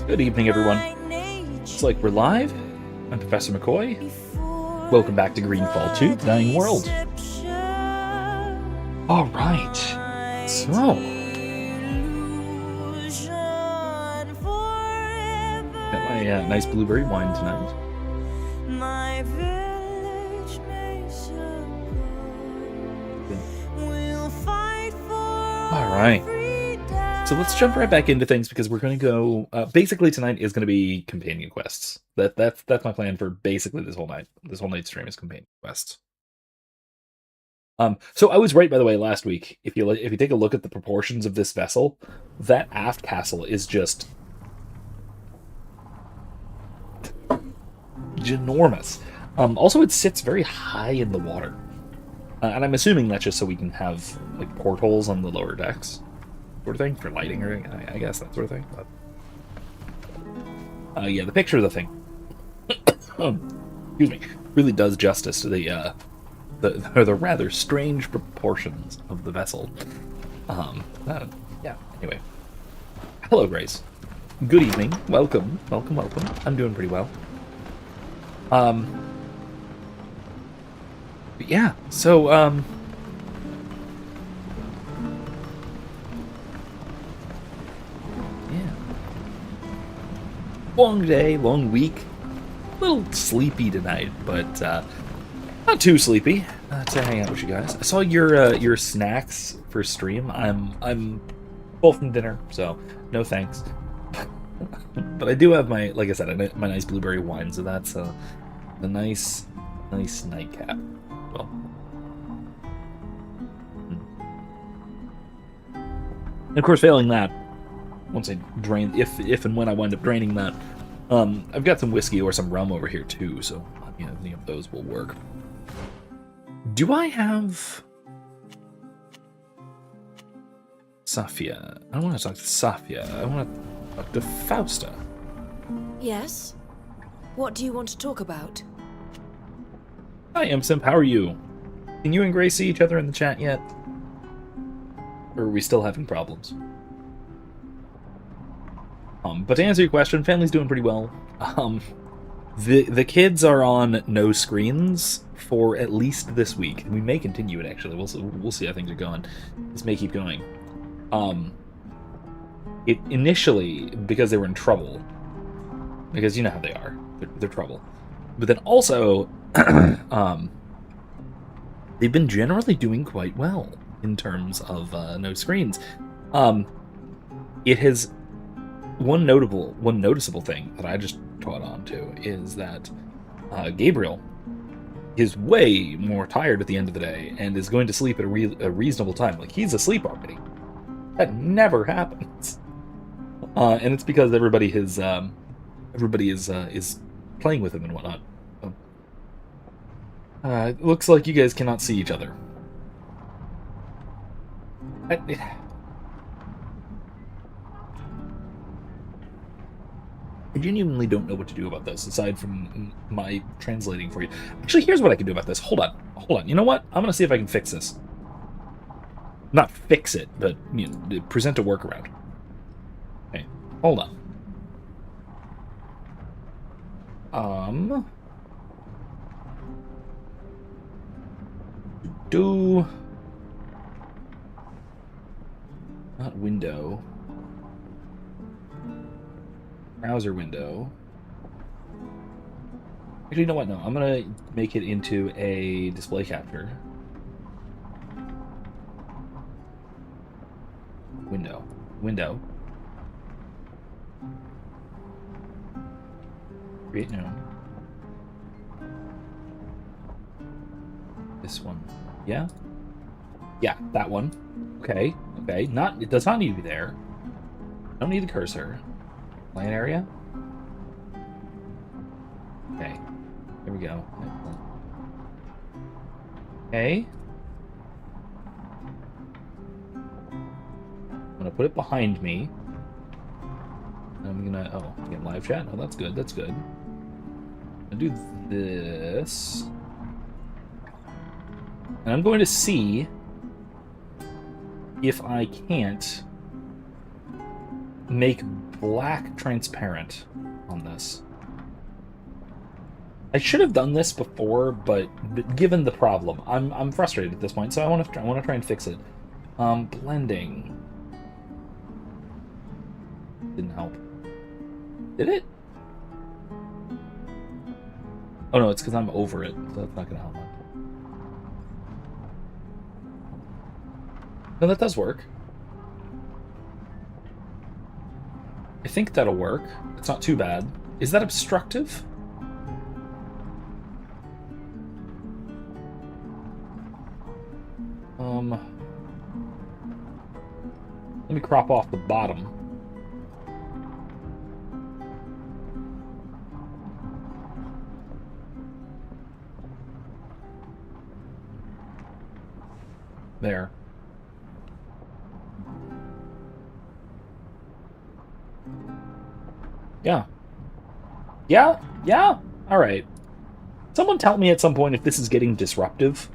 Good evening, everyone. It's like we're live. I'm Professor McCoy. Welcome back to Greedfall II, The Dying World. Alright, so... got my nice blueberry wine tonight. Alright. So let's jump right back into things because we're going to go. Basically, tonight is going to be companion quests. That's my plan for basically this whole night. This whole night's stream is companion quests. So I was right, by the way, last week. If you take a look at the proportions of this vessel, that aft castle is just ginormous. Also, it sits very high in the water, and I'm assuming that's just so we can have like portholes on the lower decks. Sort of thing for lighting, or I guess that sort of thing. But yeah, the picture of the thing, excuse me, really does justice to the rather strange proportions of the vessel. Yeah. Anyway, hello, Grace. Good evening. Welcome. I'm doing pretty well. But yeah. So long day, long week. A little sleepy tonight, but not too sleepy. To hang out with you guys. I saw your snacks for stream. I'm full from dinner, so no thanks. But I do have my, like I said, my nice blueberry wine, so that's a nice nightcap. Well, and of course, failing that, once I drain, if and when I wind up draining that, I've got some whiskey or some rum over here too, so any of those will work. Do I have Safia? I don't want to talk to Safia. I want to talk to Fausta. Yes? What do you want to talk about? Hi, Imsimp. How are you? Can you and Grace see each other in the chat yet? Or are we still having problems? But to answer your question, family's doing pretty well. The kids are on no screens for at least this week. We may continue it, actually. We'll see how things are going. This may keep going. It initially, because they were in trouble, because you know how they are. They're trouble. But then also, they've been generally doing quite well in terms of no screens. It has... One noticeable thing that I just caught on to is that Gabriel is way more tired at the end of the day and is going to sleep at a reasonable time. Like, he's asleep already. That never happens. And it's because everybody is playing with him and whatnot. It looks like you guys cannot see each other. I genuinely don't know what to do about this, aside from my translating for you. Actually, here's what I can do about this. Hold on. You know what? I'm going to see if I can fix this. Not fix it, but present a workaround. Okay, hold on. Not window. Browser window. Actually, you know what? No, I'm gonna make it into a display capture. Window. Create new. This one. Yeah, that one. Okay. It does not need to be there. Don't need the cursor. Plan area. Okay. Here we go. Okay. I'm gonna put it behind me. I'm gonna get live chat. Oh, that's good. I'm gonna do this. And I'm going to see if I can't make black transparent on this. I should have done this before, but given the problem, I'm frustrated at this point, so I want to try and fix it. Blending didn't help. Did it? Oh no, it's because I'm over it, so that's not gonna help. No, that does work. I think that'll work. It's not too bad. Is that obstructive? Let me crop off the bottom. There. Yeah. Yeah? Yeah? Alright. Someone tell me at some point if this is getting disruptive.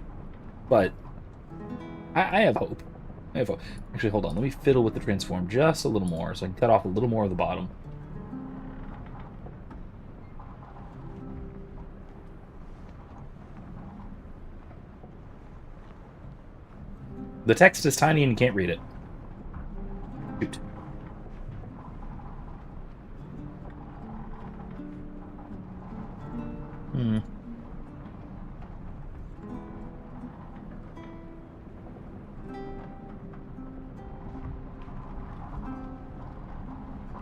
But I have hope. I have hope. Actually, hold on. Let me fiddle with the transform just a little more so I can cut off a little more of the bottom. The text is tiny and you can't read it. Shoot.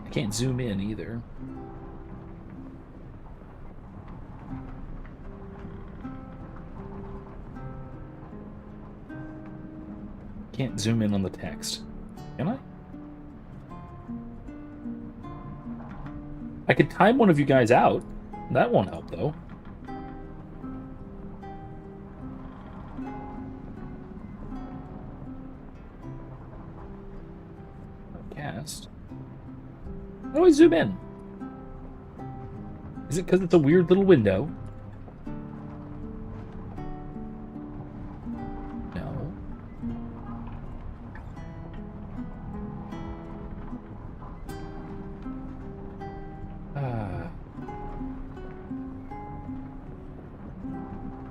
I can't zoom in either. Can't zoom in on the text. Can I? I could time one of you guys out. That won't help, though. Cast. How do I zoom in? Is it because it's a weird little window? No.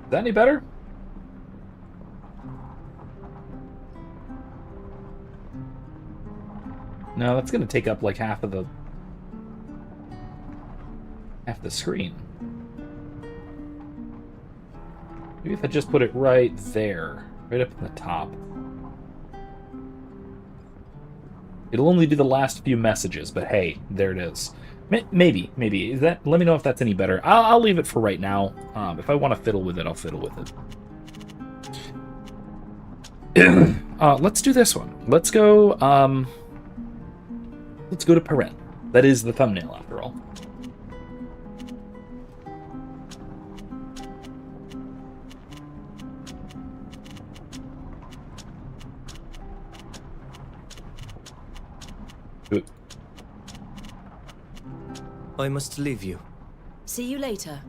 Is that any better? No, that's going to take up like half the screen. Maybe if I just put it right there, right up in the top. It'll only do the last few messages, but hey, there it is. Maybe. Is that? Let me know if that's any better. I'll leave it for right now. If I want to fiddle with it, I'll fiddle with it. Let's do this one. Let's go. Let's go to Paren. That is the thumbnail, after all. I must leave you. See you later.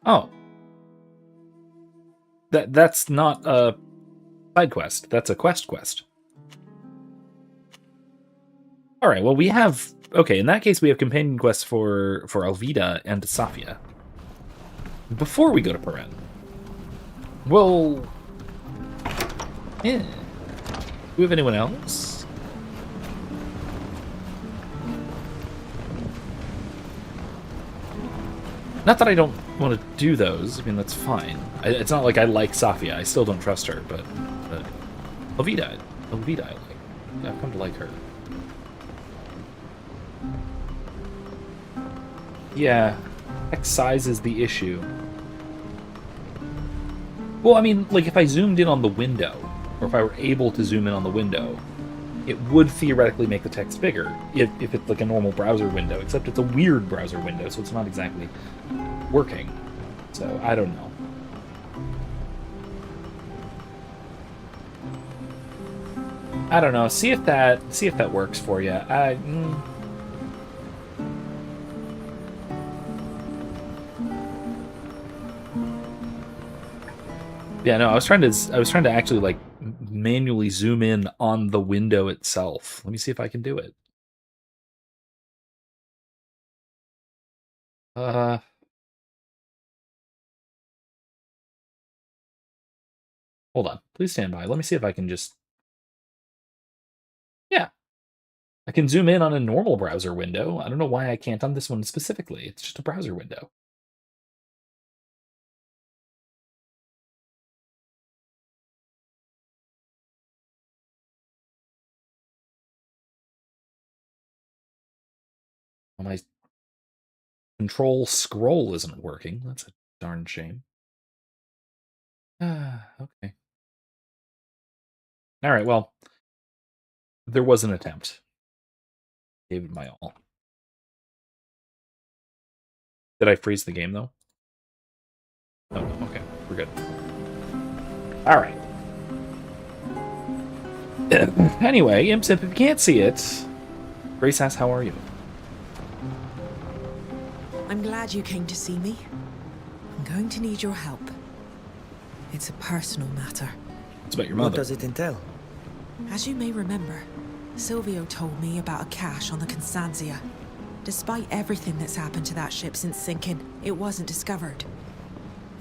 Oh. That's not a side quest. That's a quest. Alright, well we have... Okay, in that case we have companion quests for Alvida and Safia. Before we go to Paren. Well... Yeah. Do we have anyone else? Not that I don't want to do those. I mean, that's fine. It's not like I like Safia. I still don't trust her, but Alvida I like. Yeah, I've come to like her. Yeah, text size is the issue. Well, I mean, like if I zoomed in on the window, or if I were able to zoom in on the window, it would theoretically make the text bigger if it's like a normal browser window, except it's a weird browser window, so it's not exactly working. So, I don't know. I don't know. See if that works for you. Yeah, no, I was trying to actually like manually zoom in on the window itself. Let me see if I can do it. Uh, hold on. Please stand by. Let me see if I can just. Yeah, I can zoom in on a normal browser window. I don't know why I can't on this one specifically. It's just a browser window. My control scroll isn't working. That's a darn shame. Okay. All right. Well, there was an attempt. Gave it my all. Did I freeze the game though? Oh, no. Okay. We're good. All right. Anyway, Imp, if you can't see it, Grace asks, how are you? I'm glad you came to see me. I'm going to need your help. It's a personal matter. It's about your What mother. does it entail? As you may remember, Silvio told me about a cache on the Constantia. Despite everything that's happened to that ship since sinking, it wasn't discovered.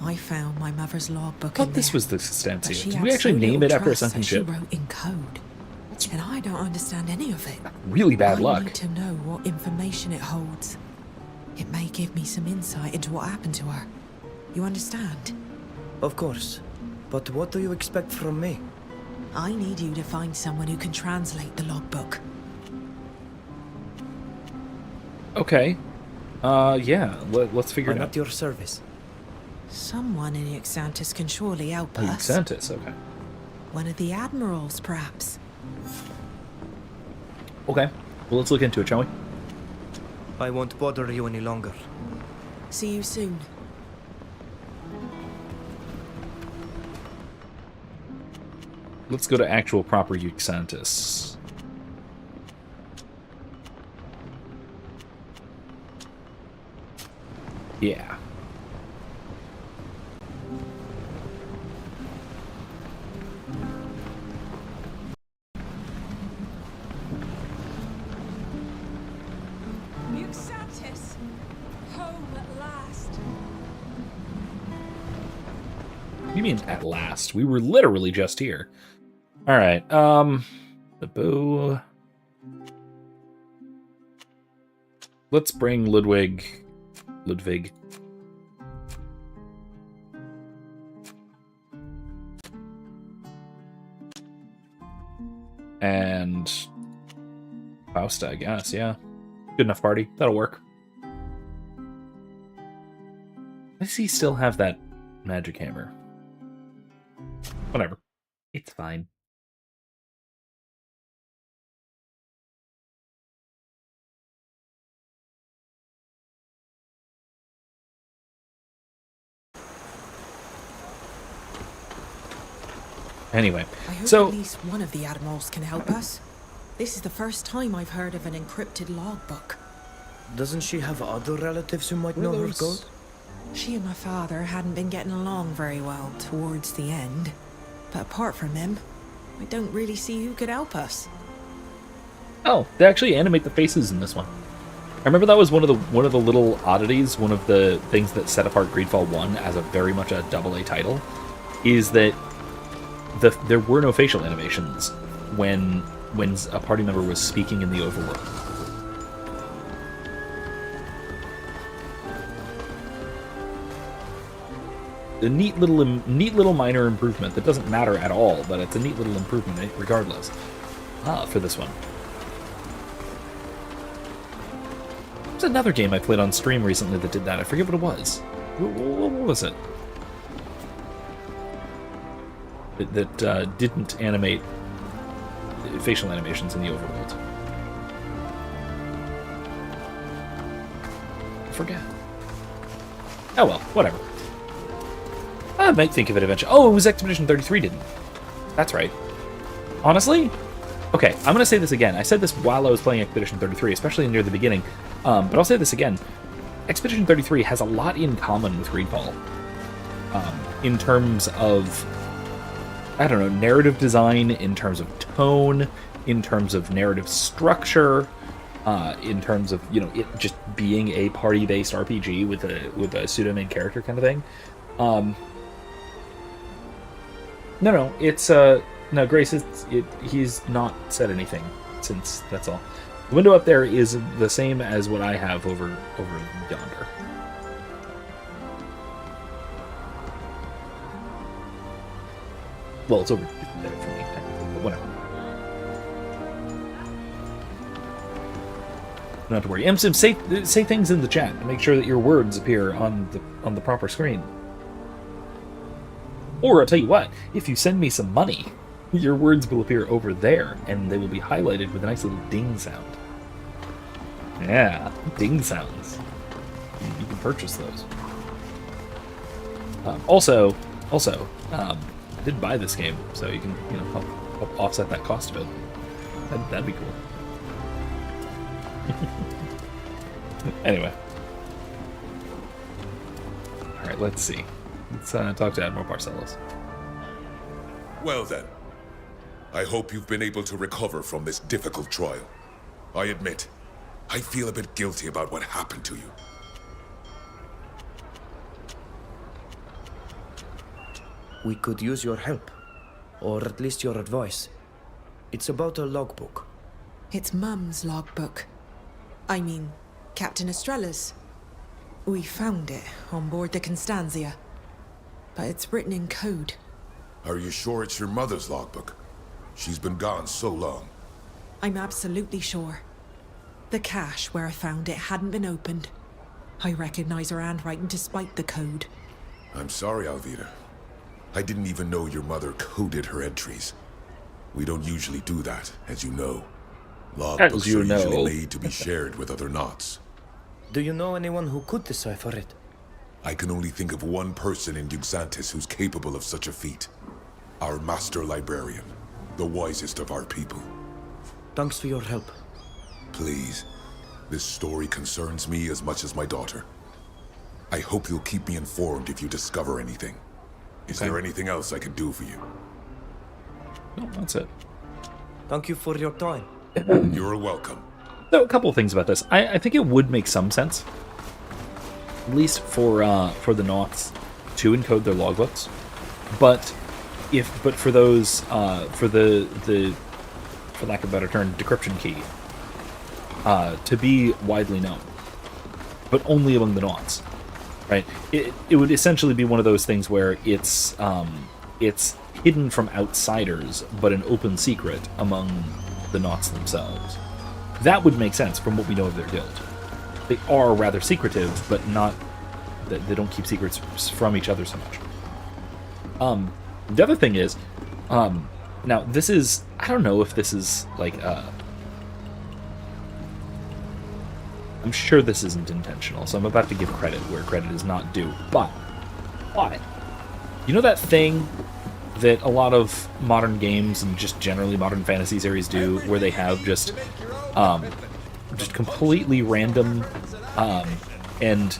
I found my mother's logbook I in thought this there, was the but Constantia. she Did had we actually so name little it after a trust sunken that she ship? wrote in code. And I don't understand any of it. Really bad I luck. need to know what information it holds. It may give me some insight into what happened to her. You understand? Of course. But what do you expect from me? I need you to find someone who can translate the logbook. Okay. Yeah. Let's figure I'm it at out. your service. Someone in Ixantis can surely help Oh, us. Xantis, okay. One of the admirals, perhaps. Okay. Well, let's look into it, shall we? I won't bother you any longer. See you soon. Let's go to actual proper Euxantis. Yeah. Ixantis! Home at last! What do you mean at last? We were literally just here. Alright, the bow. Let's bring Ludwig. And Fausta, I guess, yeah. Good enough party. That'll work. Does he still have that magic hammer? Whatever. It's fine. Anyway, I hope so at least one of the admirals can help us. This is the first time I've heard of an encrypted logbook. Doesn't she have other relatives who might know her code? She and my father hadn't been getting along very well towards the end. But apart from him, I don't really see who could help us. Oh, they actually animate the faces in this one. I remember that was one of the little oddities, one of the things that set apart Greedfall 1 as a very much a AA title, is that there were no facial animations when a party member was speaking in the overworld. A neat little minor improvement that doesn't matter at all, but it's a neat little improvement regardless. For this one. There's another game I played on stream recently that did that. I forget what it was. What was it? That didn't animate facial animations in the overworld. I forget. Oh well, whatever. I might think of it eventually. Oh, it was Expedition 33 didn't. That's right. Honestly? Okay, I'm going to say this again. I said this while I was playing Expedition 33, especially near the beginning. But I'll say this again. Expedition 33 has a lot in common with Greedfall. in terms of, I don't know, narrative design, in terms of tone, in terms of narrative structure, in terms of, you know, it just being a party-based RPG with a pseudo main character kind of thing. No, Grace, he's not said anything since, that's all. The window up there is the same as what I have over yonder. Well, it's over there for me, technically, but whatever. Don't have to worry. MSim, say things in the chat to make sure that your words appear on the proper screen. Or I'll tell you what, if you send me some money, your words will appear over there, and they will be highlighted with a nice little ding sound. Yeah, ding sounds. You can purchase those. Also, I did buy this game, so you can, you know, help offset that cost a bit. That'd be cool. Anyway. Alright, let's see. Let's talk to Admiral Barcelos. Well then, I hope you've been able to recover from this difficult trial. I admit, I feel a bit guilty about what happened to you. We could use your help, or at least your advice. It's about a logbook. It's Mum's logbook. I mean, Captain Estrella's. We found it on board the Constantia, but it's written in code. Are you sure it's your mother's logbook? She's been gone so long. I'm absolutely sure. The cache where I found it hadn't been opened. I recognize her handwriting despite the code. I'm sorry, Alvira. I didn't even know your mother coded her entries. We don't usually do that, as you know. Logbooks are usually made to be shared with other knots. Do you know anyone who could decipher it? I can only think of one person in Duxantis who's capable of such a feat. Our master librarian, the wisest of our people. Thanks for your help. Please, this story concerns me as much as my daughter. I hope you'll keep me informed if you discover anything. Is there anything else I could do for you? No, that's it. Thank you for your time. You're welcome. So, a couple of things about this. I think it would make some sense, at least for the Knots, to encode their logbooks. But for those for lack of a better term, decryption key to be widely known, but only among the Knots, right? It would essentially be one of those things where it's hidden from outsiders, but an open secret among the Knots themselves. That would make sense from what we know of their guild. They are rather secretive, but not that they don't keep secrets from each other so much. The other thing is, now this is, I don't know if this is like I'm sure this isn't intentional, so I'm about to give credit where credit is not due. But you know that thing that a lot of modern games and just generally modern fantasy series do, where they have just completely random and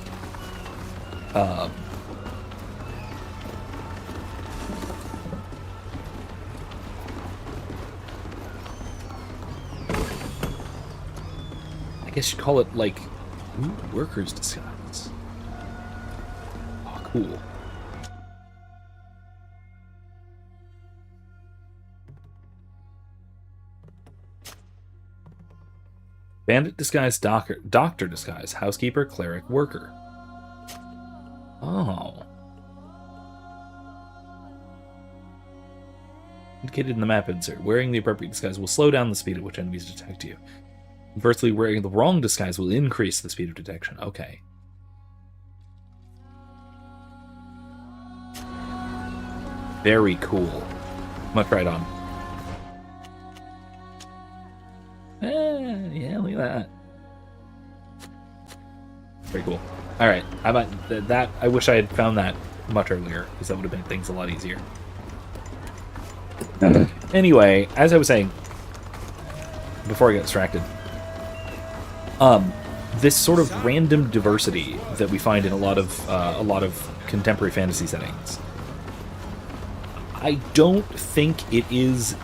I guess you'd call it like workers' disguise. Oh, cool. Bandit disguise, doctor disguise, housekeeper, cleric, worker. Oh. Indicated in the map insert. Wearing the appropriate disguise will slow down the speed at which enemies detect you. Conversely, wearing the wrong disguise will increase the speed of detection. Okay. Very cool. Much right on. Yeah, look at that. Very cool. Alright, I wish I had found that much earlier, because that would have made things a lot easier. Anyway, as I was saying, before I got distracted, this sort of random diversity that we find in a lot of contemporary fantasy settings. I don't think it is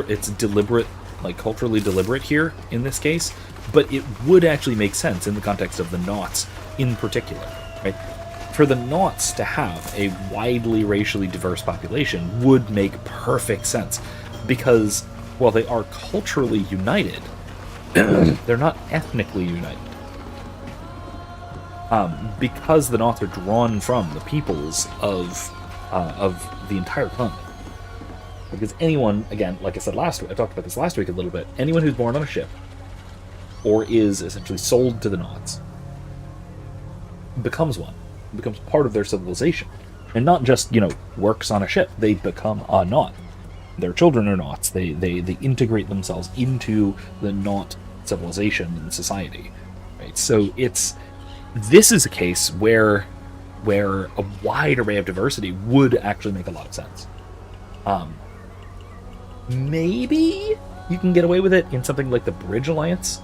it's deliberate, like culturally deliberate here in this case, but it would actually make sense in the context of the Nauts in particular, right? For the Nauts to have a widely racially diverse population would make perfect sense, because while they are culturally united, they're not ethnically united. Because the Nauts are drawn from the peoples of the entire continent. Because anyone, again, like I said last week, I talked about this last week a little bit, anyone who's born on a ship, or is essentially sold to the Nauts, becomes one, becomes part of their civilization. And not just, works on a ship, they become a Naut. Their children are Nauts, they integrate themselves into the Naut civilization and society. Right? So this is a case where a wide array of diversity would actually make a lot of sense. Maybe you can get away with it in something like the Bridge Alliance,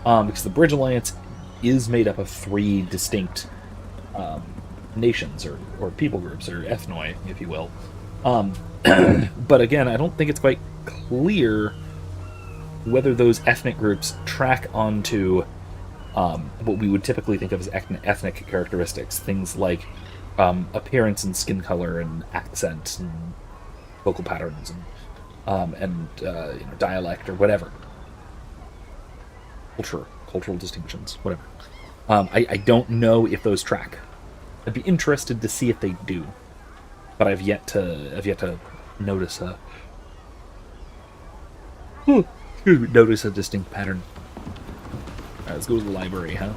because the Bridge Alliance is made up of 3 distinct nations or people groups, or ethnoi, if you will. But again, I don't think it's quite clear whether those ethnic groups track onto what we would typically think of as ethnic characteristics, things like appearance and skin color and accent and vocal patterns and dialect or whatever, cultural distinctions, whatever. I don't know if those track. I'd be interested to see if they do, but I've yet to notice notice a distinct pattern. Alright, let's go to the library, huh?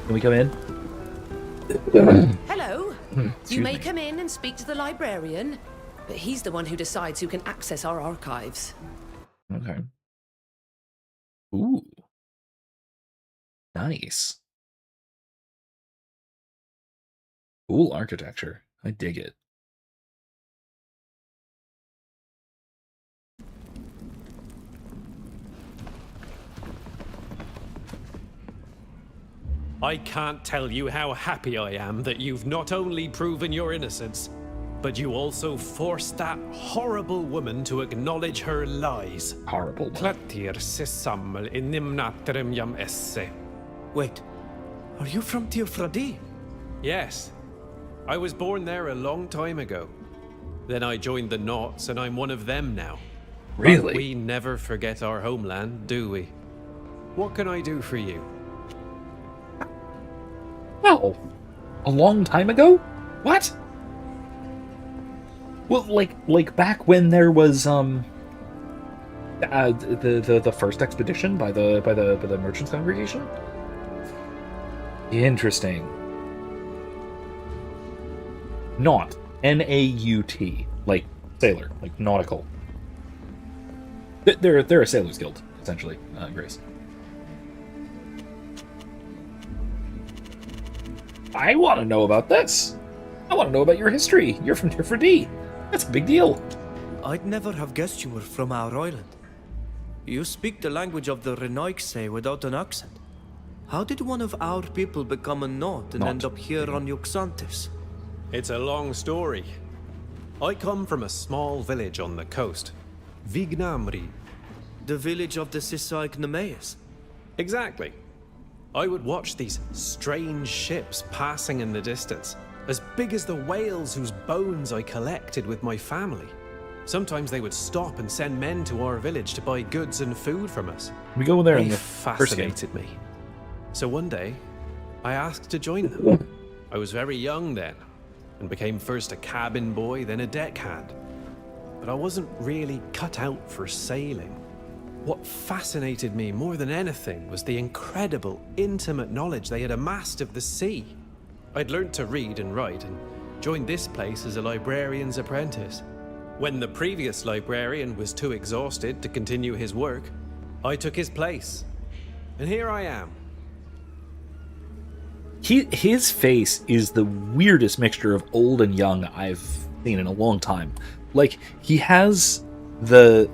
Can we come in? Hello. You may come in and speak to the librarian, but he's the one who decides who can access our archives. Okay. Ooh. Nice. Cool architecture. I dig it. I can't tell you how happy I am that you've not only proven your innocence, but you also forced that horrible woman to acknowledge her lies. Horrible woman. Wait, are you from Teofradi? Yes. I was born there a long time ago. Then I joined the Nauts, and I'm one of them now. Really? But we never forget our homeland, do we? What can I do for you? Wow. A long time ago? What? Well, like back when there was the first expedition by the Merchants Congregation? Interesting. Naut. N-A-U-T. Like sailor. Like nautical. They're a sailor's guild, essentially, Grace. I want to know about this. I want to know about your history. You're from Teofradi. That's a big deal. I'd never have guessed you were from our island. You speak the language of the Renoixe without an accent. How did one of our people become a Naut and end up here on Yuxantis? It's a long story. I come from a small village on the coast, Vignamri. The village of the Sisaik Nemeas? Exactly. I would watch these strange ships passing in the distance, as big as the whales whose bones I collected with my family. Sometimes they would stop and send men to our village to buy goods and food from us. We go there in They the first game. fascinated me. So one day, I asked to join them. I was very young then, and became first a cabin boy, then a deckhand. But I wasn't really cut out for sailing. What fascinated me more than anything was the incredible, intimate knowledge they had amassed of the sea. I'd learned to read and write, and joined this place as a librarian's apprentice. When the previous librarian was too exhausted to continue his work, I took his place. And here I am. His face is the weirdest mixture of old and young I've seen in a long time. Like, he has the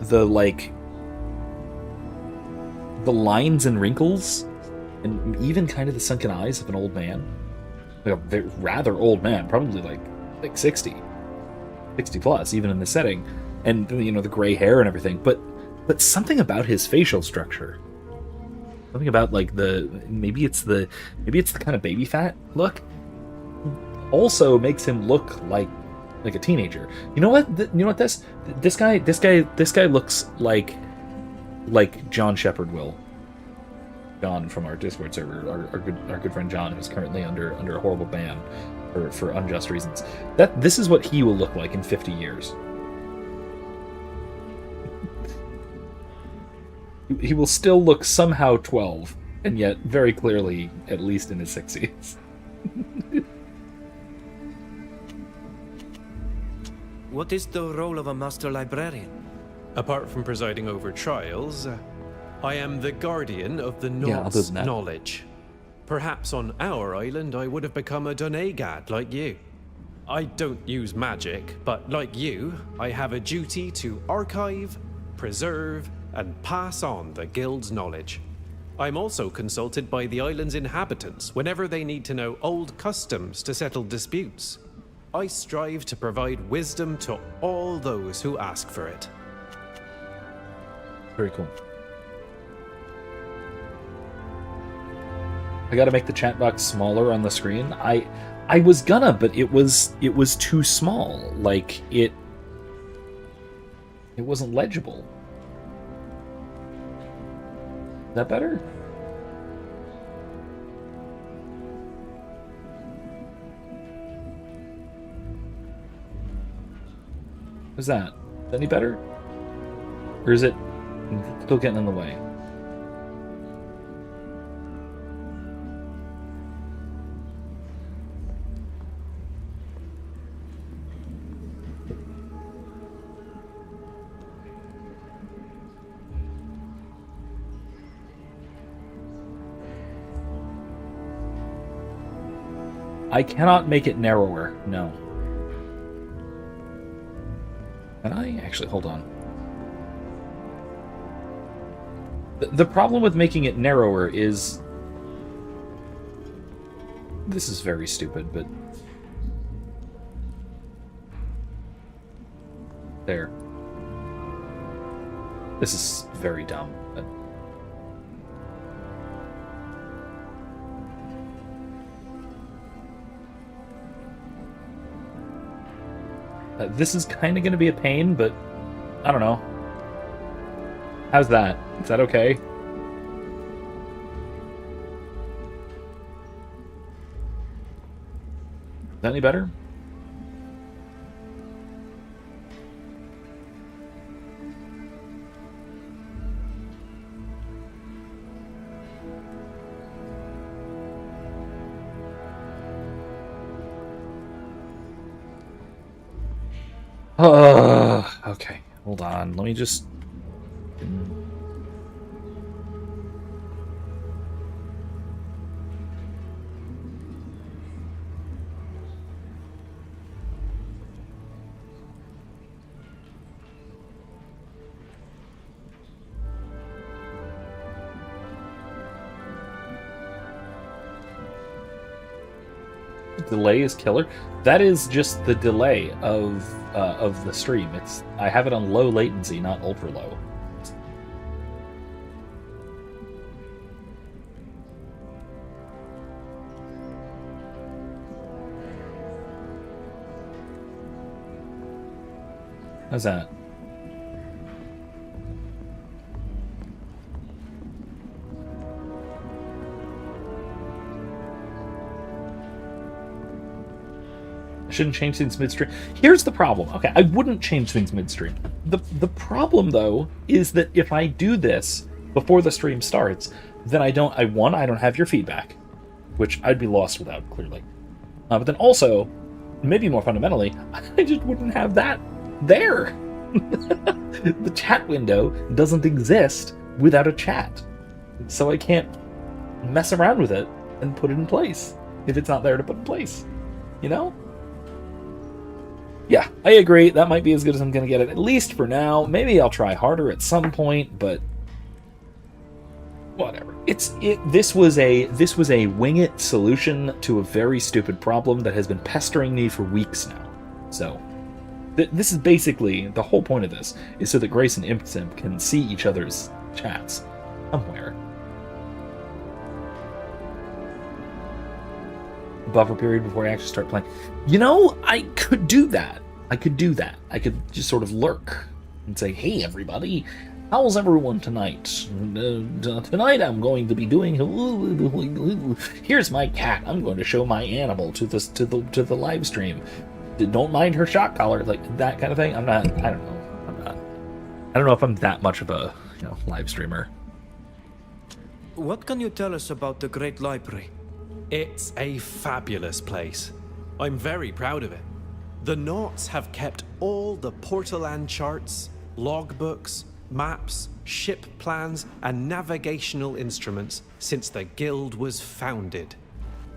lines and wrinkles and even kind of the sunken eyes of an old man, like a rather old man, probably like 60 plus, even in the setting, and the gray hair and everything. But something about his facial structure, something about like maybe it's the kind of baby fat look, also makes him look like a teenager. You know what? This guy looks like John Shepard will. John from our Discord server, our good friend John, who's currently under a horrible ban for unjust reasons. This is what he will look like in 50 years. He will still look somehow 12, and yet very clearly at least in his 60s. What is the role of a master librarian? Apart from presiding over trials, I am the guardian of the North's knowledge. Perhaps on our island I would have become a Donegad like you. I don't use magic, but like you, I have a duty to archive, preserve, and pass on the guild's knowledge. I'm also consulted by the island's inhabitants whenever they need to know old customs to settle disputes. I strive to provide wisdom to all those who ask for it. Very cool. I gotta make the chat box smaller on the screen. I was gonna, but it was too small. Like it wasn't legible. Is that better? Is that any better? Or is it still getting in the way? I cannot make it narrower, no. Can I? Actually, hold on. The problem with making it narrower is... This is very stupid, but... There. This is very dumb, but... This is kind of going to be a pain, but I don't know. How's that? Is that okay? Is that any better? Okay, hold on. Let me just... Delay is killer. That is just the delay of the stream. I have it on low latency, not ultra low. How's that? Shouldn't change things midstream. Here's the problem. Okay, I wouldn't change things midstream. The problem though is that if I do this before the stream starts, then I don't have your feedback, which I'd be lost without, clearly. But then also, maybe more fundamentally, I just wouldn't have that there. The chat window doesn't exist without a chat, so I can't mess around with it and put it in place if it's not there to put in place. You know? Yeah, I agree. That might be as good as I'm going to get it, at least for now. Maybe I'll try harder at some point, but Whatever. This was a wing it solution to a very stupid problem that has been pestering me for weeks now. So this is basically the whole point of this, is so that Grace and Imp can see each other's chats somewhere. Buffer period before I actually start playing. You know, I could do that. I could just sort of lurk and say, "Hey, everybody, how's everyone tonight? Tonight I'm going to be doing. Here's my cat. I'm going to show my animal to the live stream. Don't mind her shock collar," like that kind of thing. I don't know if I'm that much of a live streamer. What can you tell us about the Great Library? It's a fabulous place. I'm very proud of it. The Naughts have kept all the Portaland charts, logbooks, maps, ship plans, and navigational instruments since the guild was founded.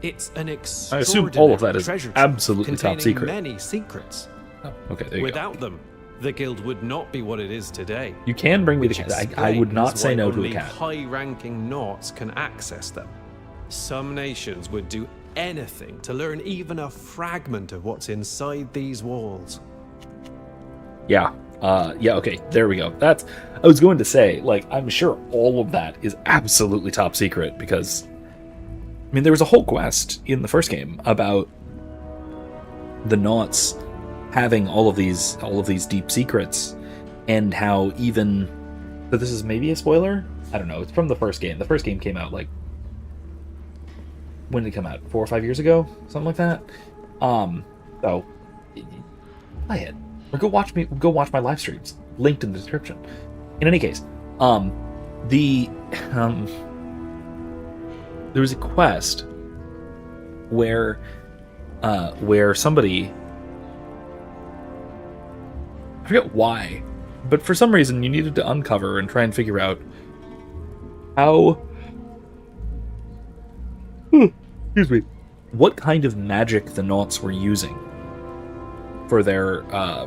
It's an extraordinary I assume all of that is treasure absolutely top secret. Many secrets. Oh, okay, there you Without go. them, the guild would not be what it is today. You can bring me the cat. I would not say no to a cat. High-ranking Naughts can access them. Some nations would do anything to learn even a fragment of what's inside these walls. Yeah. Okay, there we go. I was going to say, like, I'm sure all of that is absolutely top secret because, I mean, there was a whole quest in the first game about the Naughts having all of these deep secrets, and how even, so this is maybe a spoiler? I don't know. It's from the first game. The first game came out, like, when did it come out? 4 or 5 years ago? Something like that? So, play it. Or go watch my live streams. Linked in the description. In any case, there was a quest where somebody, I forget why, but for some reason you needed to uncover and try and figure out how, excuse me, what kind of magic the Naughts were using for their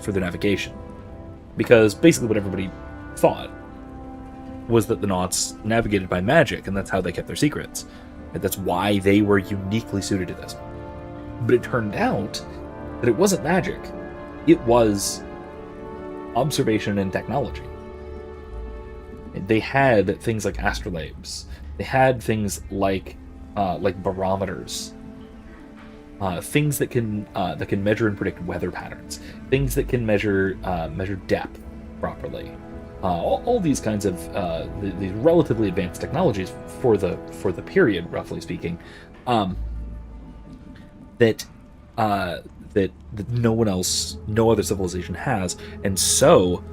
navigation. Because basically what everybody thought was that the Naughts navigated by magic, and that's how they kept their secrets. And that's why they were uniquely suited to this. But it turned out that it wasn't magic. It was observation and technology. They had things like astrolabes. They had things like barometers. Things that can measure and predict weather patterns. Things that can measure depth properly. All these kinds of these relatively advanced technologies for the period, roughly speaking, that no other civilization has, and so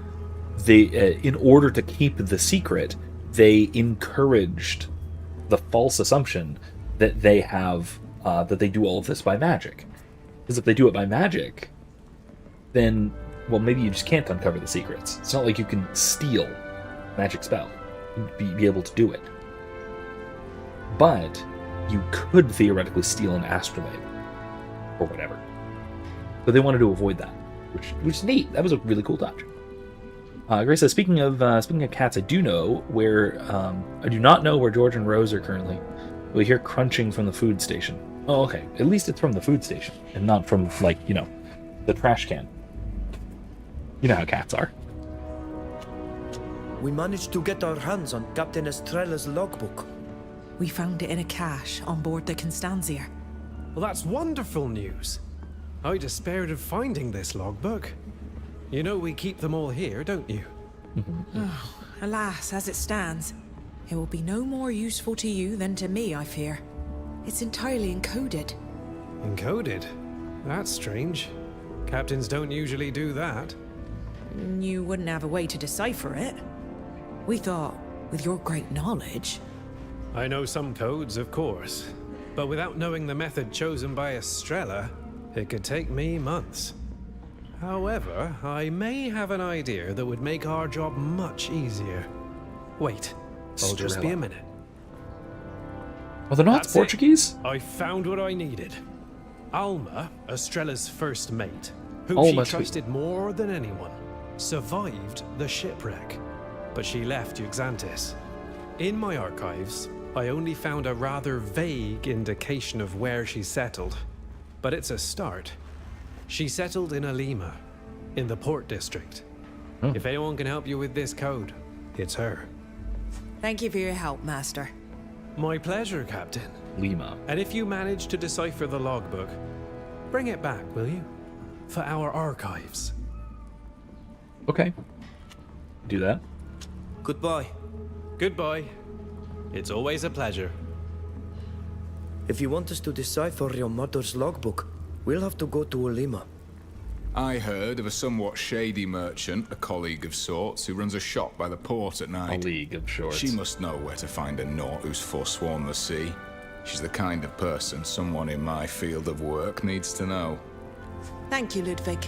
they, in order to keep the secret, they encouraged the false assumption that they have that they do all of this by magic. Because if they do it by magic, then, well, maybe you just can't uncover the secrets. It's not like you can steal a magic spell. You'd be able to do it. But you could theoretically steal an astrolabe. Or whatever. So they wanted to avoid that. Which is neat. That was a really cool touch. Grace says, speaking of cats, I do not know where George and Rose are currently. We hear crunching from the food station. Oh, okay. At least it's from the food station, and not from, the trash can. You know how cats are. We managed to get our hands on Captain Estrella's logbook. We found it in a cache on board the Constantia. Well, that's wonderful news. I despaired of finding this logbook. You know we keep them all here, don't you? Oh, alas, as it stands, it will be no more useful to you than to me, I fear. It's entirely encoded. Encoded? That's strange. Captains don't usually do that. You wouldn't have a way to decipher it. We thought, with your great knowledge... I know some codes, of course. But without knowing the method chosen by Estrella, it could take me months. However, I may have an idea that would make our job much easier. Wait, I'll just be a minute. Well, they're not Portuguese? I found what I needed. Alma, Estrella's first mate, whom Alma, she trusted more than anyone, survived the shipwreck. But she left Euxantis. In my archives, I only found a rather vague indication of where she settled. But it's a start. She settled in Alima, in the port district. If anyone can help you with this code, it's her. Thank you for your help, Master. My pleasure, Captain. Lima. And if you manage to decipher the logbook, bring it back, will you? For our archives. Okay. Do that. Goodbye. Goodbye. It's always a pleasure. If you want us to decipher your mother's logbook, we'll have to go to Olima. I heard of a somewhat shady merchant, a colleague of sorts, who runs a shop by the port at night. A league of shorts. She must know where to find a Naut who's forsworn the sea. She's the kind of person someone in my field of work needs to know. Thank you, Ludwig.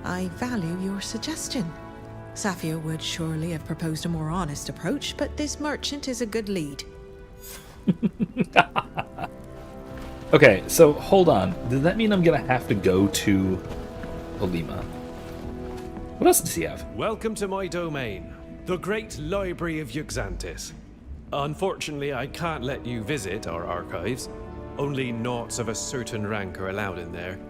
I value your suggestion. Safia would surely have proposed a more honest approach, but this merchant is a good lead. Okay, so hold on. Does that mean I'm gonna have to go to Olima? What else does he have? Welcome to my domain, the Great Library of Yuxantis. Unfortunately, I can't let you visit our archives. Only Nauts of a certain rank are allowed in there.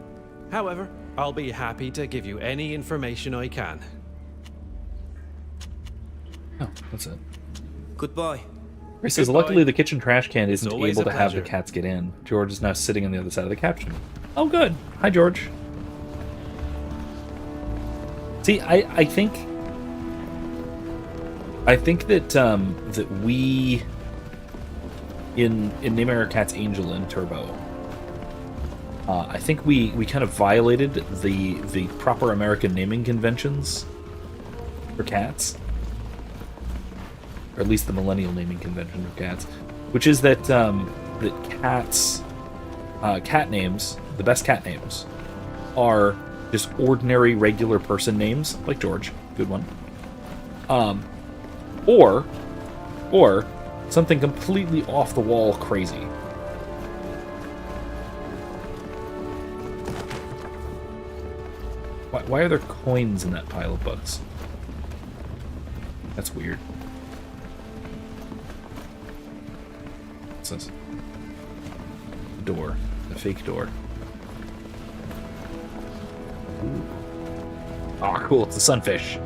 However, I'll be happy to give you any information I can. Oh, that's it. Goodbye. He says, Goodbye. luckily the kitchen trash can isn't always able a to have the pleasure. cats get in. George is now sitting on the other side of the caption. Oh, good. Hi, George. See, I think that that we in Name Our Cat's Angel and Turbo, I think we kind of violated the proper American naming conventions for cats. Or at least the millennial naming convention for cats, which is that cats, cat names, the best cat names, are just ordinary, regular person names, like George, good one, or something completely off the wall crazy. Why are there coins in that pile of books? That's weird. What's this? Door. A fake door. Ooh. Oh, cool. It's a sunfish.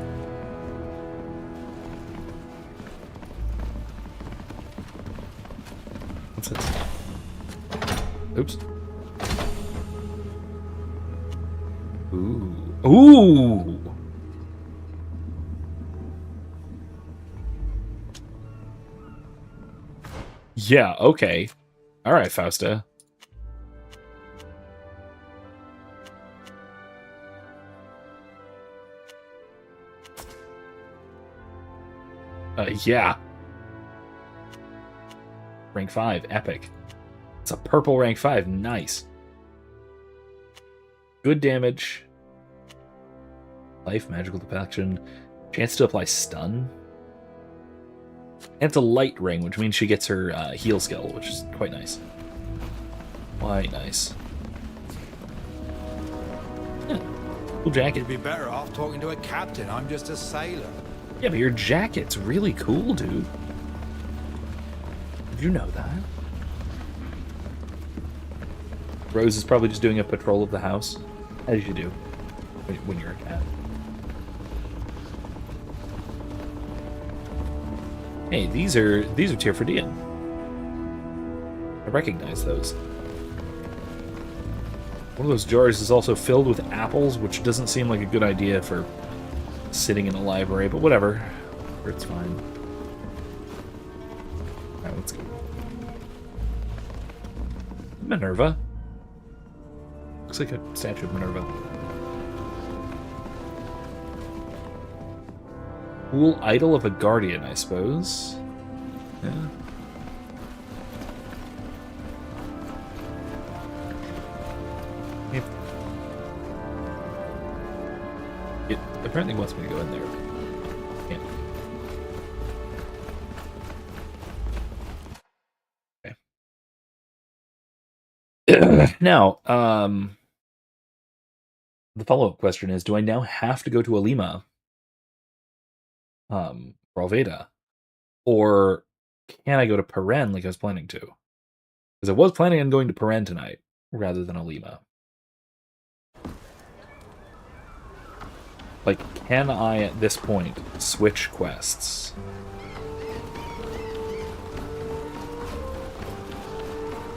What's this? Oops. Ooh. Ooh! Yeah, okay. Alright, Fausta. Yeah. Rank 5, epic. It's a purple rank 5, nice. Good damage. Life, magical deflection. Chance to apply stun. And it's a light ring, which means she gets her heal skill, which is quite nice. Quite nice. Yeah. Cool jacket. You'd be better off talking to a captain. I'm just a sailor. Yeah, but your jacket's really cool, dude. Did you know that? Rose is probably just doing a patrol of the house, as you do when you're a cat. Hey, these are Tirfredian. I recognize those. One of those jars is also filled with apples, which doesn't seem like a good idea for sitting in a library, but whatever. It's fine. Alright, let's go. Minerva. Looks like a statue of Minerva. Cool idol of a guardian, I suppose. Yeah. It apparently wants me to go in there. Can't. Okay. Now, the follow-up question is, do I now have to go to Alima? For Alveda? Or can I go to Paren like I was planning to? Because I was planning on going to Paren tonight rather than Alima. Like, can I at this point switch quests?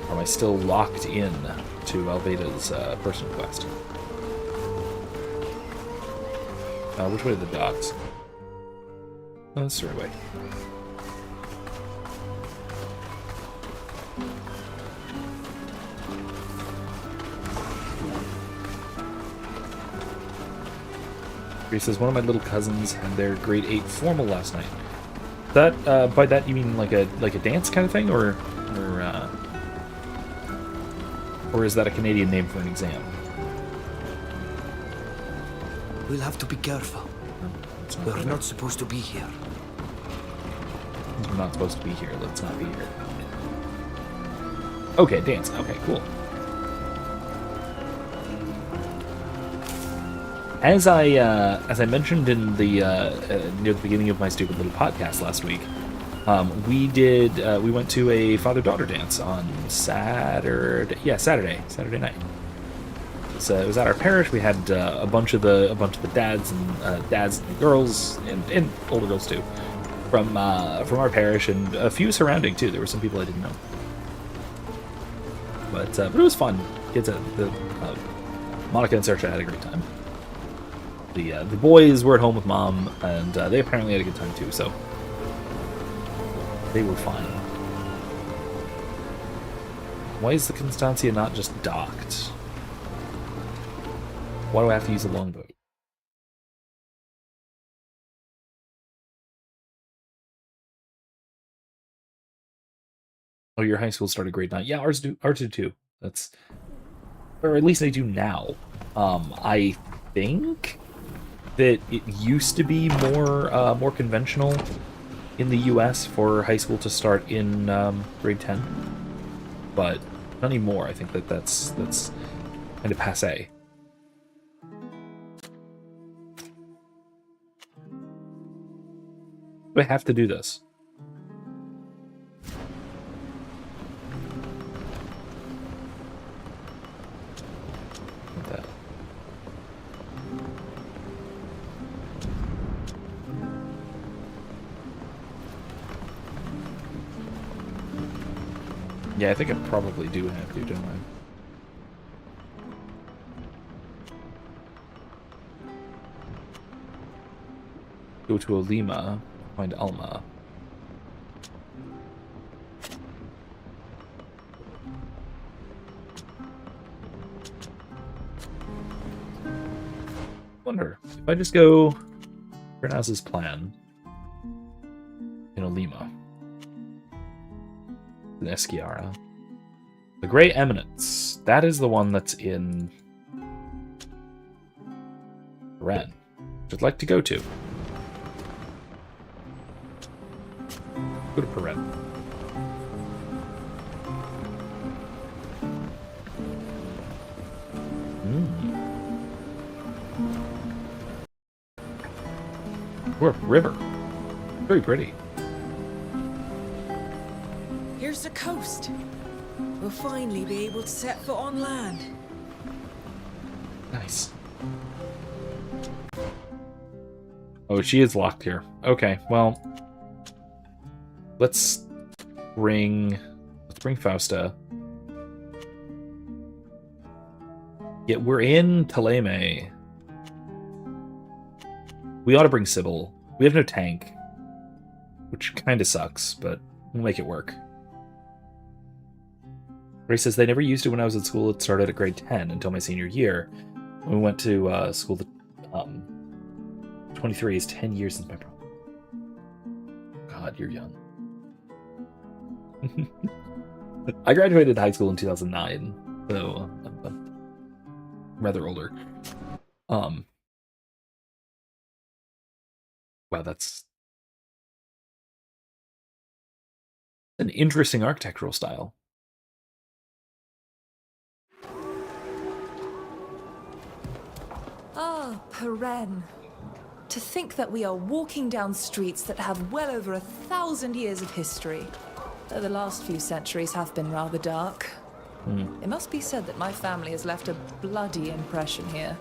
Or am I still locked in to Alveda's personal quest? Which way are the dots? Oh, that's the right way. He says, one of my little cousins had their grade 8 formal last night. That by that you mean like a dance kind of thing, or is that a Canadian name for an exam? We'll have to be careful. We're not supposed to be here. We're not supposed to be here. Let's not be here. Okay, dance. Okay, cool. As I mentioned in the near the beginning of my stupid little podcast last week, we went to a father-daughter dance on Saturday night. It was at our parish. We had a bunch of the dads and girls and older girls too from our parish, and a few surrounding too. There were some people I didn't know, but it was fun. Kids, Monica and Saoirse had a great time. The boys were at home with mom, and they apparently had a good time too. So they were fine. Why is the Constancia not just docked? Why do I have to use a longboat? Oh, your high school started grade 9. Yeah, ours do too. That's, or at least they do now. I think that it used to be more conventional in the U.S. for high school to start in grade 10, but not anymore. I think that's kind of passé. Do I have to do this? Yeah, I think I probably do have to, don't I? Go to Alima, find Alma. Wonder if I just go Bernaz's plan in Alima. In Esquiara. The Grey Eminence. That is the one that's in Ren. Which I'd like to go to. Go to Peren. We're a river. Very pretty. Here's the coast. We'll finally be able to set foot on land. Nice. Oh, she is locked here. Okay, well, let's bring Fausta. Yeah, we're in Taleme. We ought to bring Sybil. We have no tank, which kind of sucks, but we'll make it work. Ray says, they never used it when I was at school. It started at grade 10 until my senior year. When we went to school, 23 is 10 years since my prom. God, you're young. I graduated high school in 2009, so I'm rather older. Wow, that's an interesting architectural style. Ah, Peren. To think that we are walking down streets that have well over 1,000 years of history. Though the last few centuries have been rather dark. It must be said that my family has left a bloody impression here.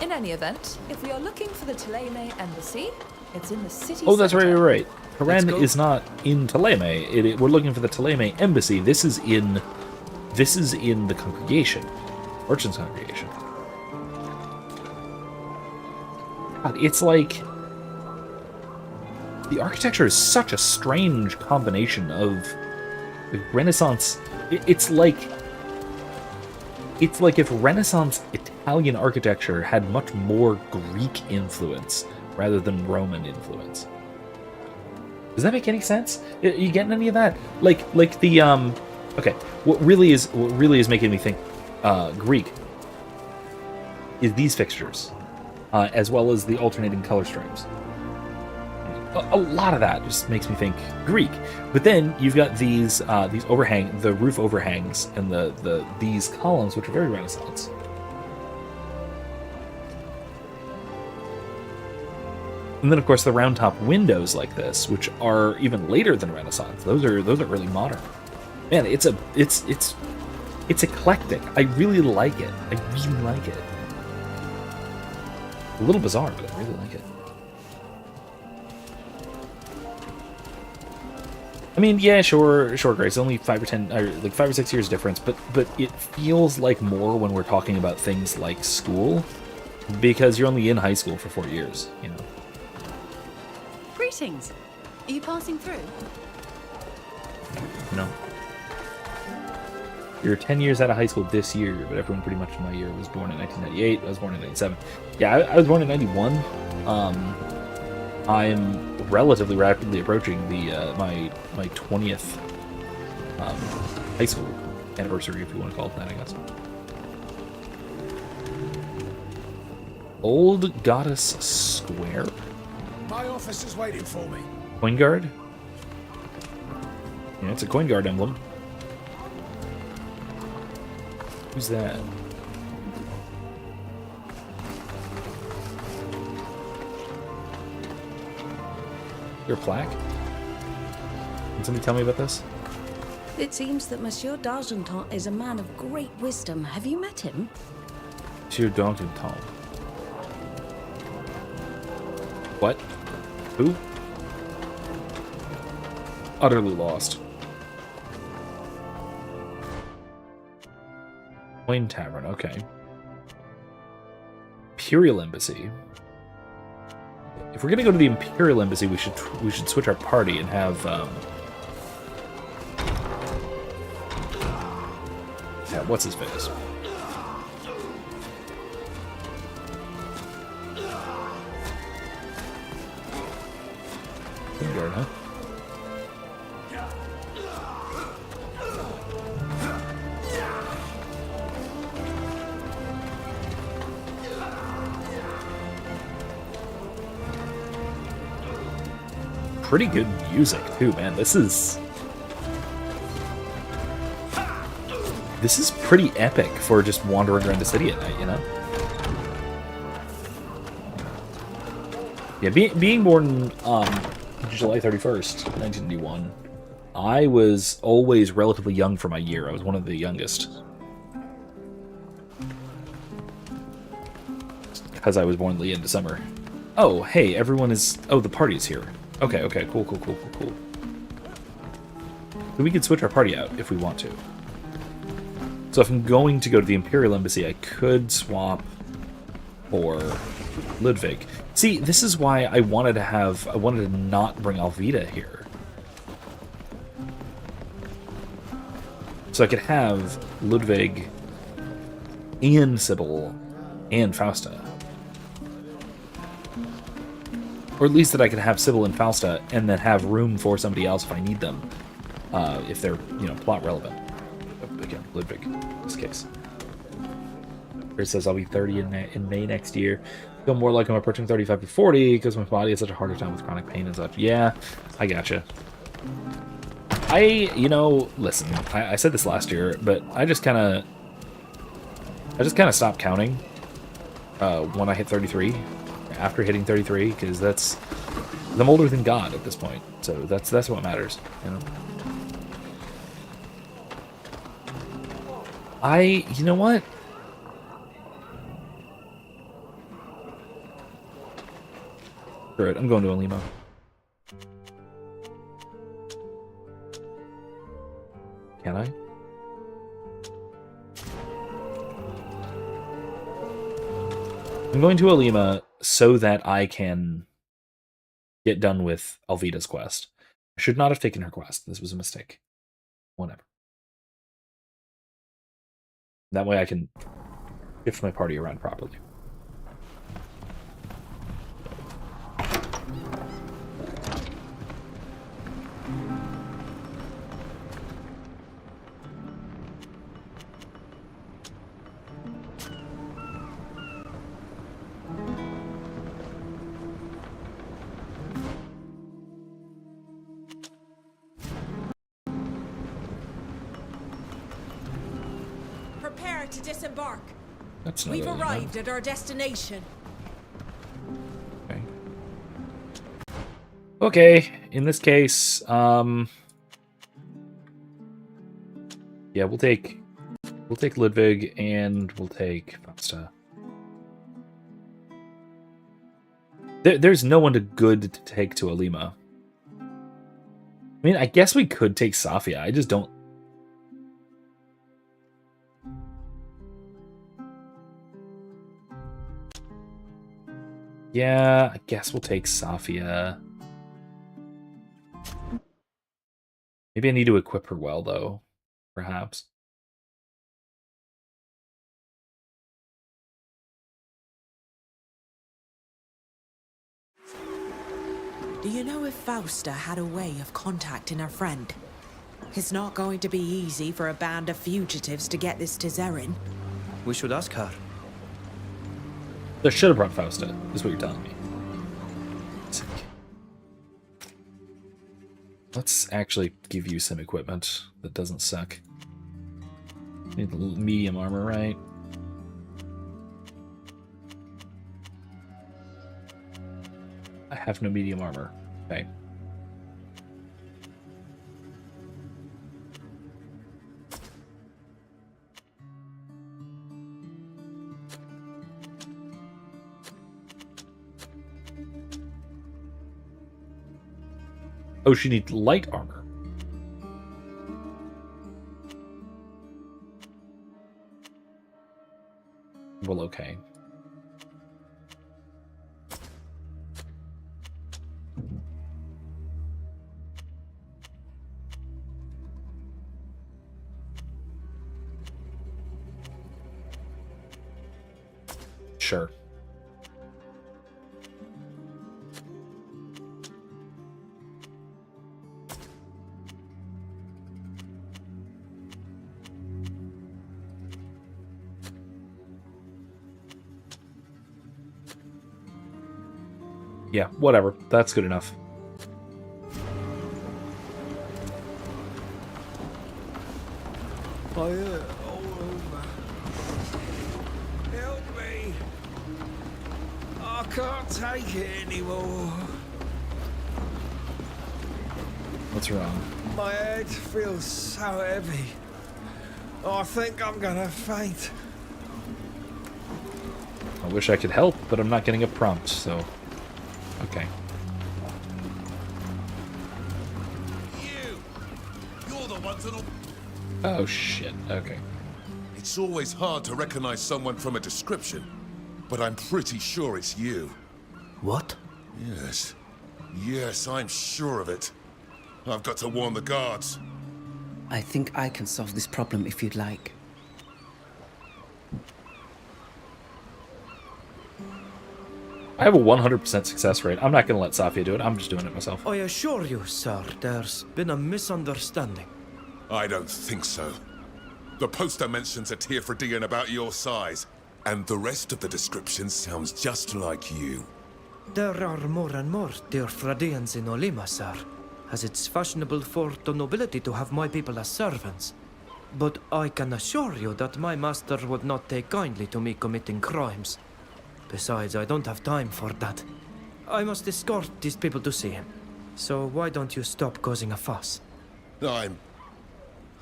In any event, if we are looking for the Thélème Embassy, it's in the city Oh, that's center. right. Karen is not in Thélème. We're looking for the Thélème Embassy. This is in the congregation. Merchant's congregation. God, it's like... The architecture is such a strange combination of Renaissance... It's like if Renaissance Italian architecture had much more Greek influence rather than Roman influence. Does that make any sense? You getting any of that? Like the okay, what really is making me think Greek is these fixtures, as well as the alternating color streams. A lot of that just makes me think Greek. But then you've got these the roof overhangs, and these columns, which are very Renaissance. And then, of course, the round top windows like this, which are even later than Renaissance. Those are really modern. Man, it's eclectic. I really like it. A little bizarre, but I really like it. I mean, yeah, sure, Grace. Only 5 or 6 years difference, but it feels like more when we're talking about things like school, because you're only in high school for 4 years, you know. Greetings. Are you passing through? No. You're 10 years out of high school this year, but everyone pretty much in my year was born in 1998. I was born in 97. Yeah, I was born in 91. I'm relatively rapidly approaching my 20th high school anniversary, if you want to call it that, I guess. Old Goddess Square. My office is waiting for me. Coin guard. Yeah, it's a coin guard emblem. Who's that? Your plaque? Can somebody tell me about this? It seems that Monsieur d'Argenton is a man of great wisdom. Have you met him? Monsieur d'Argenton. What? Who? Utterly lost. Coin Tavern, okay. Imperial Embassy. If we're gonna go to the Imperial Embassy, we should switch our party and have yeah, what's his face? Guard, huh? Pretty good music too, man. This is pretty epic for just wandering around the city at night, you know? Yeah, being born July 31st, 1991, I was always relatively young for my year. I was one of the youngest. Because I was born late in December. Oh, hey, everyone is... Oh, the party is here. Okay, cool. So we could switch our party out if we want to. So if I'm going to go to the Imperial Embassy, I could swap for Ludwig. See, this is why I wanted to not bring Alvida here. So I could have Ludwig and Sybil and Fausta. Or at least that I could have Sybil and Fausta and then have room for somebody else if I need them. If they're, you know, plot relevant. Again, Ludwig, in this case. Chris says I'll be 30 in May next year. Feel more like I'm approaching 35 to 40 because my body has such a harder time with chronic pain and such. Yeah, I gotcha. Listen, I said this last year, but I just kind of stopped counting when I hit 33. after hitting 33, because I'm older than God at this point, so that's what matters, you know. You know what? Screw it, I'm going to Alima. Can I? I'm going to Alima so that I can get done with Alvida's quest. I should not have taken her quest. This was a mistake. Whatever. That way I can shift my party around properly. Prepare to disembark. We've arrived at our destination. Okay. Okay, in this case, yeah, we'll take Ludwig and we'll take Fausta. There's no one good to take to Alima. I mean, I guess we could take Safia. I just don't. Yeah, I guess we'll take Safia. Maybe I need to equip her well, though. Perhaps. Do you know if Fausta had a way of contacting her friend? It's not going to be easy for a band of fugitives to get this to Zerin. We should ask her. They should have brought Fausta, is what you're telling me. Let's actually give you some equipment that doesn't suck. Need medium armor, right? I have no medium armor. Okay. Oh, she needs light armor. Well, okay. Sure. Yeah, whatever. That's good enough. I hurt all over. Help me. I can't take it anymore. What's wrong? My head feels so heavy. I think I'm gonna faint. I wish I could help, but I'm not getting a prompt, so... Okay. You're the one to... Oh, shit. Okay. It's always hard to recognize someone from a description, but I'm pretty sure it's you. What? Yes. Yes, I'm sure of it. I've got to warn the guards. I think I can solve this problem if you'd like. I have a 100% success rate. I'm not going to let Safia do it. I'm just doing it myself. I assure you, sir, there's been a misunderstanding. I don't think so. The poster mentions a Tearfredian about your size, and the rest of the description sounds just like you. There are more and more Tearfredians in Olima, sir, as it's fashionable for the nobility to have my people as servants. But I can assure you that my master would not take kindly to me committing crimes. Besides, I don't have time for that. I must escort these people to see him. So why don't you stop causing a fuss? I'm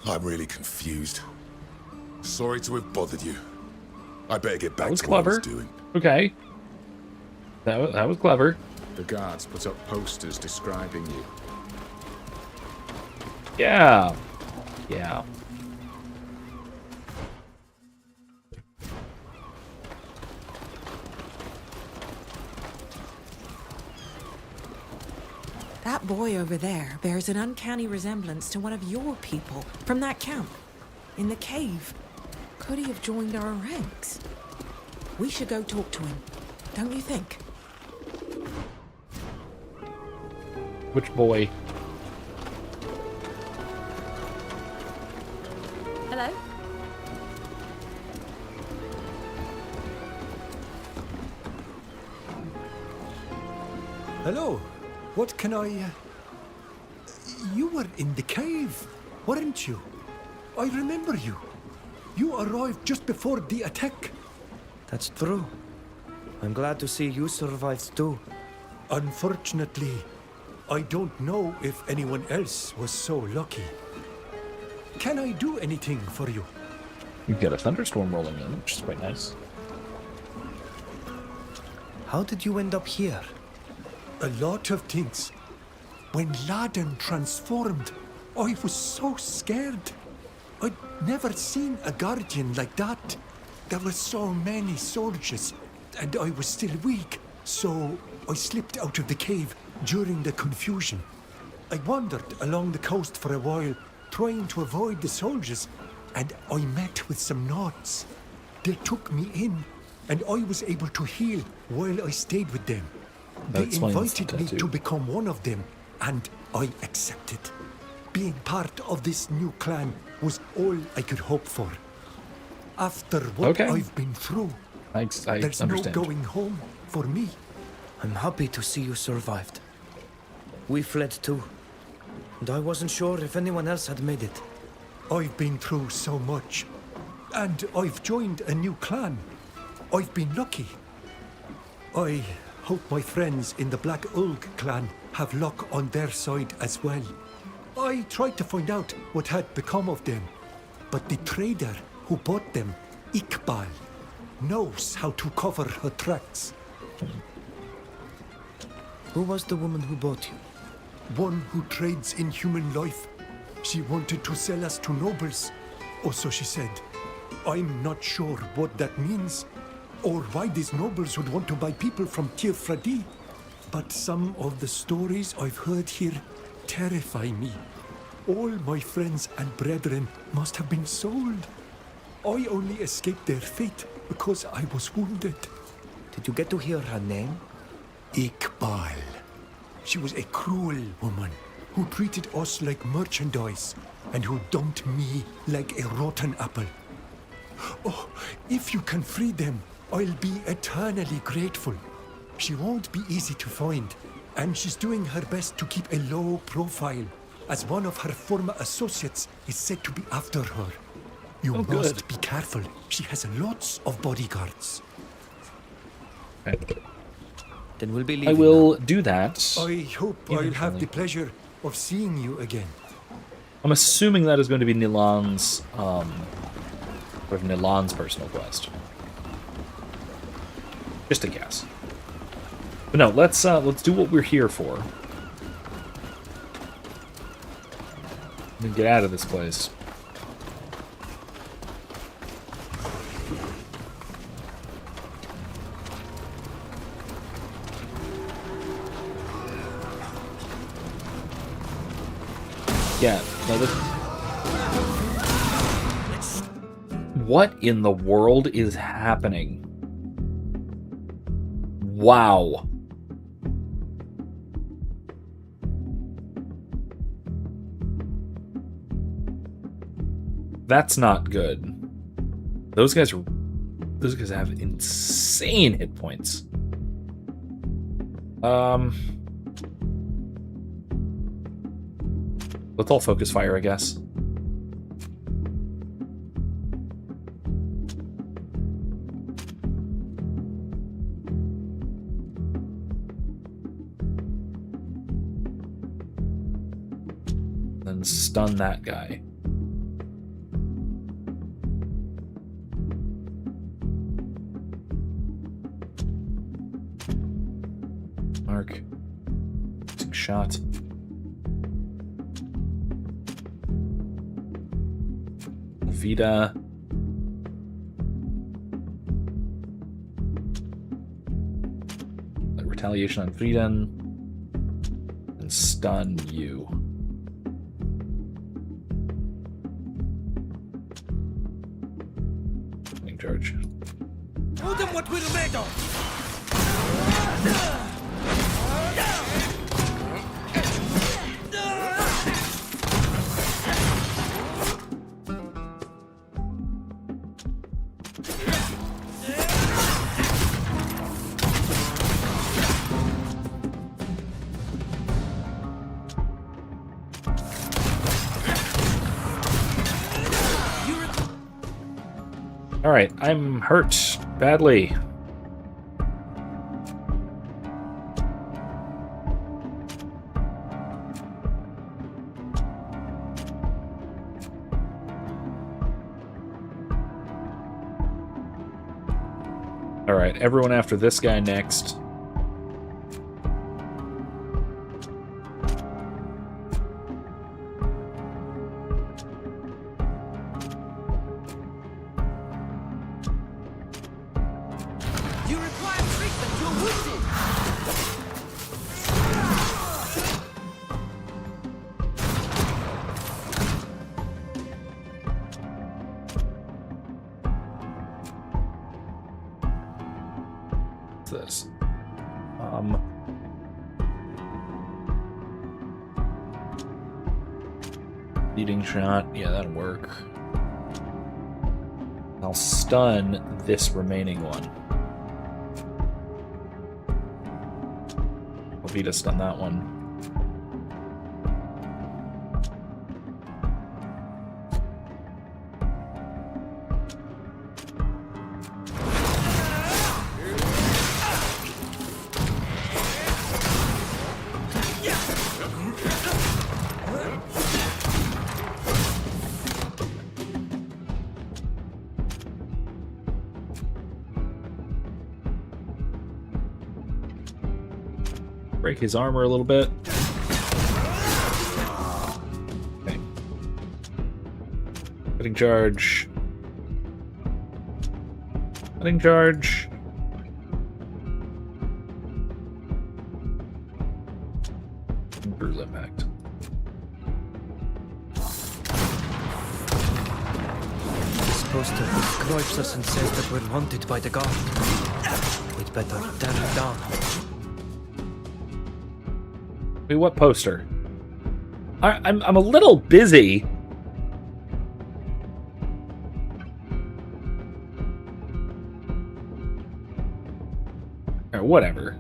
really confused. Sorry to have bothered you. I better get back to what I was doing. Okay. That was clever. The guards put up posters describing you. Yeah. Yeah. That boy over there bears an uncanny resemblance to one of your people from that camp in the cave. Could he have joined our ranks? We should go talk to him, don't you think? Which boy? Hello? Hello. What can I... You were in the cave, weren't you? I remember you. You arrived just before the attack. That's true. I'm glad to see you survived too. Unfortunately, I don't know if anyone else was so lucky. Can I do anything for you? You've got a thunderstorm rolling in, which is quite nice. How did you end up here? A lot of things. When Laden transformed, I was so scared. I'd never seen a guardian like that. There were so many soldiers, and I was still weak, so I slipped out of the cave during the confusion. I wandered along the coast for a while, trying to avoid the soldiers, and I met with some Knots. They took me in, and I was able to heal while I stayed with them. They invited me to become one of them, and I accepted. Being part of this new clan was all I could hope for. After what I've been through, there's no going home for me. I'm happy to see you survived. We fled too, and I wasn't sure if anyone else had made it. I've been through so much, and I've joined a new clan. I've been lucky. I hope my friends in the Black Ulg clan have luck on their side as well. I tried to find out what had become of them, but the trader who bought them, Iqbal, knows how to cover her tracks. Who was the woman who bought you? One who trades in human life. She wanted to sell us to nobles, or so she said. I'm not sure what that means, or why these nobles would want to buy people from Tirfradi. But some of the stories I've heard here terrify me. All my friends and brethren must have been sold. I only escaped their fate because I was wounded. Did you get to hear her name? Iqbal. She was a cruel woman who treated us like merchandise and who dumped me like a rotten apple. Oh, if you can free them, I'll be eternally grateful. She won't be easy to find, and she's doing her best to keep a low profile, as one of her former associates is said to be after her. You must be careful. She has lots of bodyguards. Okay. Then we'll be leaving. I will do that. I hope I'll have the pleasure of seeing you again. I'm assuming that is going to be Nilan's, Nilan's personal quest. Just a guess. But no, let's do what we're here for. And get out of this place. Yeah, no, what in the world is happening? Wow. That's not good. Those guys have insane hit points. Let's all focus fire, I guess. then stun that guy. Mark. Shot. Vida. Retaliation on Friedan. And stun you. Lightning charge. Tell them what we're made of! Alright, I'm hurt badly. Alright, everyone after this guy next. This. Leading shot. Yeah, that'll work. I'll stun this remaining one. Vita stun that one. Break his armor a little bit. Okay. Cutting charge. Cutting charge. And bruise impact. This poster describes us and says that we're wanted by the guard. We'd better tear it down. Wait, what poster? I'm a little busy. Or whatever.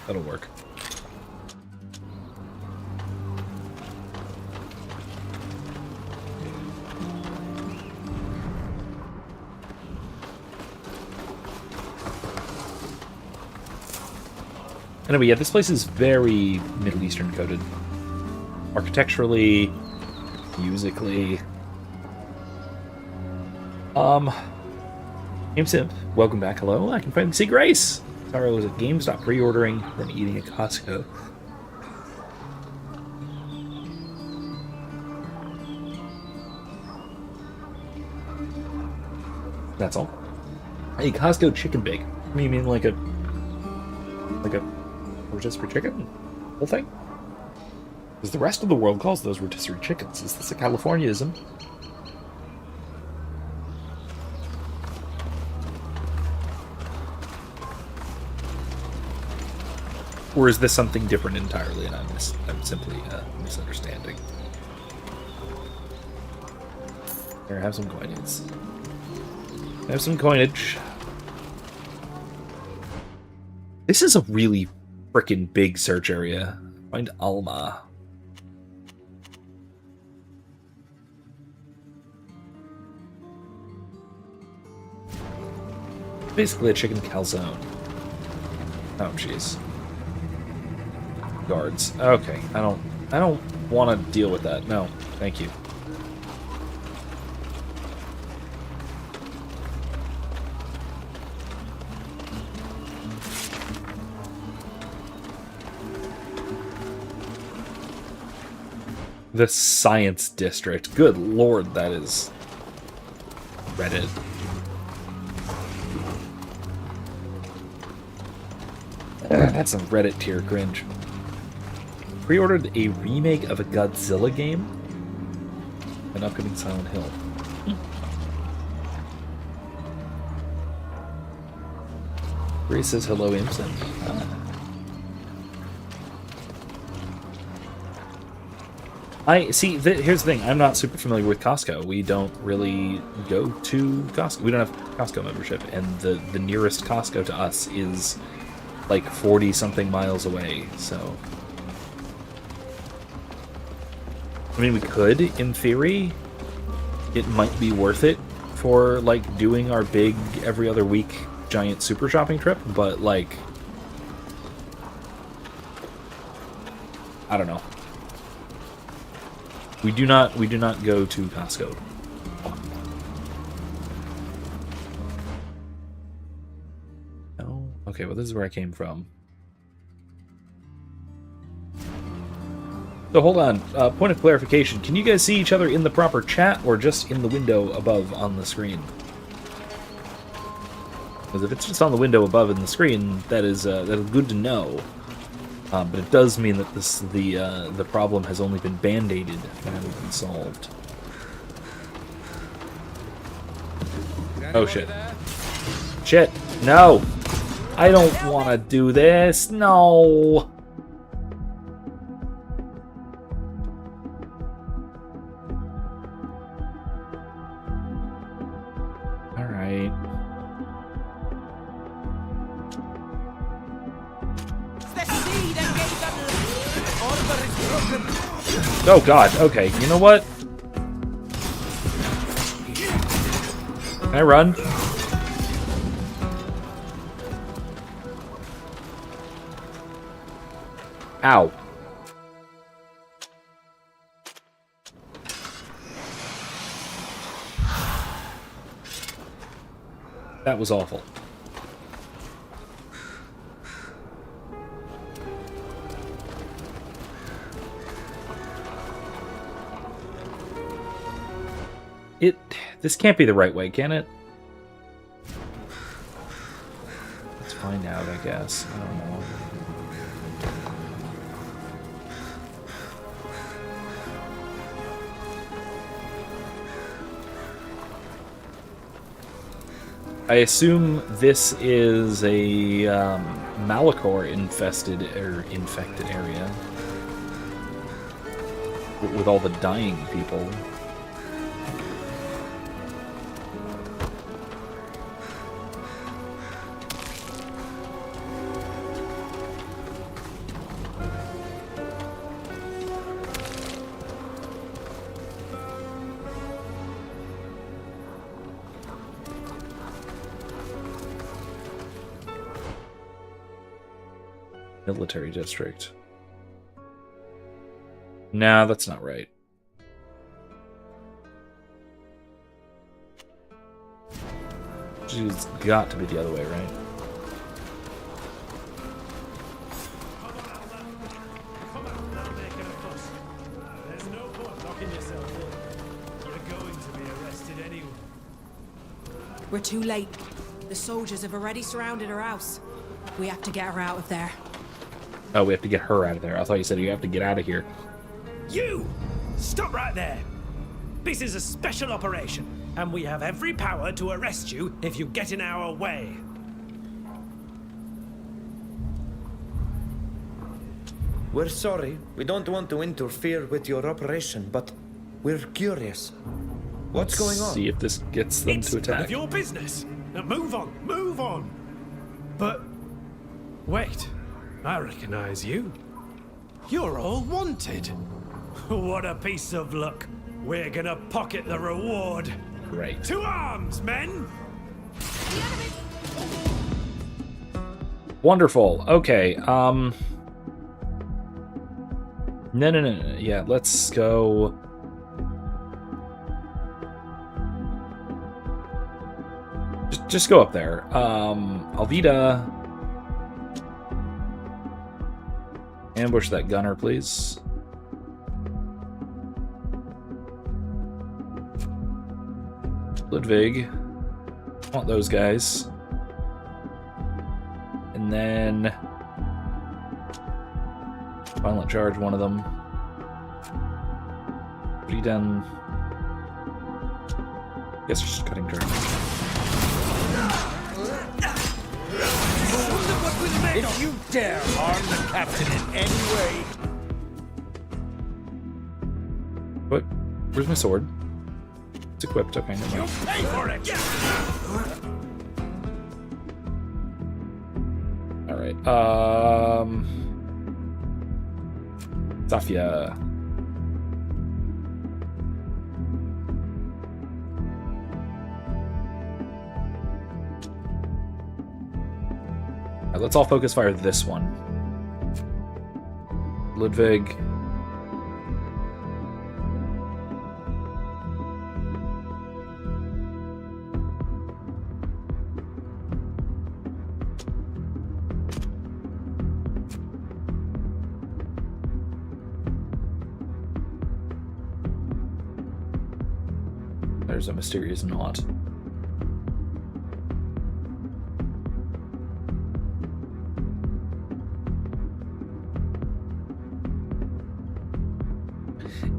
That'll work. Anyway, yeah, this place is very Middle Eastern coded. Architecturally, musically. GameSimp, welcome back. Hello, I can finally see Grace. Sorry, I was at GameStop pre-ordering and eating at Costco. That's all. Hey, Costco chicken bake. What do you mean, like a rotisserie chicken? Whole thing? Because the rest of the world calls those rotisserie chickens. Is this a Californiaism? Or is this something different entirely and I'm simply misunderstanding? Here, have some coinage. Have some coinage. This is a really frickin' big search area. Find Alma. Basically a chicken calzone. Oh, jeez. Guards. Okay, I don't want to deal with that. No, thank you. The Science District. Good lord, that is Reddit. That's some Reddit tier cringe. Pre-ordered a remake of a Godzilla game. An upcoming Silent Hill. Bree says hello, Imson. I see. Here's the thing. I'm not super familiar with Costco. We don't really go to Costco. We don't have Costco membership, and the nearest Costco to us is like 40-something miles away. So, I mean, we could, in theory. It might be worth it for like doing our big every other week giant super shopping trip, but like, I don't know. We do not go to Costco. No? Okay, well this is where I came from. So hold on, point of clarification. Can you guys see each other in the proper chat or just in the window above on the screen? Because if it's just on the window above in the screen, that is good to know. But it does mean that the problem has only been band-aided and hasn't been solved. Oh shit. Shit! No! I don't want to do this! No! Alright. Oh god, okay, you know what? Can I run? Ow. That was awful. This can't be the right way, can it? Let's find out, I guess. I don't know. I assume this is a Malachor infested area with all the dying people. Military district. Nah, that's not right. It's got to be the other way, right? There's no point locking yourself in. You're going to be arrested anyway. We're too late. The soldiers have already surrounded her house. We have to get her out of there. Oh, we have to get her out of there. I thought you said you have to get out of here. You! Stop right there. This is a special operation, and we have every power to arrest you if you get in our way. We're sorry. We don't want to interfere with your operation, but we're curious. What's going on? See if this gets them to attack. None of your business. Now move on, move on. But wait, I recognize you. You're all wanted. What a piece of luck. We're gonna pocket the reward. Great. To arms, men! Wonderful. Okay. No. Yeah, let's go. Just go up there. Alvida. Ambush that gunner, please. Ludwig. Want those guys. And then violent charge one of them. What are you done? Guess we're just cutting turns. If you dare harm the captain in any way. What? Where's my sword? It's equipped. Okay, never mind. You'll pay for it! Alright, Safia. Alright, let's all focus fire this one. Ludwig. There's a mysterious knot.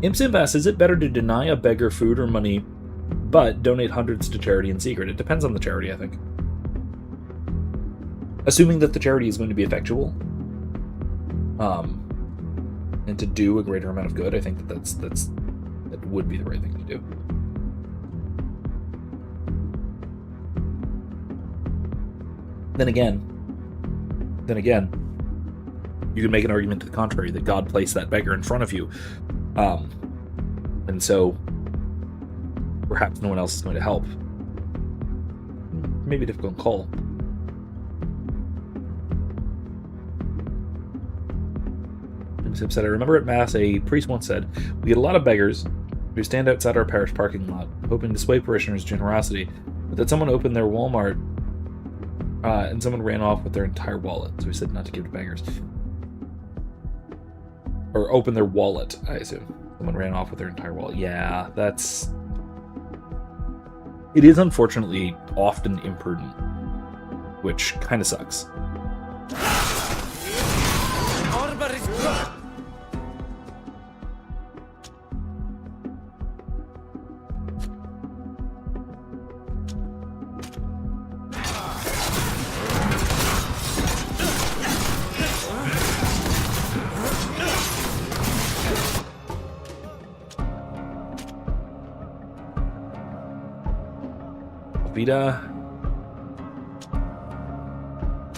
Imp asks, is it better to deny a beggar food or money, but donate hundreds to charity in secret? It depends on the charity, I think. Assuming that the charity is going to be effectual, and to do a greater amount of good, I think that would be the right thing to do. Then again, you can make an argument to the contrary, that God placed that beggar in front of you. And so perhaps no one else is going to help. Maybe a difficult call. Zip said, I remember at Mass, a priest once said, we get a lot of beggars who stand outside our parish parking lot, hoping to display parishioners' generosity, but that someone opened their Walmart and someone ran off with their entire wallet. So he said not to give to beggars. Or open their wallet, I assume. Someone ran off with their entire wallet. Yeah, that's... It is unfortunately often imprudent, which kind of sucks. Vita.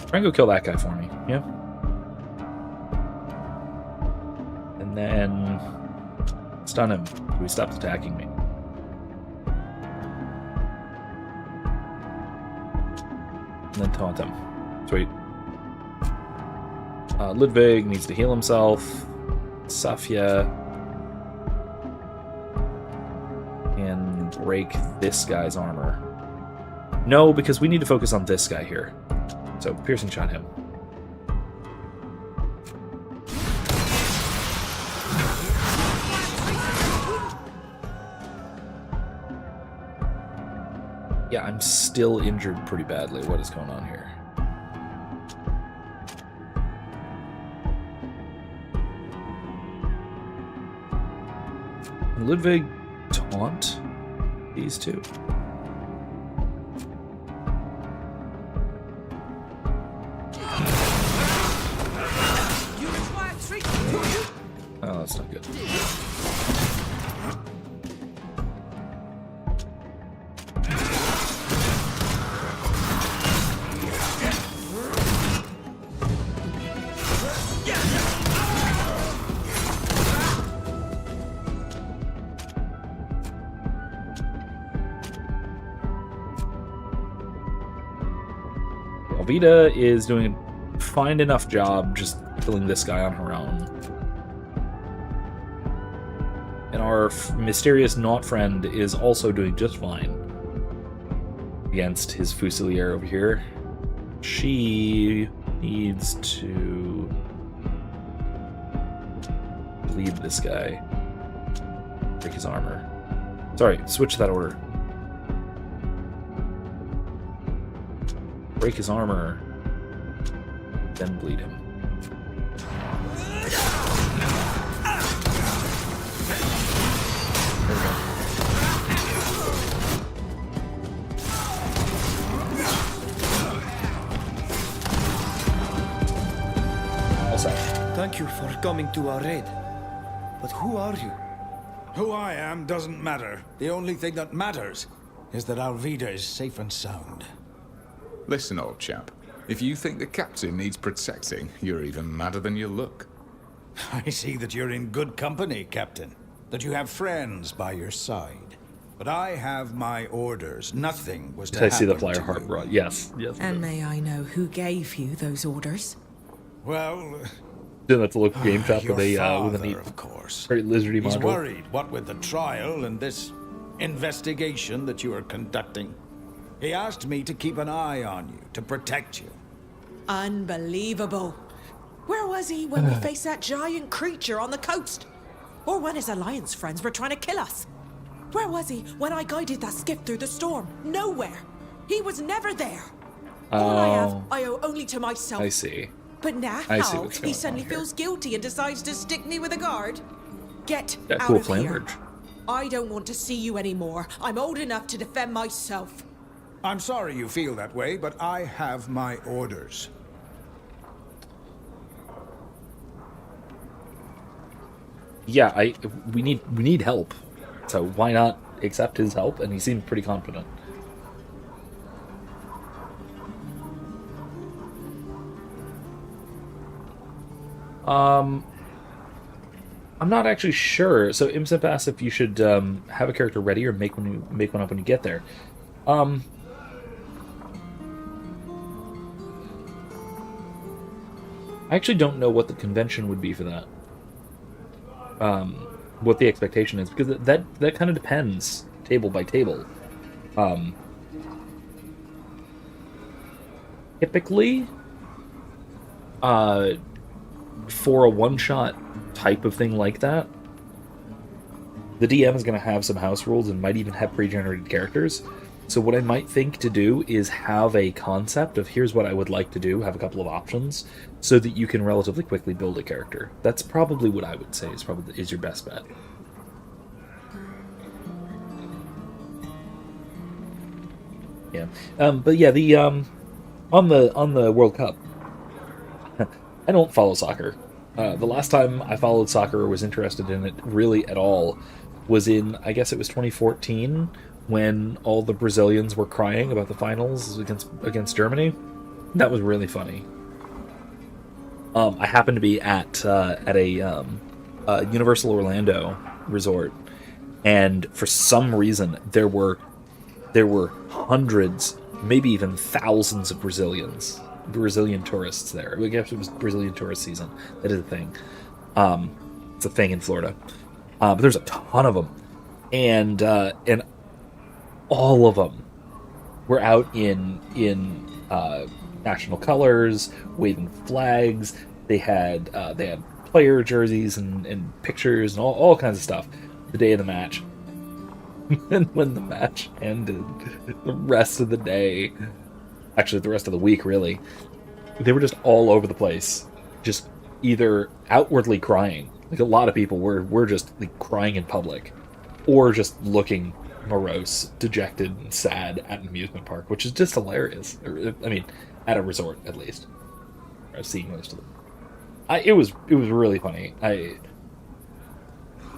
Try and go kill that guy for me, yeah? And then stun him so he stops attacking me. And then taunt him. Sweet. Ludwig needs to heal himself. Safia. And break this guy's armor. No, because we need to focus on this guy here. So, piercing shot him. Yeah, I'm still injured pretty badly. What is going on here? Ludwig taunt these two? Oh, that's not good. Alvida is doing a fine enough job just killing this guy on her own. And our mysterious not friend is also doing just fine against his Fusilier over here. She needs to bleed this guy. Break his armor. Sorry, switch that order. Break his armor, then bleed him. There we go. All set. Thank you for coming to our aid. But who are you? Who I am doesn't matter. The only thing that matters is that Alvida is safe and sound. Listen, old chap. If you think the captain needs protecting, you're even madder than you look. I see that you're in good company, Captain. That you have friends by your side. But I have my orders. Nothing was to happen. I see the flyer heart brought. Yes, yes. And may I know who gave you those orders? Well, then that's a local game chat with a father, of course. Very lizardy He's module. worried, what with the trial and this investigation that you are conducting. He asked me to keep an eye on you, to protect you. Unbelievable. Where was he when we faced that giant creature on the coast? Or when his Alliance friends were trying to kill us? Where was he when I guided that skiff through the storm? Nowhere. He was never there. All I have, I owe only to myself. I see. But now, he suddenly feels guilty and decides to stick me with a guard. Get out cool of flame here. merge. I don't want to see you anymore. I'm old enough to defend myself. I'm sorry you feel that way, but I have my orders. Yeah, we need help. So why not accept his help? And he seemed pretty confident. I'm not actually sure. So Imsip asked if you should have a character ready or make one up when you get there. I actually don't know what the convention would be for that. What the expectation is, because that kind of depends table by table. Typically, for a one-shot type of thing like that, the DM is going to have some house rules and might even have pre-generated characters. So what I might think to do is have a concept of here's what I would like to do, have a couple of options, so that you can relatively quickly build a character. That's probably what I would say is your best bet. Yeah, but yeah, the on the World Cup, I don't follow soccer. The last time I followed soccer or was interested in it really at all was in, I guess it was 2014, when all the Brazilians were crying about the finals against Germany. That was really funny. I happened to be at a Universal Orlando resort, and for some reason there were hundreds, maybe even thousands of Brazilian tourists there. I guess it was Brazilian tourist season. That is a thing. It's a thing in Florida. But there's a ton of them, and all of them were out in national colors, waving flags. They had player jerseys and pictures and all kinds of stuff the day of the match. And when the match ended, the rest of the day, actually the rest of the week really, they were just all over the place, just either outwardly crying, like a lot of people were just like crying in public, or just looking morose, dejected, and sad at an amusement park, which is just hilarious. I mean, at a resort, at least. I've seen most of them. It was really funny. I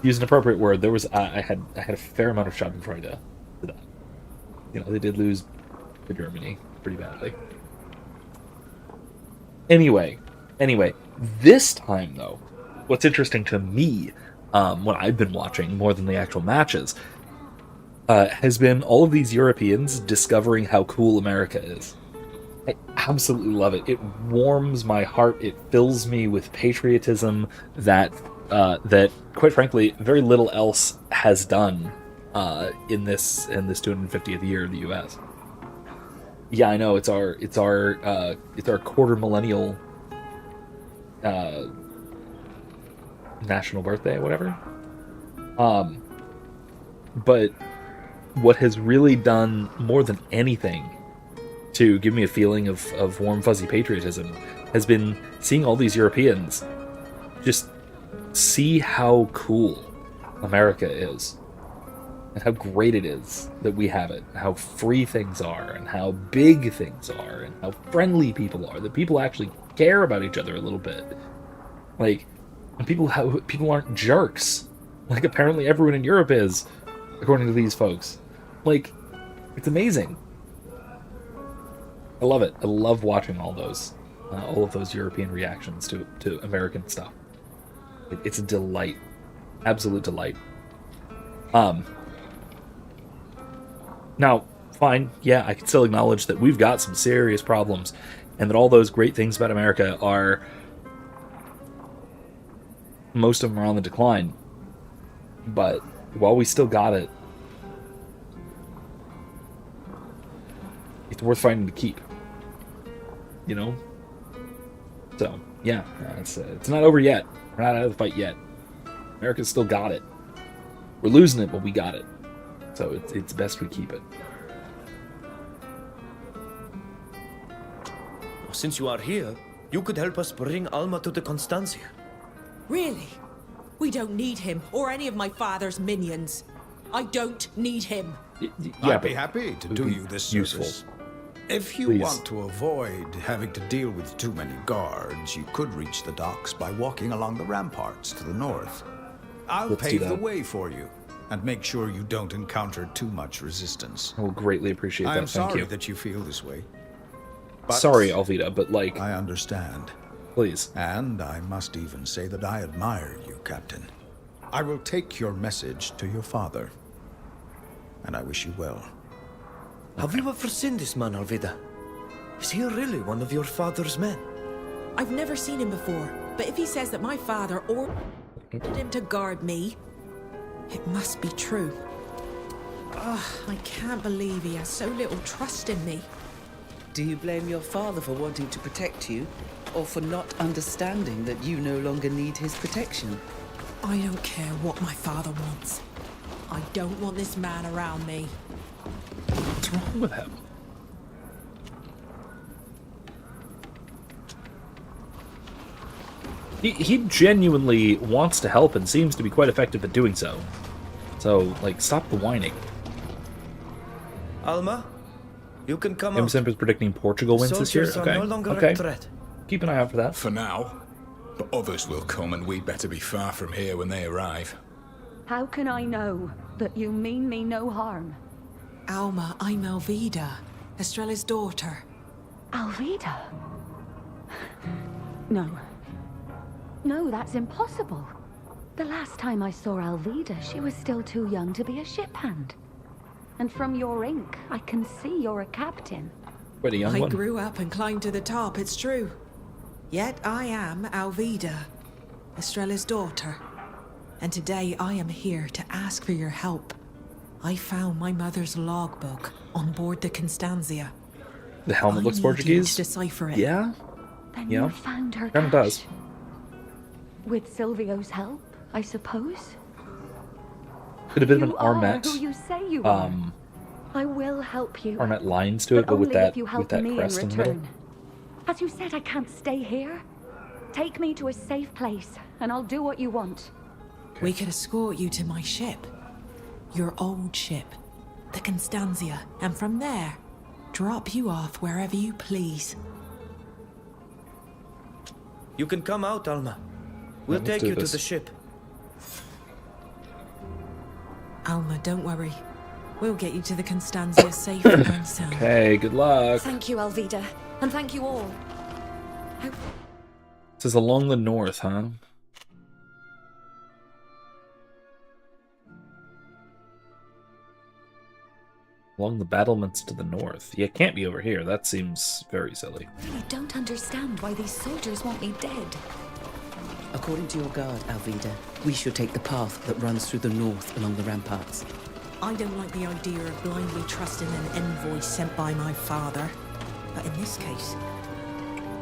use an appropriate word. There was I had a fair amount of Schadenfreude to that. You know, they did lose to Germany pretty badly. Anyway, this time though, what's interesting to me, what I've been watching more than the actual matches, has been all of these Europeans discovering how cool America is. I absolutely love it. It warms my heart. It fills me with patriotism that quite frankly, very little else has done in this 250th year of the U.S. Yeah, I know it's our quarter millennial national birthday, whatever. But what has really done more than anything to give me a feeling of warm, fuzzy patriotism has been seeing all these Europeans just see how cool America is and how great it is that we have it, how free things are and how big things are and how friendly people are, that people actually care about each other a little bit. Like, and people aren't jerks. Like, apparently everyone in Europe is, according to these folks. Like, it's amazing. I love it. I love watching all of those European reactions to American stuff. It's a delight. Absolute delight. Now, fine, yeah, I can still acknowledge that we've got some serious problems, and that all those great things about America are... most of them are on the decline. But while we still got it, it's worth fighting to keep. You know? So, yeah, it's not over yet. We're not out of the fight yet. America's still got it. We're losing it, but we got it. So it's best we keep it. Since you are here, you could help us bring Alma to the Constantia. Really? We don't need him, or any of my father's minions. I don't need him. I'd be happy to do you this service. If you want to avoid having to deal with too many guards, you could reach the docks by walking along the ramparts to the north. I'll pave the way for you, and make sure you don't encounter too much resistance. I will greatly appreciate that, I'm thank you. sorry that you feel this way. But sorry, Alvida, but like... I understand. Please. And I must even say that I admire you, Captain. I will take your message to your father, and I wish you well. Have you ever seen this man, Alvida? Is he really one of your father's men? I've never seen him before, but if he says that my father ordered him to guard me, it must be true. Ugh, I can't believe he has so little trust in me. Do you blame your father for wanting to protect you, or for not understanding that you no longer need his protection? I don't care what my father wants. I don't want this man around me. What's wrong with him? He genuinely wants to help and seems to be quite effective at doing so. So, like, stop the whining. Alma, you can come out. Imsimp is predicting Portugal wins this year? Okay. No longer okay. a threat. Keep an eye out for that. For now. But others will come, and we'd better be far from here when they arrive. How can I know that you mean me no harm? Alma, I'm Alvida, Estrella's daughter. Alvida? No. No, that's impossible. The last time I saw Alvida, she was still too young to be a ship hand. And from your ink, I can see you're a captain. Quite a young one. I grew up and climbed to the top, it's true. Yet I am Alvida, Estrella's daughter. And today I am here to ask for your help. I found my mother's logbook on board the Constantia. The helmet looks I need Portuguese? you to decipher it. Yeah? Then yeah. you found her Kind of cache. does. With Silvio's help, I suppose? Bit a bit of an You are Armet. who you say you are. I will help you. Armet lines to it, but with only that if you help me crest in in the middle. return. As you said, I can't stay here. Take me to a safe place, and I'll do what you want. We can escort you to my ship. Your old ship, the Constantia, and from there, drop you off wherever you please. You can come out, Alma. We'll take you to the ship. Alma, don't worry. We'll get you to the Constantia safe and sound. Okay, good luck. Thank you, Alvida. And thank you all. This is along the north, huh? Along the battlements to the north. Yeah, it can't be over here. That seems very silly. I really don't understand why these soldiers want me dead. According to your guard, Alvida, we should take the path that runs through the north along the ramparts. I don't like the idea of blindly trusting an envoy sent by my father. But in this case,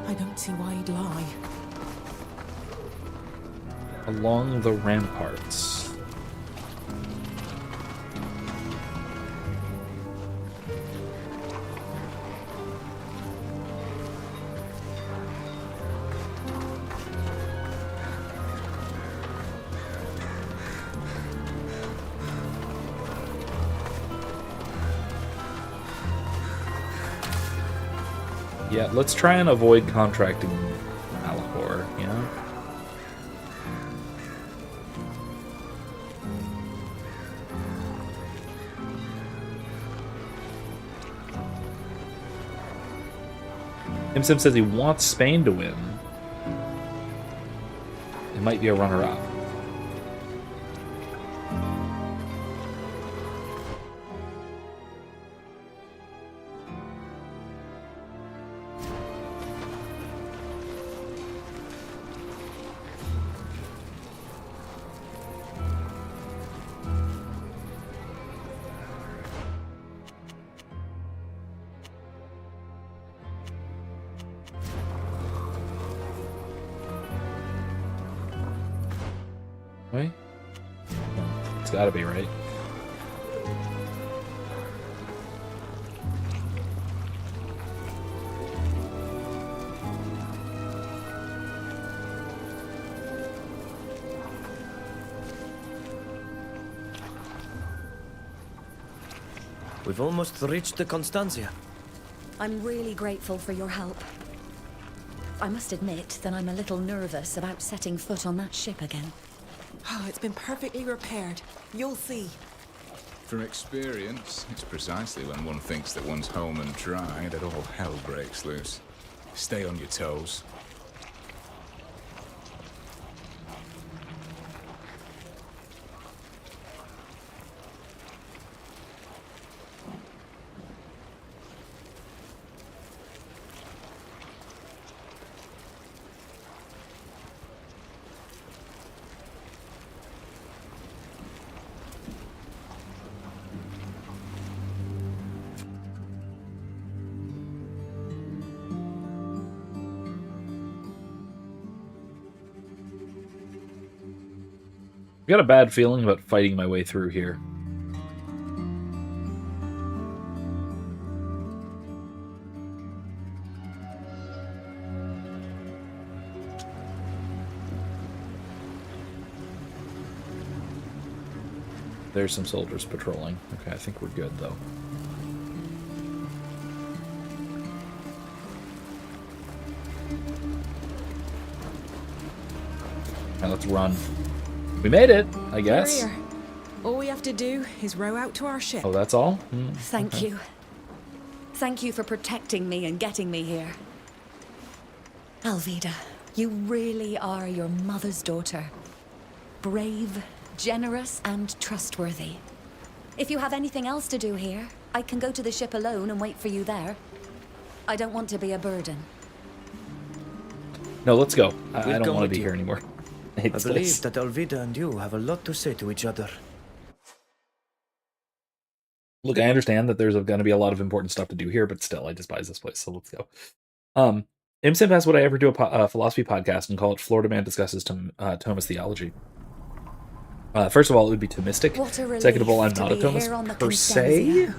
I don't see why he'd lie. Along the ramparts. Yeah, let's try and avoid contracting Alahor, you know? Sim says he wants Spain to win. It might be a runner-up. Wait. It's gotta be right. We've almost reached the Constantia. I'm really grateful for your help. I must admit that I'm a little nervous about setting foot on that ship again. Oh, it's been perfectly repaired. You'll see. From experience, it's precisely when one thinks that one's home and dry that all hell breaks loose. Stay on your toes. I've got a bad feeling about fighting my way through here. There's some soldiers patrolling. Okay, I think we're good, though. Now let's run. We made it, I guess. We're here. All we have to do is row out to our ship. Oh, that's all? Thank you. Thank you for protecting me and getting me here. Alvida, you really are your mother's daughter. Brave, generous, and trustworthy. If you have anything else to do here, I can go to the ship alone and wait for you there. I don't want to be a burden. No, let's go. I don't want to be here anymore. I believe that Alvida and you have a lot to say to each other. Look, I understand that there's going to be a lot of important stuff to do here, but still, I despise this place, so let's go. Imsim asked, would I ever do a philosophy podcast and call it Florida Man Discusses Thomist Theology? First of all, it would be Thomistic. Second of all, I'm not a Thomist per se.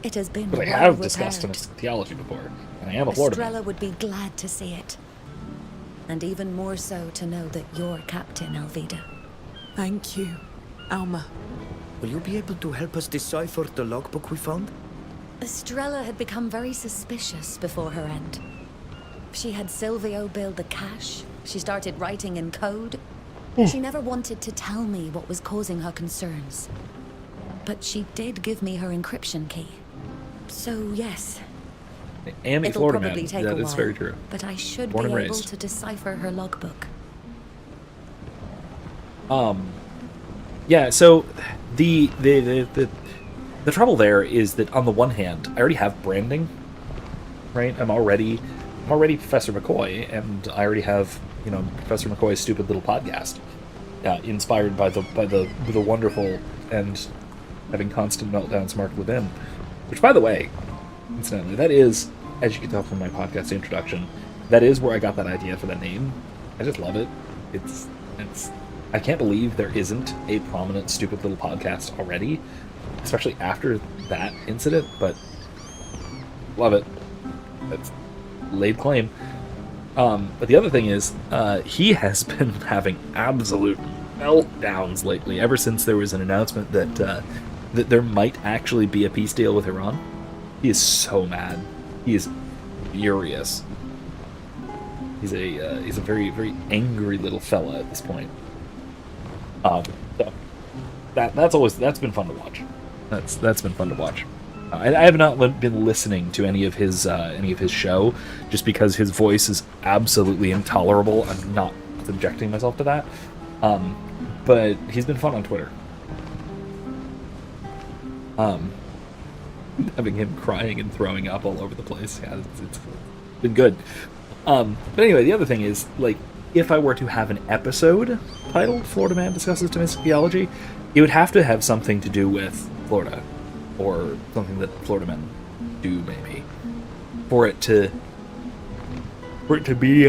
It has been but I have discussed Thomistic theology before, and I am a Florida Man. Estrella would be glad to see it. And even more so to know that you're Captain Alvida. Thank you, Alma. Will you be able to help us decipher the logbook we found? Estrella had become very suspicious before her end. She had Silvio build the cache. She started writing in code. She never wanted to tell me what was causing her concerns. But she did give me her encryption key. So, yes. Amy, It'll Florida probably man. take That a is while, very true. but I should Born be and able raised. to decipher her logbook. Yeah, so the trouble there is that on the one hand, I already have branding, right? I'm already Professor McCoy, and I already have, you know, Professor McCoy's stupid little podcast, inspired by the wonderful and having constant meltdowns Mark Levin, which, by the way, incidentally, that is, as you can tell from my podcast introduction, that is where I got that idea for that name. I just love it. It's I can't believe there isn't a prominent stupid little podcast already, especially after that incident, but love it. That's laid claim. But the other thing is, he has been having absolute meltdowns lately, ever since there was an announcement that that there might actually be a peace deal with Iran. He is so mad. He is furious. He's a very, very angry little fella at this point. So that's been fun to watch. That's been fun to watch. I have not been listening to any of his show, just because his voice is absolutely intolerable. I'm not subjecting myself to that. But he's been fun on Twitter. Having him crying and throwing up all over the place. Yeah, it's been good. But anyway, the other thing is, like, if I were to have an episode titled Florida Man Discusses Domestic Theology, it would have to have something to do with Florida, or something that Florida men do, maybe, for it to be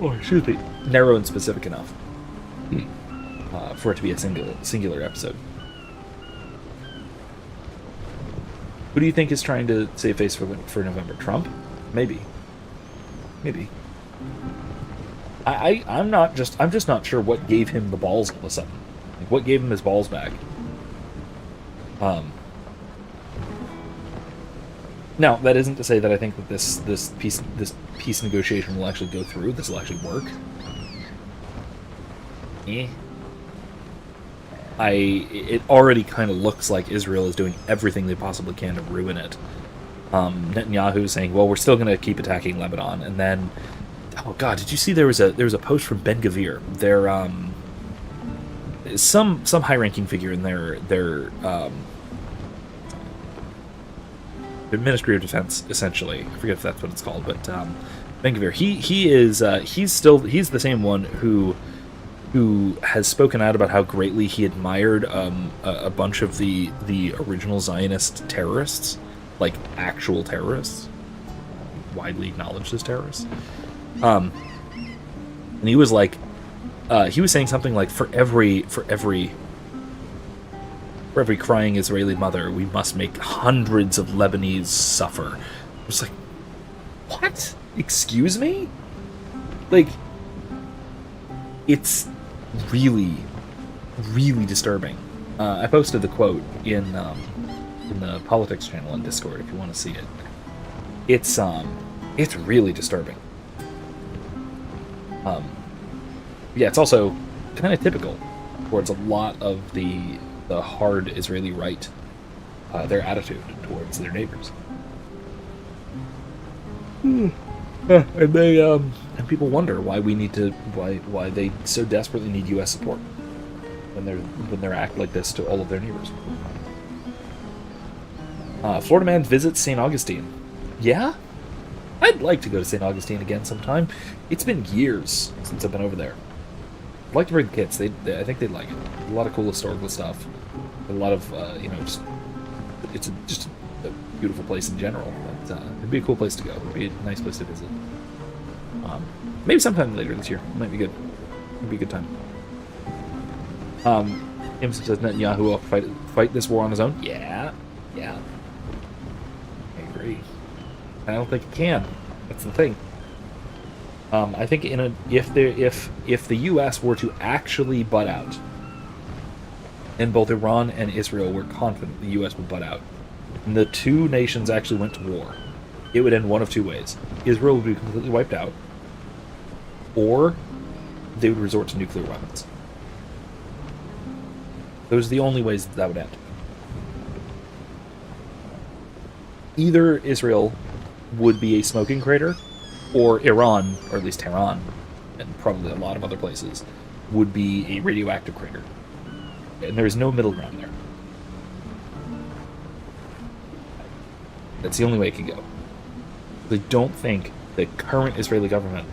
excuse me, narrow and specific enough for it to be a singular episode. Who do you think is trying to save face for November? Trump? Maybe. I'm just not sure what gave him the balls all of a sudden. Like, what gave him his balls back? Now, that isn't to say that I think that this peace negotiation will actually go through. This will actually work. It already kind of looks like Israel is doing everything they possibly can to ruin it. Netanyahu saying, "Well, we're still going to keep attacking Lebanon," and then, oh God, did you see there was a post from Ben Gvir? Their some high-ranking figure in their Ministry of Defense, essentially. I forget if that's what it's called, but Ben Gvir, he's the same one who has spoken out about how greatly he admired a bunch of the original Zionist terrorists, like actual terrorists, widely acknowledged as terrorists. And he was like, he was saying something like, for every crying Israeli mother, we must make hundreds of Lebanese suffer. I was like, what? Excuse me? Like, it's really, really disturbing. I posted the quote in the politics channel on Discord if you want to see it. It's really disturbing. Yeah, it's also kind of typical towards a lot of the hard Israeli right, their attitude towards their neighbors. And they and people wonder why they so desperately need U.S. support when they act like this to all of their neighbors. Florida man visits St. Augustine. Yeah, I'd like to go to St. Augustine again sometime. It's been years since I've been over there. I'd like to bring the kids. I think they'd like it. A lot of cool historical stuff. A lot of it's just a beautiful place in general. But, it'd be a cool place to go. It'd be a nice place to visit. Maybe sometime later this year. It might be good. It'd be a good time. Emerson says Netanyahu will fight this war on his own. Yeah. I agree. I don't think he can. That's the thing. I think if the U.S. were to actually butt out, and both Iran and Israel were confident the U.S. would butt out. And the two nations actually went to war. It would end one of two ways. Israel would be completely wiped out, or they would resort to nuclear weapons. Those are the only ways that would end. Either Israel would be a smoking crater, or Iran, or at least Tehran, and probably a lot of other places, would be a radioactive crater. And there is no middle ground there. That's the only way it could go. I don't think the current Israeli government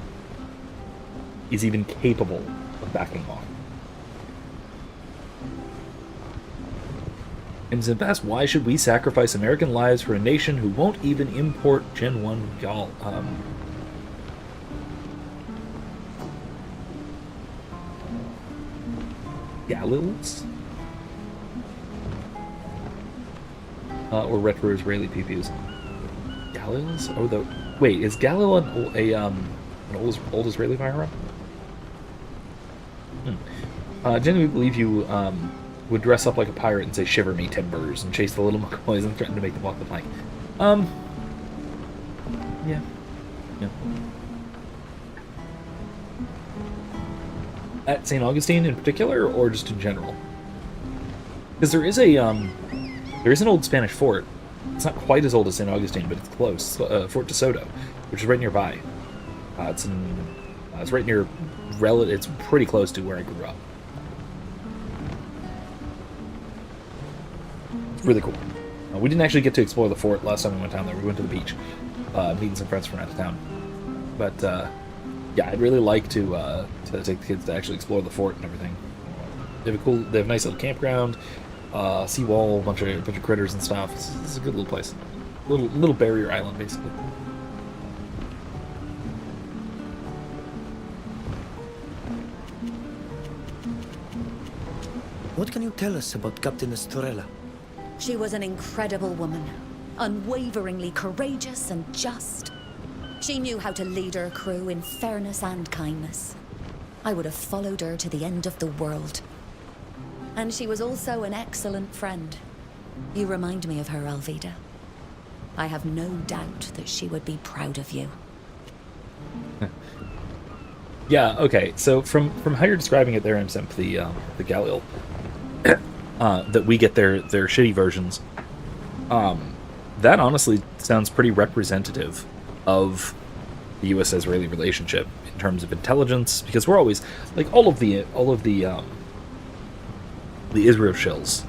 is even capable of backing off. And Zimp asks, why should we sacrifice American lives for a nation who won't even import Gen 1 Galils? Or retro Israeli PPUs. Galils? Oh, the wait, is Galil an old Israeli firearm? Genuinely believe you would dress up like a pirate and say "Shiver me timbers" and chase the little McCoys and threaten to make them walk the plank. Yeah. At St. Augustine in particular, or just in general? Because there is an old Spanish fort. It's not quite as old as St. Augustine, but it's close. Fort de Soto, which is right nearby. It's right near. It's pretty close to where I grew up. It's really cool. We didn't actually get to explore the fort last time we went down there. We went to the beach, meeting some friends from out of town. But yeah, I'd really like to take the kids to actually explore the fort and everything. They have a nice little campground, seawall, a bunch of critters and stuff. It's a good little place, little barrier island basically. What can you tell us about Captain Estrella? She was an incredible woman, unwaveringly courageous and just. She knew how to lead her crew in fairness and kindness. I would have followed her to the end of the world. And she was also an excellent friend. You remind me of her, Alvida. I have no doubt that she would be proud of you. Yeah, okay, so from how you're describing it there in Simp, the Galil, that we get their shitty versions, that honestly sounds pretty representative of the U.S.-Israeli relationship in terms of intelligence, because we're always, like, all of the Israel shills,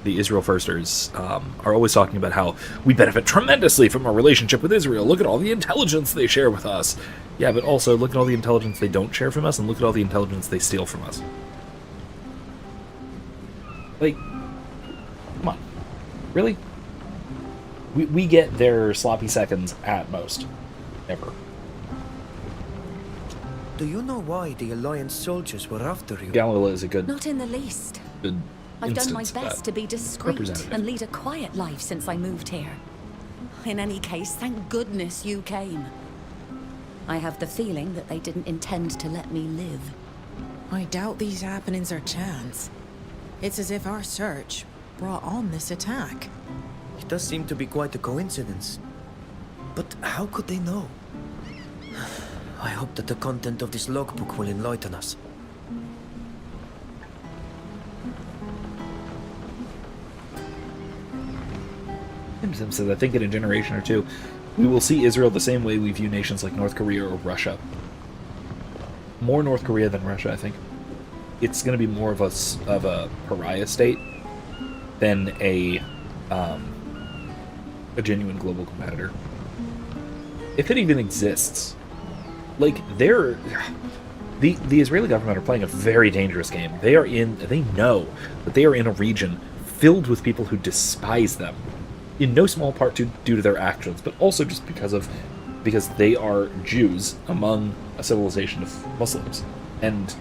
the Israel firsters, are always talking about how we benefit tremendously from our relationship with Israel. Look at all the intelligence they share with us. Yeah, but also look at all the intelligence they don't share from us, and look at all the intelligence they steal from us. Like, come on. Really? We get their sloppy seconds at most. Ever. Do you know why the Alliance soldiers were after you? Galil is a good... Not in the least. Good I've done my best to be discreet and lead a quiet life since I moved here. In any case, thank goodness you came. I have the feeling that they didn't intend to let me live. I doubt these happenings are chance. It's as if our search brought on this attack. It does seem to be quite a coincidence. But how could they know? I hope that the content of this logbook will enlighten us. Sim says, I think in a generation or two, we will see Israel the same way we view nations like North Korea or Russia. More North Korea than Russia, I think. It's going to be more of a pariah state than a genuine global competitor. If it even exists. Like, the Israeli government are playing a very dangerous game. They know that they are in a region filled with people who despise them. In no small part due to their actions, but also just because they are Jews among a civilization of Muslims. And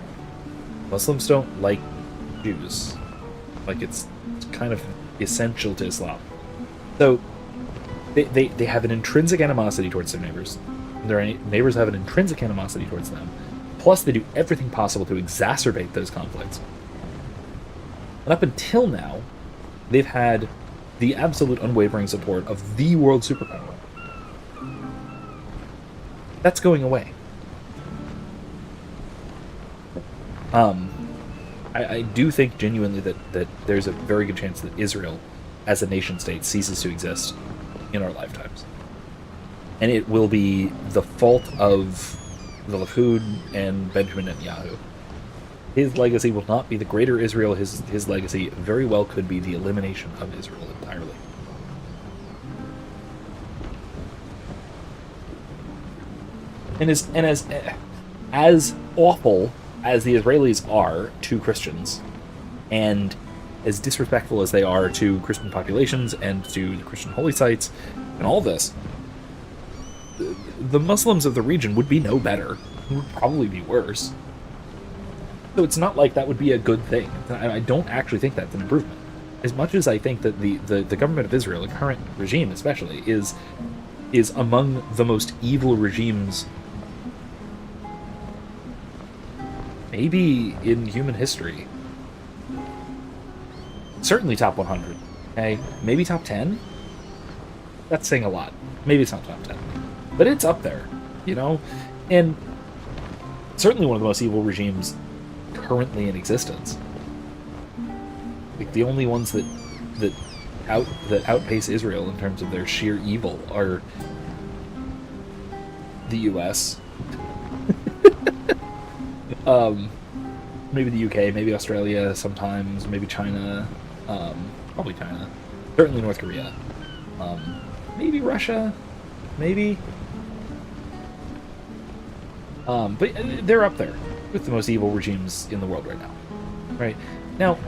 Muslims don't like Jews. Like, it's kind of essential to Islam. So they have an intrinsic animosity towards their neighbors. Their neighbors have an intrinsic animosity towards them. Plus, they do everything possible to exacerbate those conflicts. And up until now, they've had the absolute unwavering support of the world superpower. That's going away. I do think genuinely that there's a very good chance that Israel, as a nation-state, ceases to exist in our lifetimes. And it will be the fault of the Likud and Benjamin Netanyahu. His legacy will not be the greater Israel. His legacy very well could be the elimination of Israel entirely. And as awful as the Israelis are to Christians, and as disrespectful as they are to Christian populations and to the Christian holy sites and all this, the Muslims of the region would be no better. It would probably be worse. So it's not like that would be a good thing. I don't actually think that's an improvement. As much as I think that the government of Israel, the current regime especially, is among the most evil regimes maybe in human history. Certainly top 100. Okay? Maybe top 10? That's saying a lot. Maybe it's not top 10. But it's up there, you know? And certainly one of the most evil regimes currently in existence. Like, the only ones that outpace Israel in terms of their sheer evil are the US. Maybe the UK, maybe Australia sometimes, maybe China, probably China, certainly North Korea, maybe Russia, maybe. But they're up there with the most evil regimes in the world right now. Right? Now,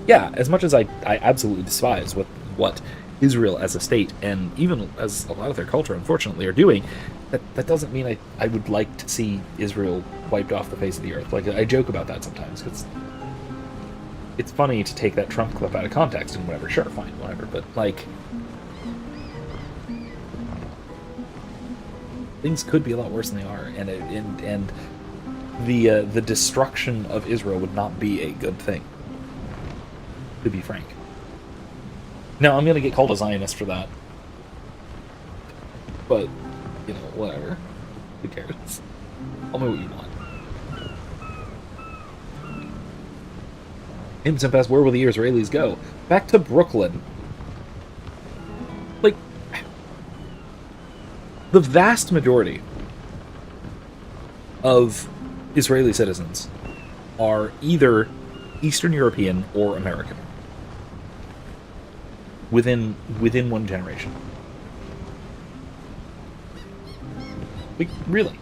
yeah, as much as I absolutely despise what Israel as a state, and even as a lot of their culture, unfortunately, are doing, that doesn't mean I would like to see Israel wiped off the face of the earth. Like, I joke about that sometimes, because it's funny to take that Trump clip out of context and whatever. Sure, fine, whatever. But, like, things could be a lot worse than they are, and the destruction of Israel would not be a good thing, to be frank. Now, I'm going to get called a Zionist for that. But, you know, whatever. Who cares? Tell me what you want. Imp asks, where will the Israelis go? Back to Brooklyn. Like, the vast majority of Israeli citizens are either Eastern European or American. Within one generation. Like, really.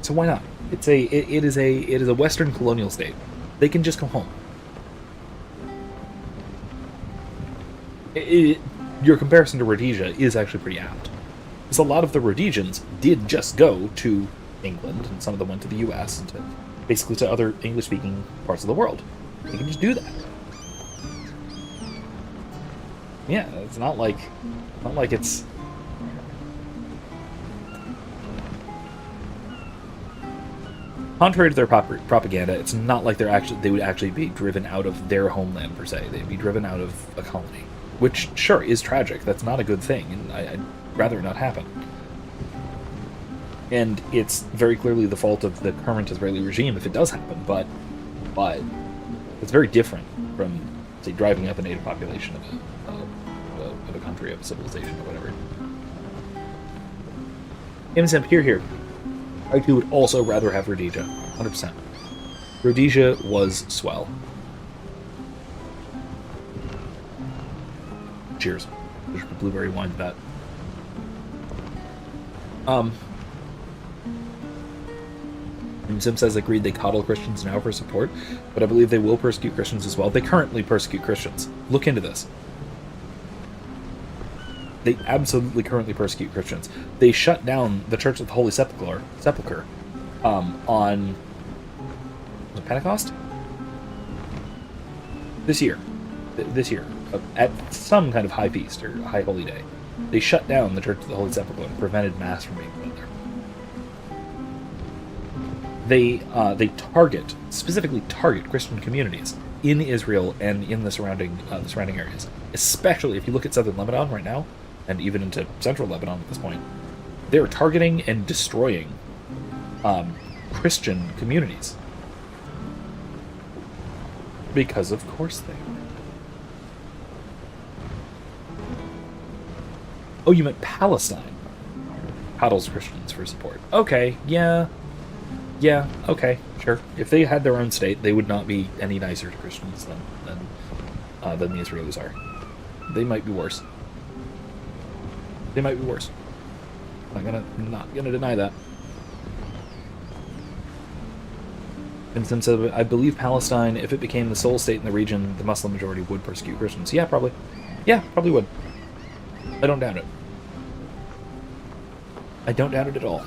So why not? It is a Western colonial state. They can just come home. Your comparison to Rhodesia is actually pretty apt. Because a lot of the Rhodesians did just go to England, and some of them went to the US, and basically to other English-speaking parts of the world. They can just do that. Yeah, it's not like it's... Contrary to their propaganda, it's not like they would actually be driven out of their homeland, per se. They'd be driven out of a colony. Which, sure, is tragic. That's not a good thing, and I'd rather it not happen. And it's very clearly the fault of the current Israeli regime if it does happen, but it's very different from, say, driving up a native population of a country, of a civilization, or whatever. Imsemp, here. I too would also rather have Rhodesia, 100%. Rhodesia was swell. Cheers. There's the blueberry wine to that. Sim says, agreed, they coddle Christians now for support, but I believe they will persecute Christians as well. They currently persecute Christians. Look into this. They absolutely currently persecute Christians. They shut down the Church of the Holy Sepulchre on Pentecost? This year, at some kind of high feast or high holy day. They shut down the Church of the Holy Sepulchre and prevented Mass from being put there. they specifically target Christian communities in Israel and in the surrounding areas. Especially if you look at southern Lebanon right now, and even into central Lebanon at this point, they're targeting and destroying Christian communities. Because of course they are. Oh, you meant Palestine coddles Christians for support. Okay, yeah, okay, sure. If they had their own state, they would not be any nicer to Christians than the Israelis are. They might be worse. They might be worse. I'm not gonna deny that. And Sim said, I believe Palestine, if it became the sole state in the region, the Muslim majority would persecute Christians. Yeah, probably. Yeah, probably would. I don't doubt it. I don't doubt it at all.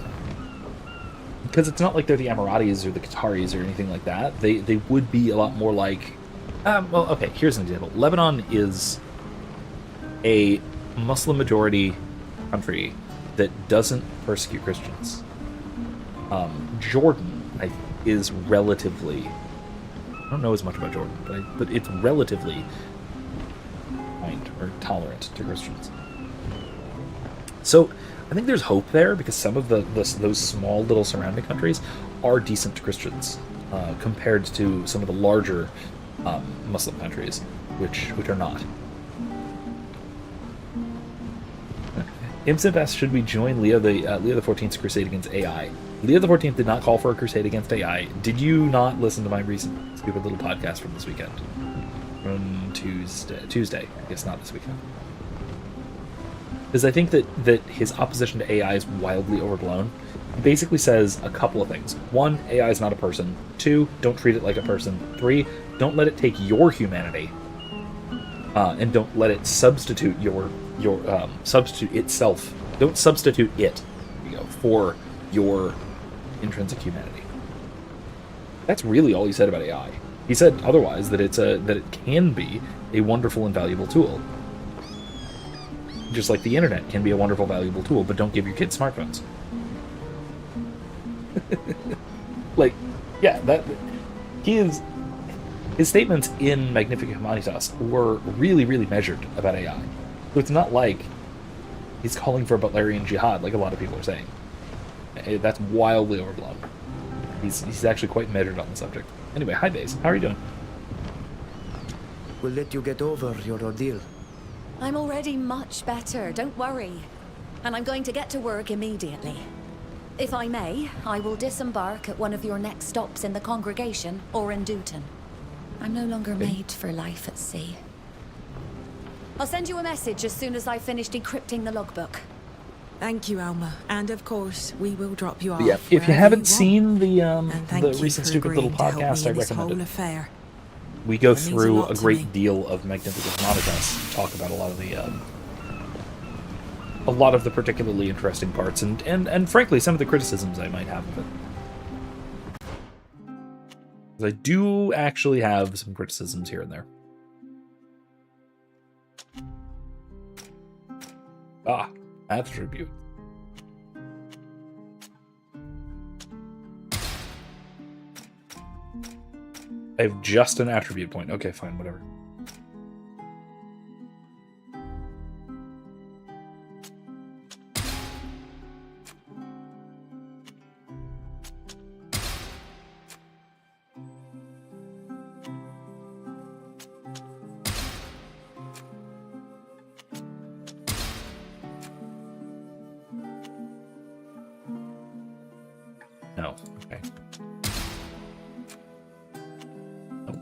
Because it's not like they're the Emiratis or the Qataris or anything like that. They would be a lot more like... well, okay, here's an example. Lebanon is a Muslim-majority country that doesn't persecute Christians. Jordan is relatively... I don't know as much about Jordan, but it's relatively kind or tolerant to Christians. So I think there's hope there, because some of those small little surrounding countries are decent to Christians compared to some of the larger Muslim countries, which are not. Imsip asks, should we join Leo the 14th's crusade against AI? Leo the 14th did not call for a crusade against AI. Did you not listen to my recent stupid little podcast from this weekend? From Tuesday. I guess not this weekend. Because I think that his opposition to AI is wildly overblown. He basically says a couple of things. 1, AI is not a person. 2, don't treat it like a person. 3, don't let it take your humanity. And don't let it substitute substitute itself. Don't substitute it, for your intrinsic humanity. That's really all he said about AI. He said otherwise that it can be a wonderful and valuable tool. Just like the internet can be a wonderful, valuable tool, but don't give your kids smartphones. Like, yeah, his statements in Magnifica Humanitas were really, really measured about AI. So it's not like he's calling for a Butlerian jihad, like a lot of people are saying. That's wildly overblown. He's actually quite measured on the subject. Anyway, hi Baze, how are you doing? We'll let you get over your ordeal. I'm already much better, don't worry. And I'm going to get to work immediately. If I may, I will disembark at one of your next stops in the congregation or in Dutton. I'm no longer made for life at sea. I'll send you a message as soon as I've finished decrypting the logbook. Thank you, Alma. And of course, we will drop you off. Yeah, if you haven't seen the recent stupid little podcast, I recommend it. Affair. We go through a great deal of Magnifica Humanitas, talk about a lot of the particularly interesting parts, and frankly, some of the criticisms I might have of it. I do actually have some criticisms here and there. Attribute. I have just an attribute point. Okay, fine, whatever. No, okay. Nope.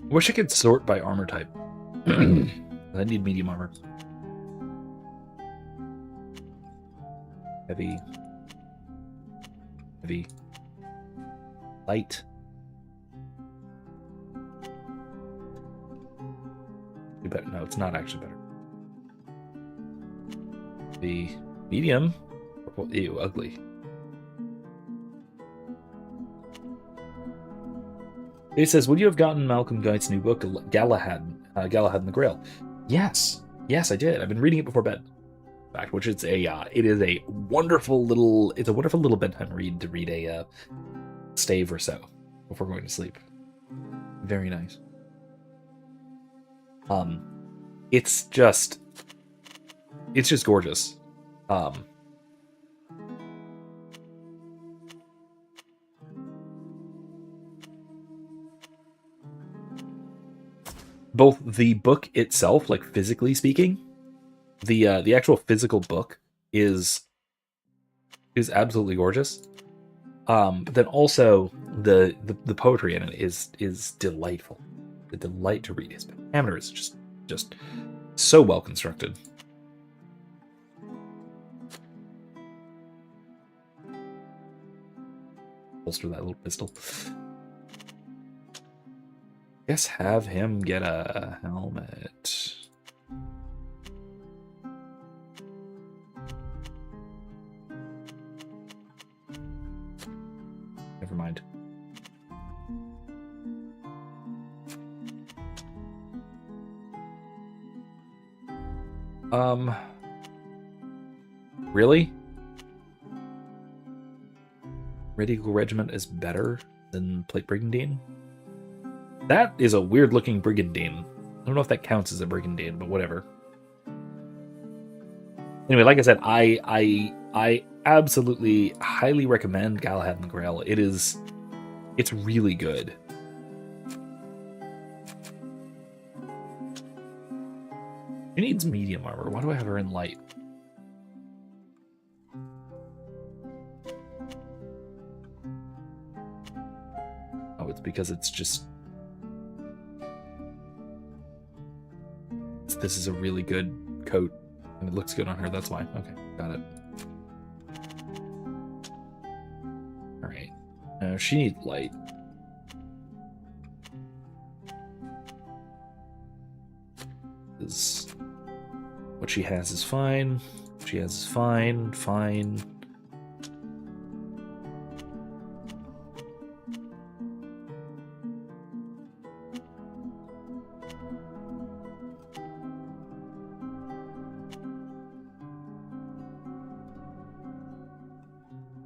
Wish I could sort by armor type. I need medium armor. Heavy. Heavy. Light. Better. No, it's not actually better. The medium. Ew, ugly. He says, would you have gotten Malcolm Guite's new book, Galahad and the Grail? Yes. Yes, I did. I've been reading it before bed. In fact, which it's it is a wonderful little bedtime read to read a stave or so before going to sleep. Very nice. It's just gorgeous. Both the book itself, like physically speaking, the actual physical book is absolutely gorgeous. But then also the poetry in it is delightful. A delight to read. His pentameter is just so well constructed. Holster that little pistol. Guess have him get a helmet. Never mind. Really? Red Eagle Regiment is better than Plate Brigandine? That is a weird-looking Brigandine. I don't know if that counts as a Brigandine, but whatever. Anyway, like I said, I absolutely highly recommend Galahad and the Grail. It's really good. She needs medium armor. Why do I have her in light? Oh, it's because it's just... This is a really good coat, and it looks good on her, that's why. Okay, got it. Alright. She needs light. What she has is fine. What she has is fine. Fine.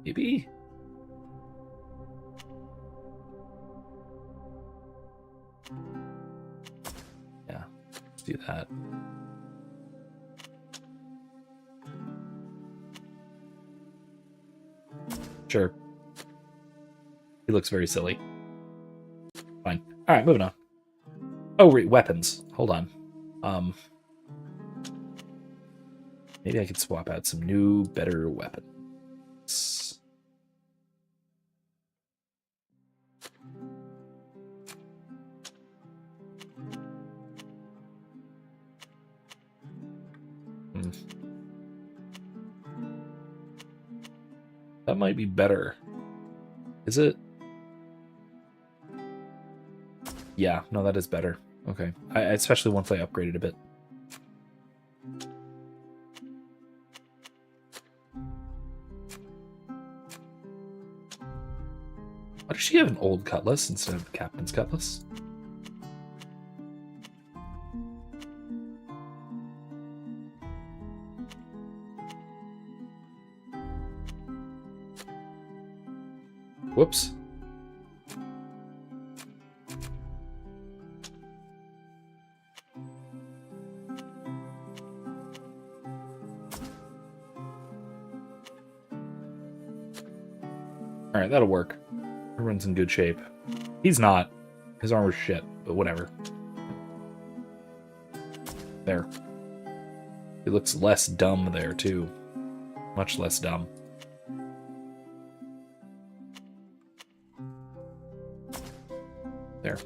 Maybe? Yeah, let's do that. Sure. He looks very silly. Fine. Alright, moving on. Oh, wait, weapons. Hold on. Maybe I could swap out some new, better weapons. That might be better. Is it? Yeah, no, that is better. Okay. Especially once I upgraded a bit. Why does she have an old cutlass instead of Captain's cutlass? Whoops. Alright, that'll work. Everyone's in good shape. He's not. His armor's shit, but whatever. There. He looks less dumb there, too. Much less dumb. There.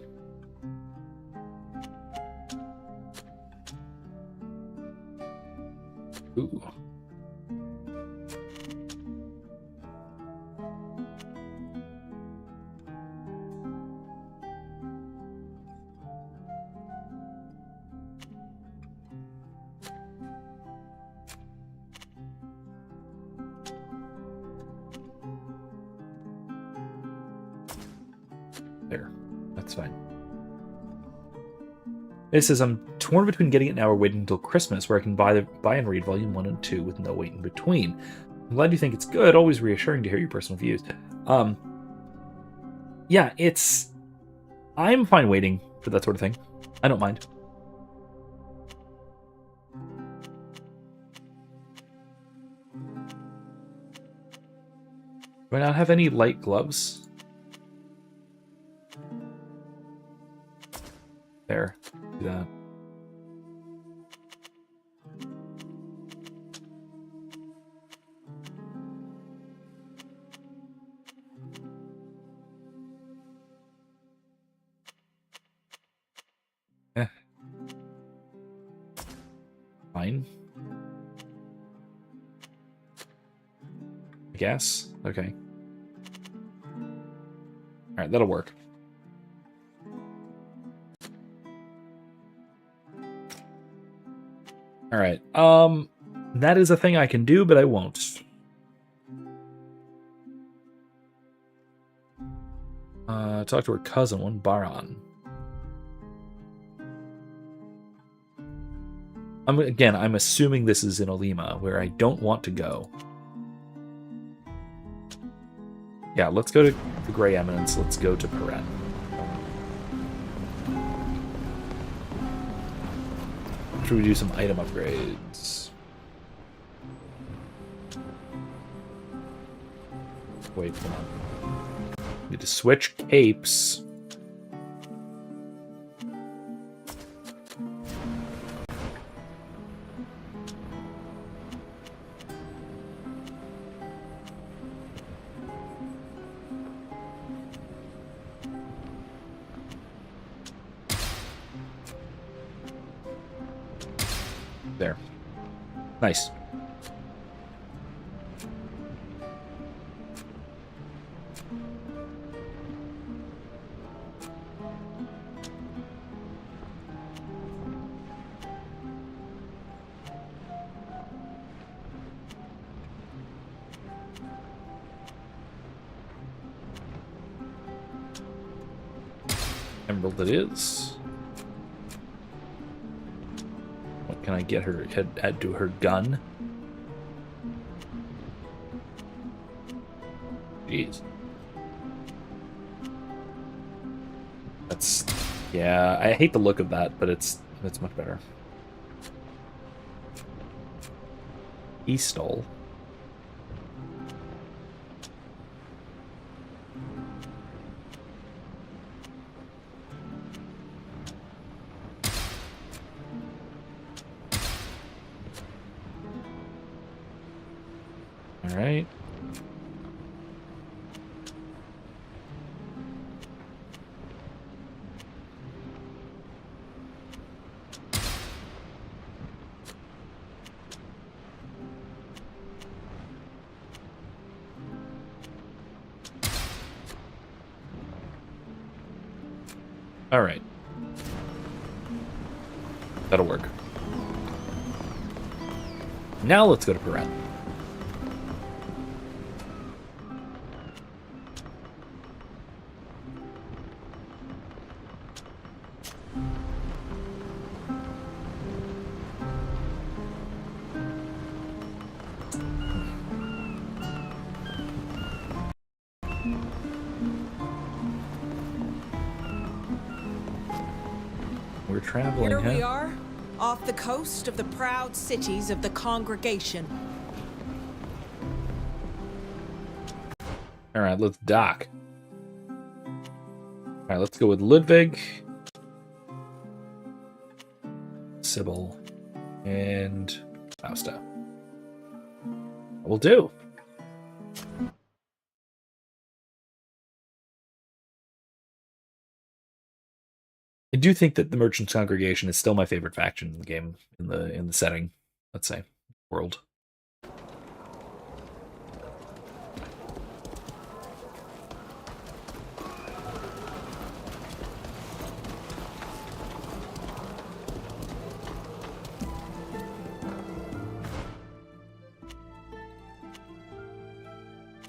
Ooh. It's fine. It says, I'm torn between getting it now or waiting until Christmas, where I can buy and read Volume 1 and 2 with no wait in between. I'm glad you think it's good. Always reassuring to hear your personal views. Yeah, I'm fine waiting for that sort of thing. I don't mind. Do I not have any light gloves? There. Do that. Fine. I guess. Okay. Alright, that'll work. Alright, that is a thing I can do, but I won't. Talk to her cousin, one Baran. I'm assuming this is in Olima, where I don't want to go. Yeah, let's go to the Grey Eminence. Let's go to Perret. Should we do some item upgrades? Wait, come on. Need to switch capes. There. Nice. Emerald it is. What can I get her add to her gun? Jeez. That's, yeah, I hate the look of that, but it's much better. He stole. All right. All right. That'll work. Now let's go to Perret. We're traveling, Here huh? we are, off the coast of the proud cities of the Congregation. All right, let's dock. All right, let's go with Ludwig, Sybil, and Fausta. Will do. I do think that the Merchant's Congregation is still my favorite faction in the game, in the setting, let's say, world.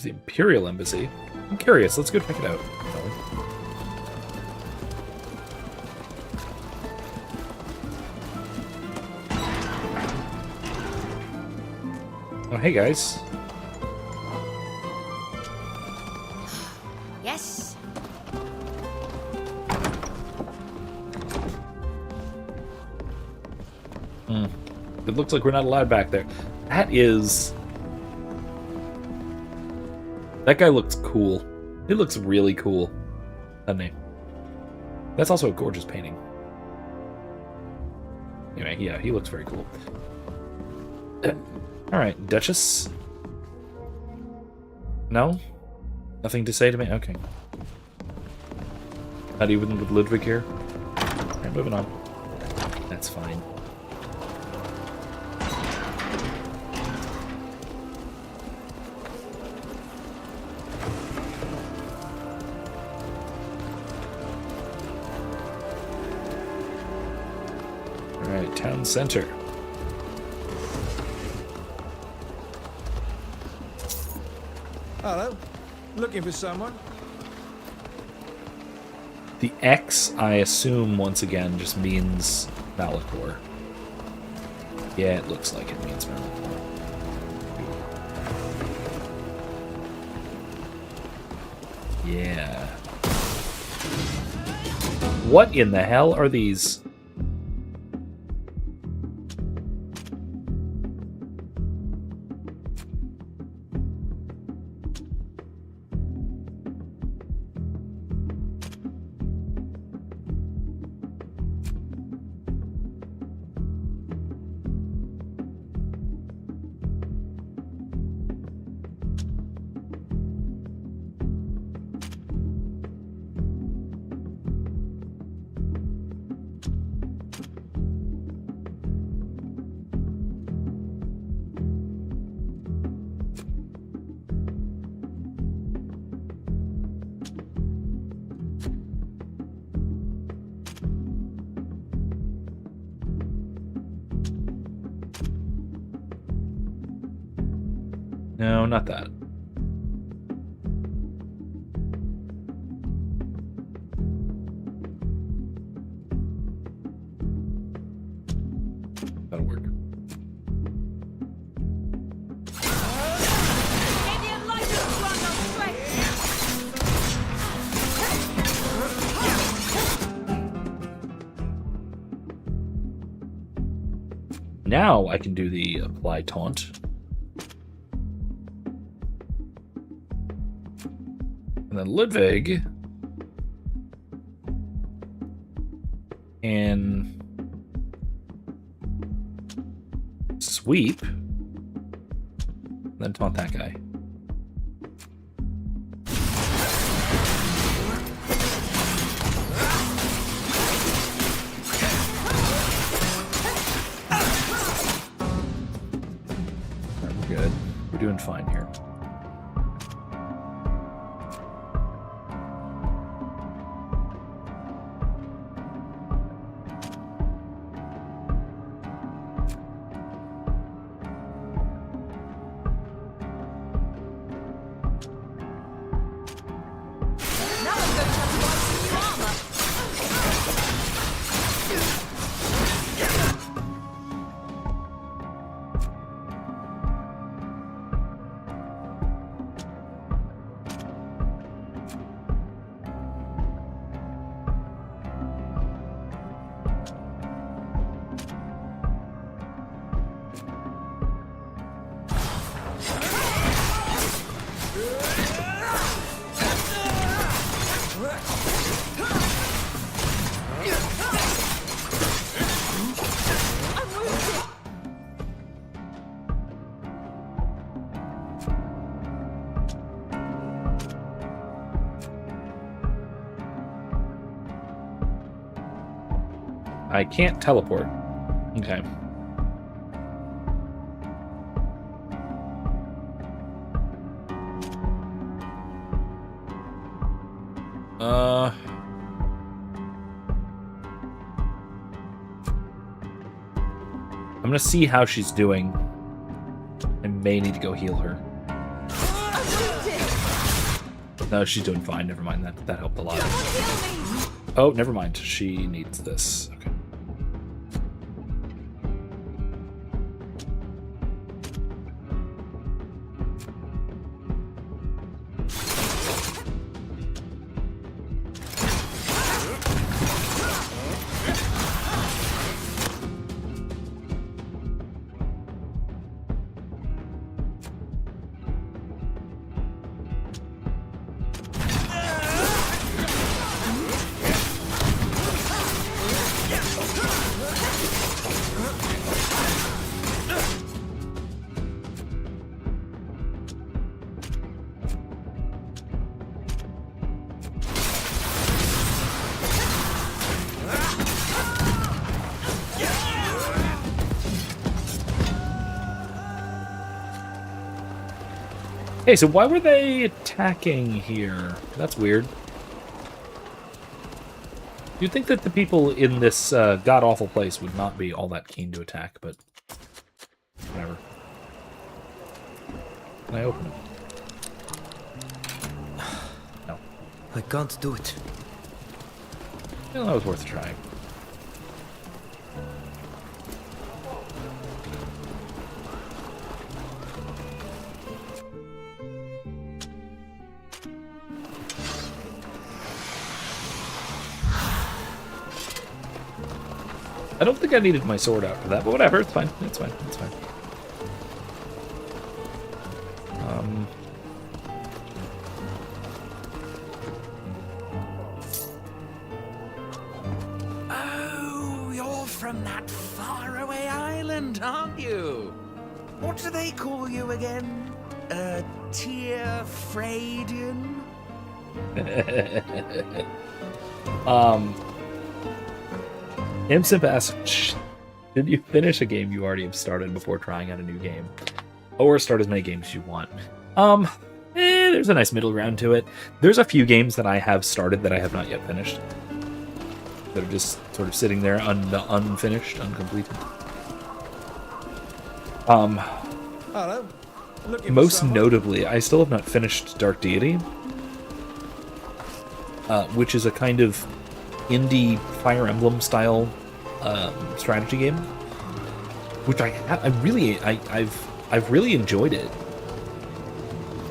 The Imperial Embassy. I'm curious. Let's go check it out. Oh, hey guys. Yes. It looks like we're not allowed back there. That guy looks cool. He looks really cool, doesn't he? That's also a gorgeous painting. Anyway, yeah, he looks very cool. Alright, Duchess? No? Nothing to say to me? Okay. Not even with Ludwig here? Alright, moving on. That's fine. Alright, town center. Hello. Looking for someone? The X, I assume, once again, just means Malachor. Yeah, it looks like it means Malachor. Yeah. What in the hell are these? No, not that. That'll work. Now I can do the apply taunt. And then Ludwig and sweep, and then taunt that guy. Alright, we're good. We're doing fine here. I can't teleport. Okay. I'm gonna see how she's doing. I may need to go heal her. No, she's doing fine. Never mind. That helped a lot. Oh, never mind. She needs this. Okay. Hey, so why were they attacking here? That's weird. You'd think that the people in this god-awful place would not be all that keen to attack, but whatever. Can I open it? No. I can't do it. Well, that was worth a try. I don't think I needed my sword after that, but whatever, it's fine. It's fine. It's fine. Oh, you're from that faraway island, aren't you? What do they call you again? Tyr Fradian? Imsimp asks, did you finish a game you already have started before trying out a new game? Or start as many games as you want? There's a nice middle ground to it. There's a few games that I have started that I have not yet finished. That are just sort of sitting there unfinished, uncompleted. Hello. Most notably, I still have not finished Dark Deity. Which is a kind of indie Fire Emblem style strategy game, which I've really enjoyed it.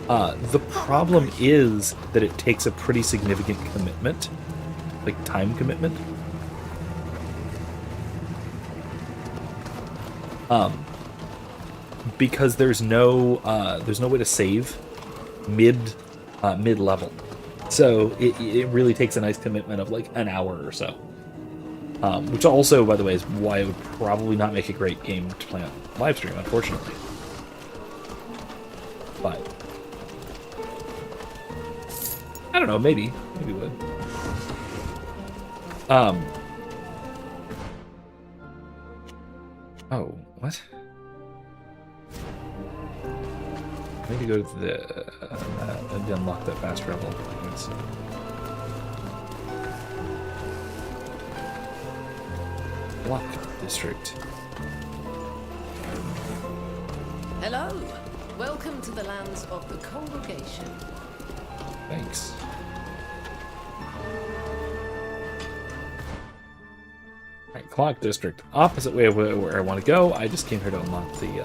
The problem is that it takes a pretty significant commitment, like time commitment. Because there's no way to save mid level. So it really takes a nice commitment of like an hour or so. Which also, by the way, is why it would probably not make a great game to play on live stream, unfortunately. But I don't know, maybe it would. Oh, what? I need to go to the and unlock that fast travel. Anyways. Block district. Hello. Welcome to the lands of the congregation. Thanks. Alright, Clock District. Opposite way of where I want to go. I just came here to unlock the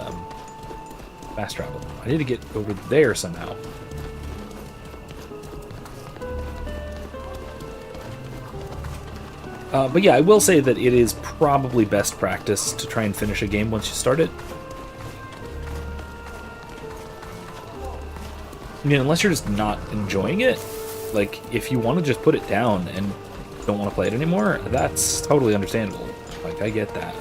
fast travel. I need to get over there somehow. But yeah, I will say that it is probably best practice to try and finish a game once you start it. I mean, unless you're just not enjoying it. Like, if you want to just put it down and don't want to play it anymore, that's totally understandable. Like, I get that.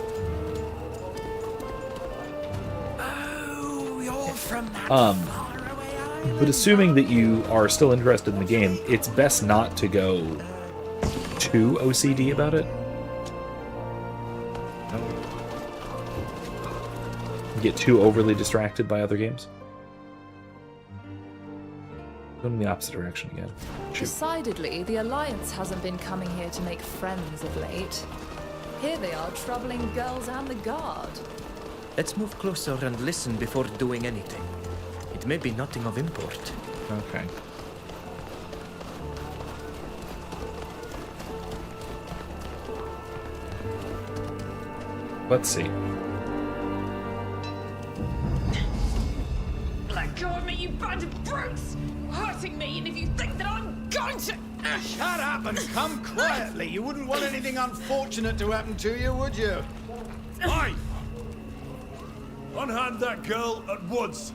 But assuming that you are still interested in the game, it's best not to go too OCD about it. Get too overly distracted by other games. Go in the opposite direction again. Shoot. Decidedly, the Alliance hasn't been coming here to make friends of late. Here they are, troubling girls and the guard. Let's move closer and listen before doing anything. It may be nothing of import. Okay. Let's see. Let go of me, you band of brutes! You're hurting me, and if you think that I'm going to... Shut up and come quietly. You wouldn't want anything unfortunate to happen to you, would you? Aye! Unhand that girl at once.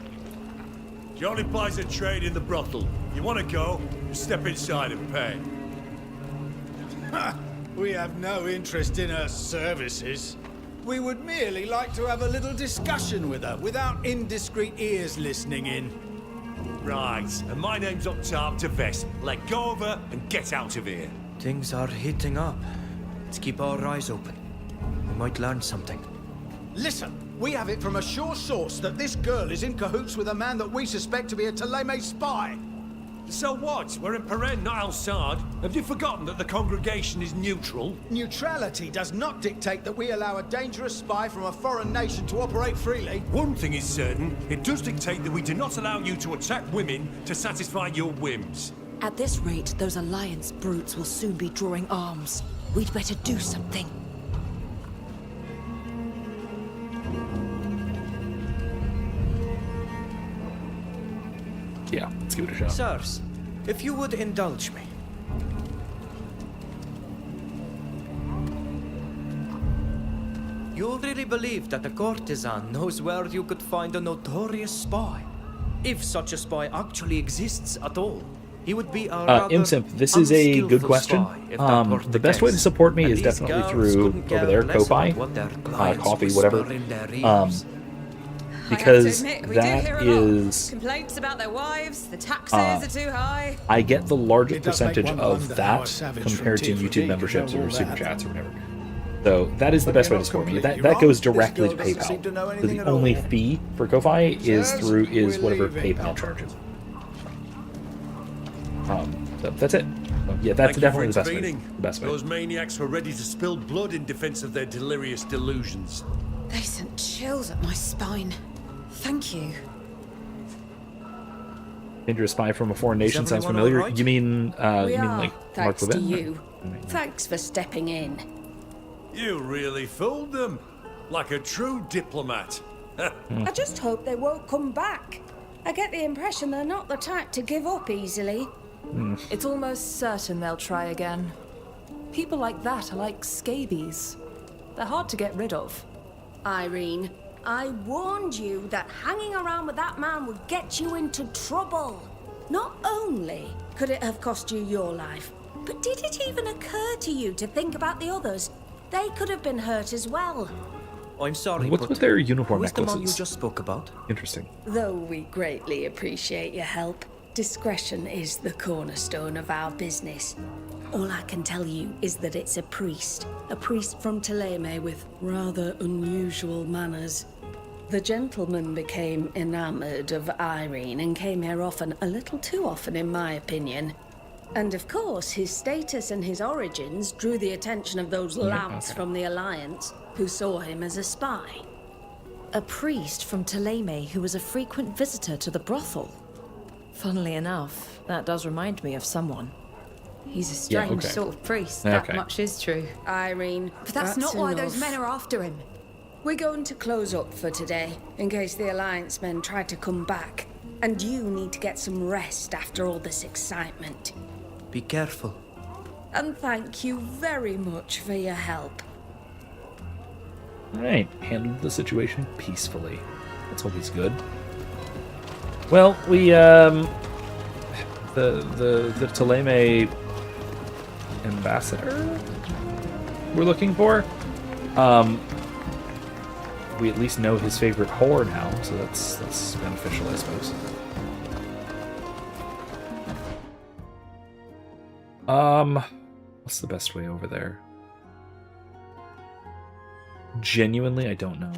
She only plies a trade in the brothel. You want to go, you step inside and pay. We have no interest in her services. We would merely like to have a little discussion with her without indiscreet ears listening in. Right, and my name's Octave Tevez. Let go of her and get out of here. Things are heating up. Let's keep our eyes open. We might learn something. Listen! We have it from a sure source that this girl is in cahoots with a man that we suspect to be a Thélème spy. So what? We're in Peren, not Al-Sad. Have you forgotten that the congregation is neutral? Neutrality does not dictate that we allow a dangerous spy from a foreign nation to operate freely. One thing is certain, it does dictate that we do not allow you to attack women to satisfy your whims. At this rate, those Alliance brutes will soon be drawing arms. We'd better do something. Yeah, let's give it a shot. Sirs, if you would indulge me. You really believe that a courtesan knows where you could find a notorious spy? If such a spy actually exists at all, he would be a Imsimp, this is a good question. The best way to support me is definitely through over there, Ko-Fi, coffee, whatever. Because that is complaints about their wives, the taxes are too high. I get the largest percentage of that compared to YouTube memberships or super chats or whatever. So that is the best way to support me. That goes directly to PayPal. So the only fee for Ko-Fi is whatever PayPal charges. So that's it. So yeah, that's definitely the best way. The best way. Those maniacs were ready to spill blood in defense of their delirious delusions. They sent chills up my spine. Thank you. Dangerous spy from a foreign nation sounds familiar. Right? You mean like Mark thanks to you. Thanks for stepping in. You really fooled them, like a true diplomat. I just hope they won't come back. I get the impression they're not the type to give up easily. It's almost certain they'll try again. People like that are like scabies. They're hard to get rid of. Irene, I warned you that hanging around with that man would get you into trouble. Not only could it have cost you your life, but did it even occur to you to think about the others? They could have been hurt as well. I'm sorry, what's with their uniform who is necklaces? The man you just spoke about? Interesting. Though we greatly appreciate your help, discretion is the cornerstone of our business. All I can tell you is that it's a priest from Thélème with rather unusual manners. The gentleman became enamored of Irene and came here often, a little too often in my opinion. And of course, his status and his origins drew the attention of those lads from the Alliance who saw him as a spy. A priest from Thélème who was a frequent visitor to the brothel. Funnily enough, that does remind me of someone. He's a strange sort of priest, that much is true. Irene, but that's not why those men are after him. We're going to close up for today, in case the Alliance men try to come back. And you need to get some rest after all this excitement. Be careful. And thank you very much for your help. Alright, handled the situation peacefully. That's always good. Well, we, the Thélème ambassador we're looking for, we at least know his favorite whore now, so that's beneficial, I suppose. What's the best way over there? Genuinely, I don't know.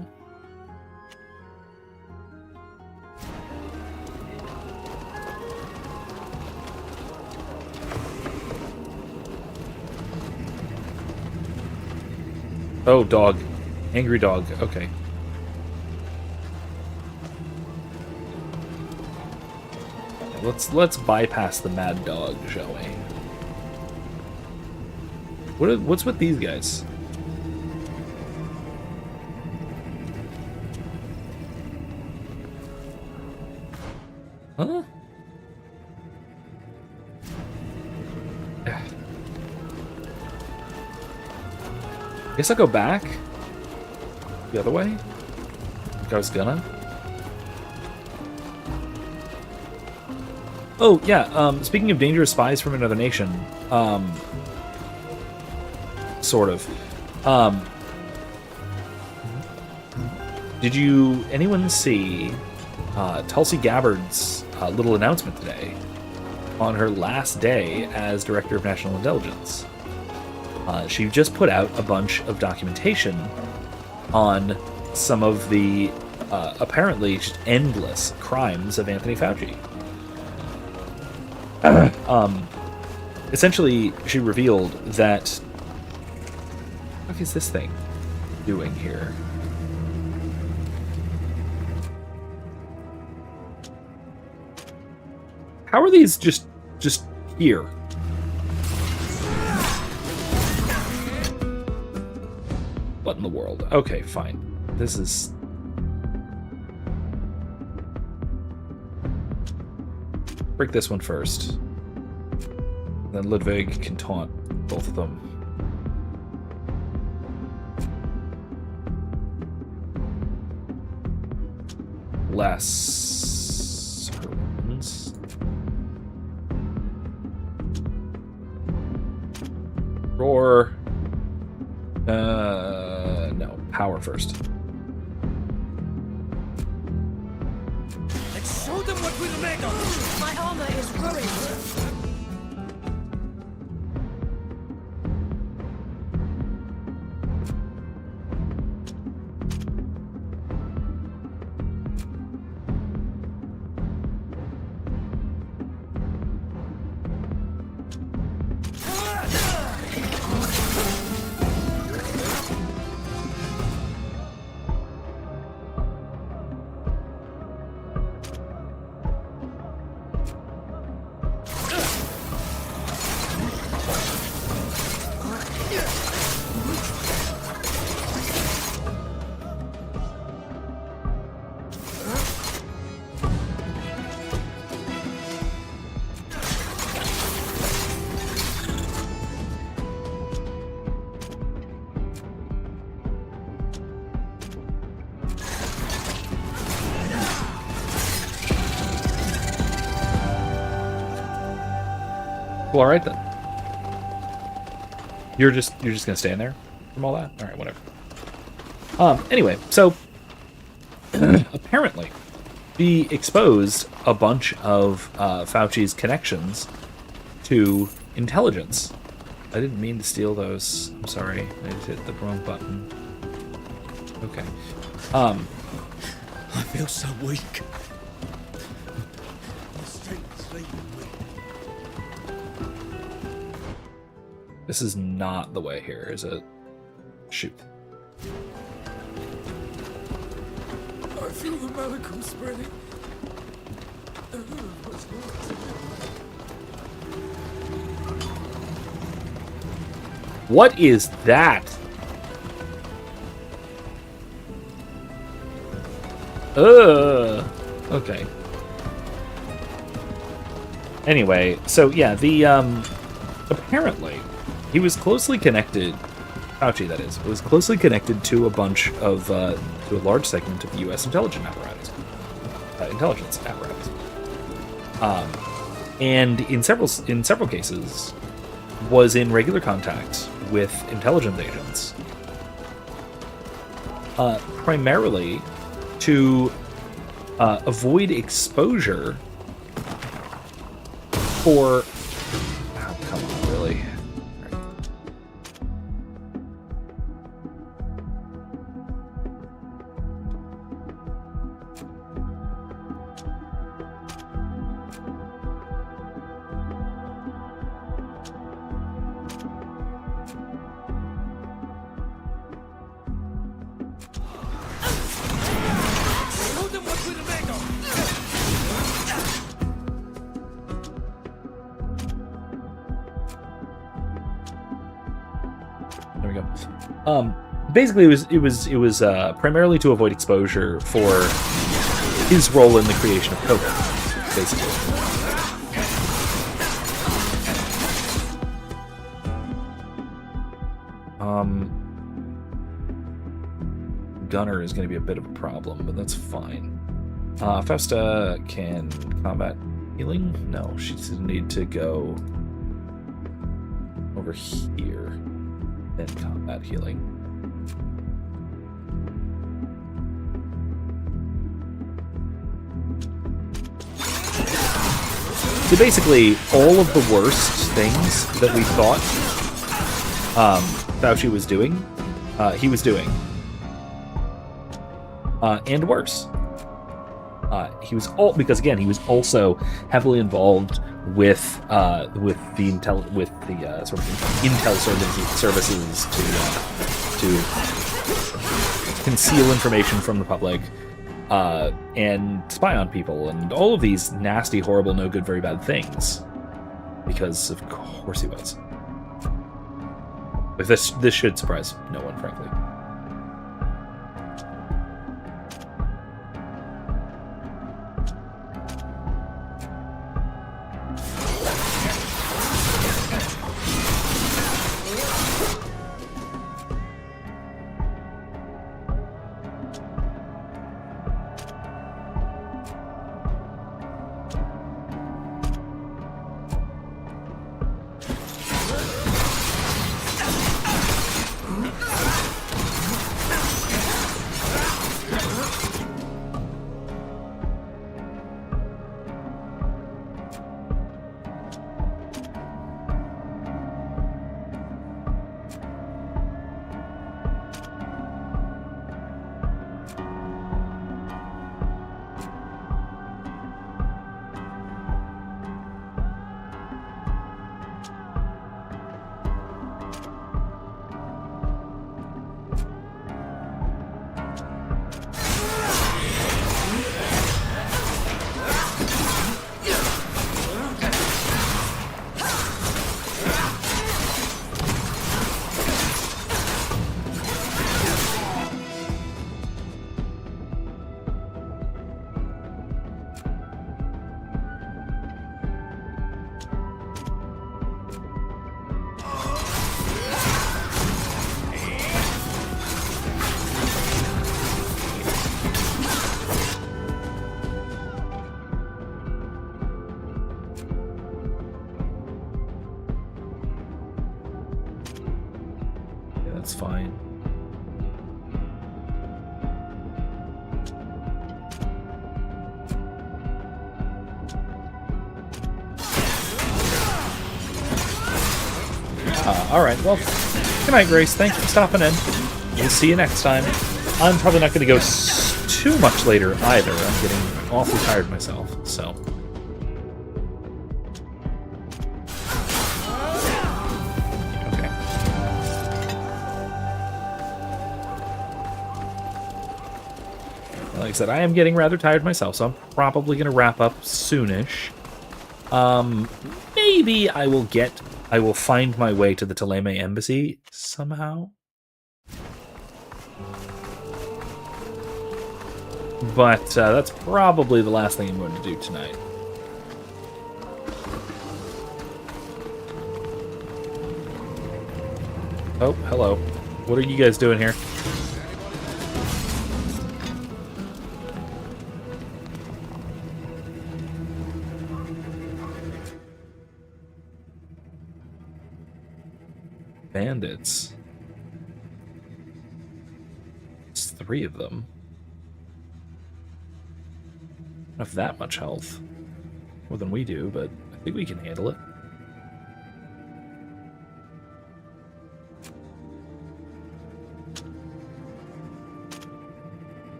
Oh, dog. Angry dog. Okay. Let's bypass the mad dog, shall we? What's with these guys? Huh? Guess I'll go back the other way. Like I was gonna. Oh yeah. Speaking of dangerous spies from another nation, sort of. Did anyone see Tulsi Gabbard's little announcement today on her last day as Director of National Intelligence? She just put out a bunch of documentation on some of the apparently just endless crimes of Anthony Fauci. Essentially, she revealed that... What is this thing doing here? How are these just here? What in the world? Okay, fine. This is... Break this one first. Then Ludwig can taunt both of them. Less ones. Roar. No. Power first. Let's show them what we're made of! My armor is ruined! Well, all right then. You're just gonna stand there from all that? All right, whatever. Anyway, so apparently, he exposed a bunch of Fauci's connections to intelligence. I didn't mean to steal those. I'm sorry. I just hit the wrong button. Okay. I feel so weak. This is not the way here, is it? Shoot. I feel the malacum spreading. What is that? Okay. Anyway, so yeah, the apparently he was closely connected. Fauci, that is, was closely connected to a bunch of to a large segment of the U.S. intelligence apparatus. And in several cases, was in regular contact with intelligence agents, primarily to avoid exposure for... Oh, come on, really? There we go. Basically, it was primarily to avoid exposure for his role in the creation of COVID, basically. Gunner is going to be a bit of a problem, but that's fine. Fausta can combat healing? No, she's going to need to go over here and combat healing. So basically, all of the worst things that we thought Fauci was doing, he was doing. and worse. He was because again he was also heavily involved with the sort of intel services to conceal information from the public and spy on people and all of these nasty, horrible, no good, very bad things. Because of course he was. But this should surprise no one, frankly. That's fine. Alright, well, good night, Grace. Thanks for stopping in. We'll see you next time. I'm probably not going to go too much later either. I'm getting awfully tired myself, so... Like I said, I am getting rather tired myself, so I'm probably going to wrap up soonish. Maybe I will find my way to the Thélème embassy somehow. But that's probably the last thing I'm going to do tonight. Oh, hello. What are you guys doing here? Bandits. It's 3 of them. I don't have that much health. More than we do, but I think we can handle it.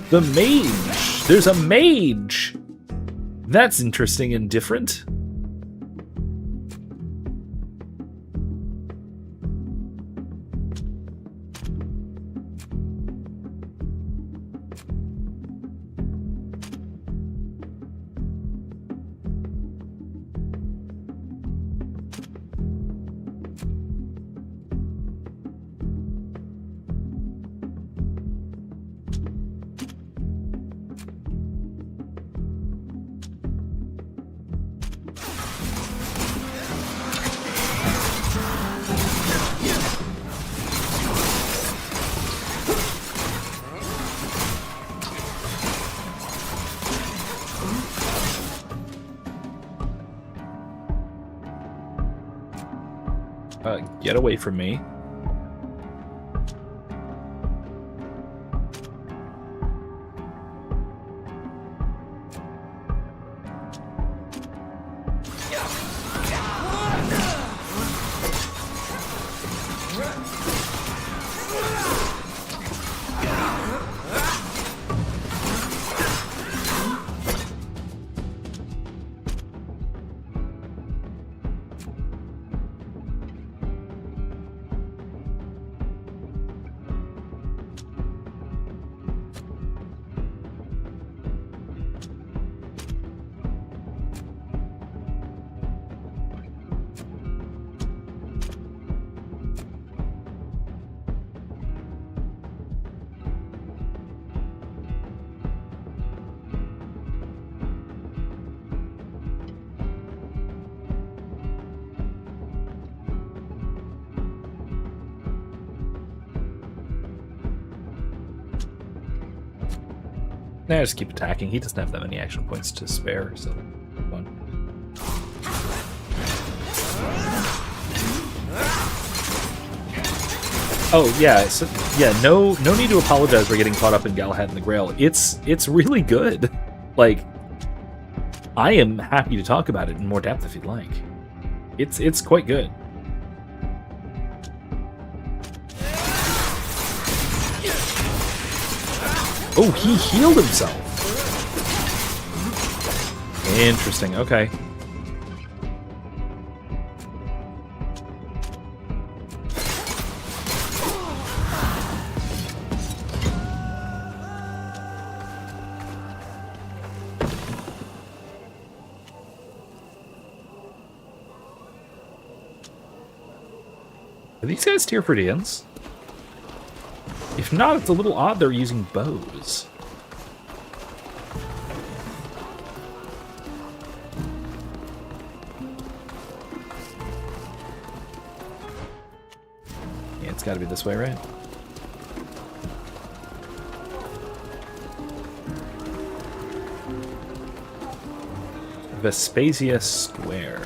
The mage! There's a mage! That's interesting and different. Get away from me. Nah, just keep attacking. He doesn't have that many action points to spare, so fun. Oh yeah, so, yeah. No need to apologize for getting caught up in Galahad and the Grail. It's really good. Like, I am happy to talk about it in more depth if you'd like. It's quite good. Oh, he healed himself. Interesting, okay. Are these guys tier Fridians? If not, it's a little odd they're using bows. Yeah, it's gotta be this way, right? Vespasia Square.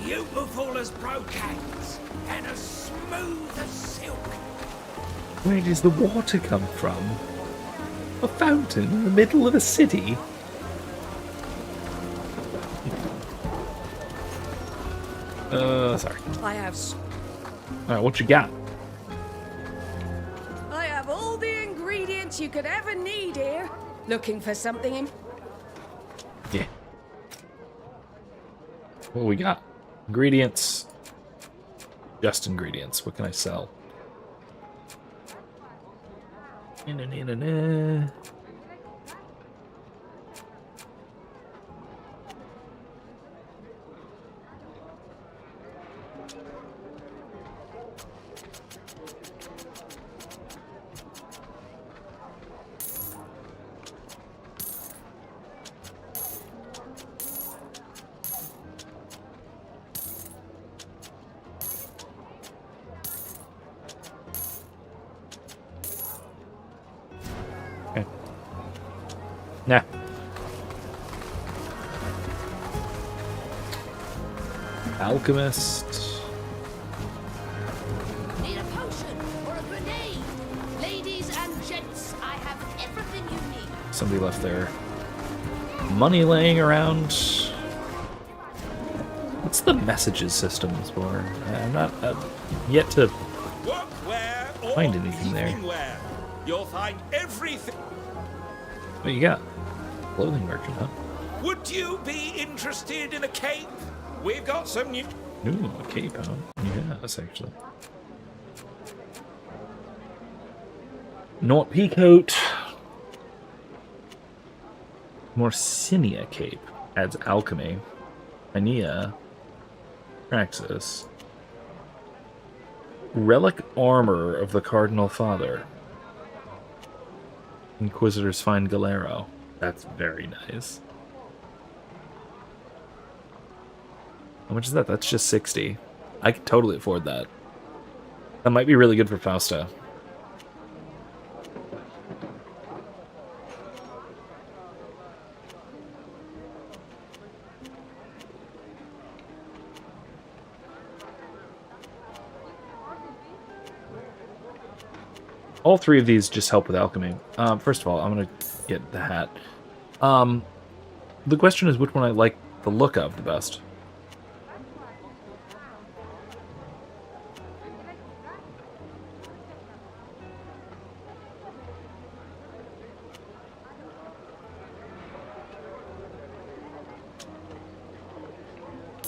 Beautiful as brocades and as smooth as silk. Where does the water come from? A fountain in the middle of a city? Sorry. I have. Alright, what you got? I have all the ingredients you could ever need here. Looking for something in. Yeah. What we got? Ingredients. Just ingredients. What can I sell? Nah. Alchemist. Need a potion or a grenade? Ladies and gents, I have everything you need. Somebody left their money laying around. What's the messages systems for? I'm not yet to find anything there. You'll find everything. What you got? Clothing merchant, huh? Would you be interested in a cape? We've got some new. Ooh, a cape, huh? Yeah, that's actually. Not Peacoat. Morsinia cape adds alchemy. Aenia. Praxis. Relic armor of the Cardinal Father. Inquisitors find Galero. That's very nice. How much is that? That's just 60. I could totally afford that. That might be really good for Fausta. all three of these just help with alchemy. First of all, I'm going to get the hat. The question is which one I like the look of the best.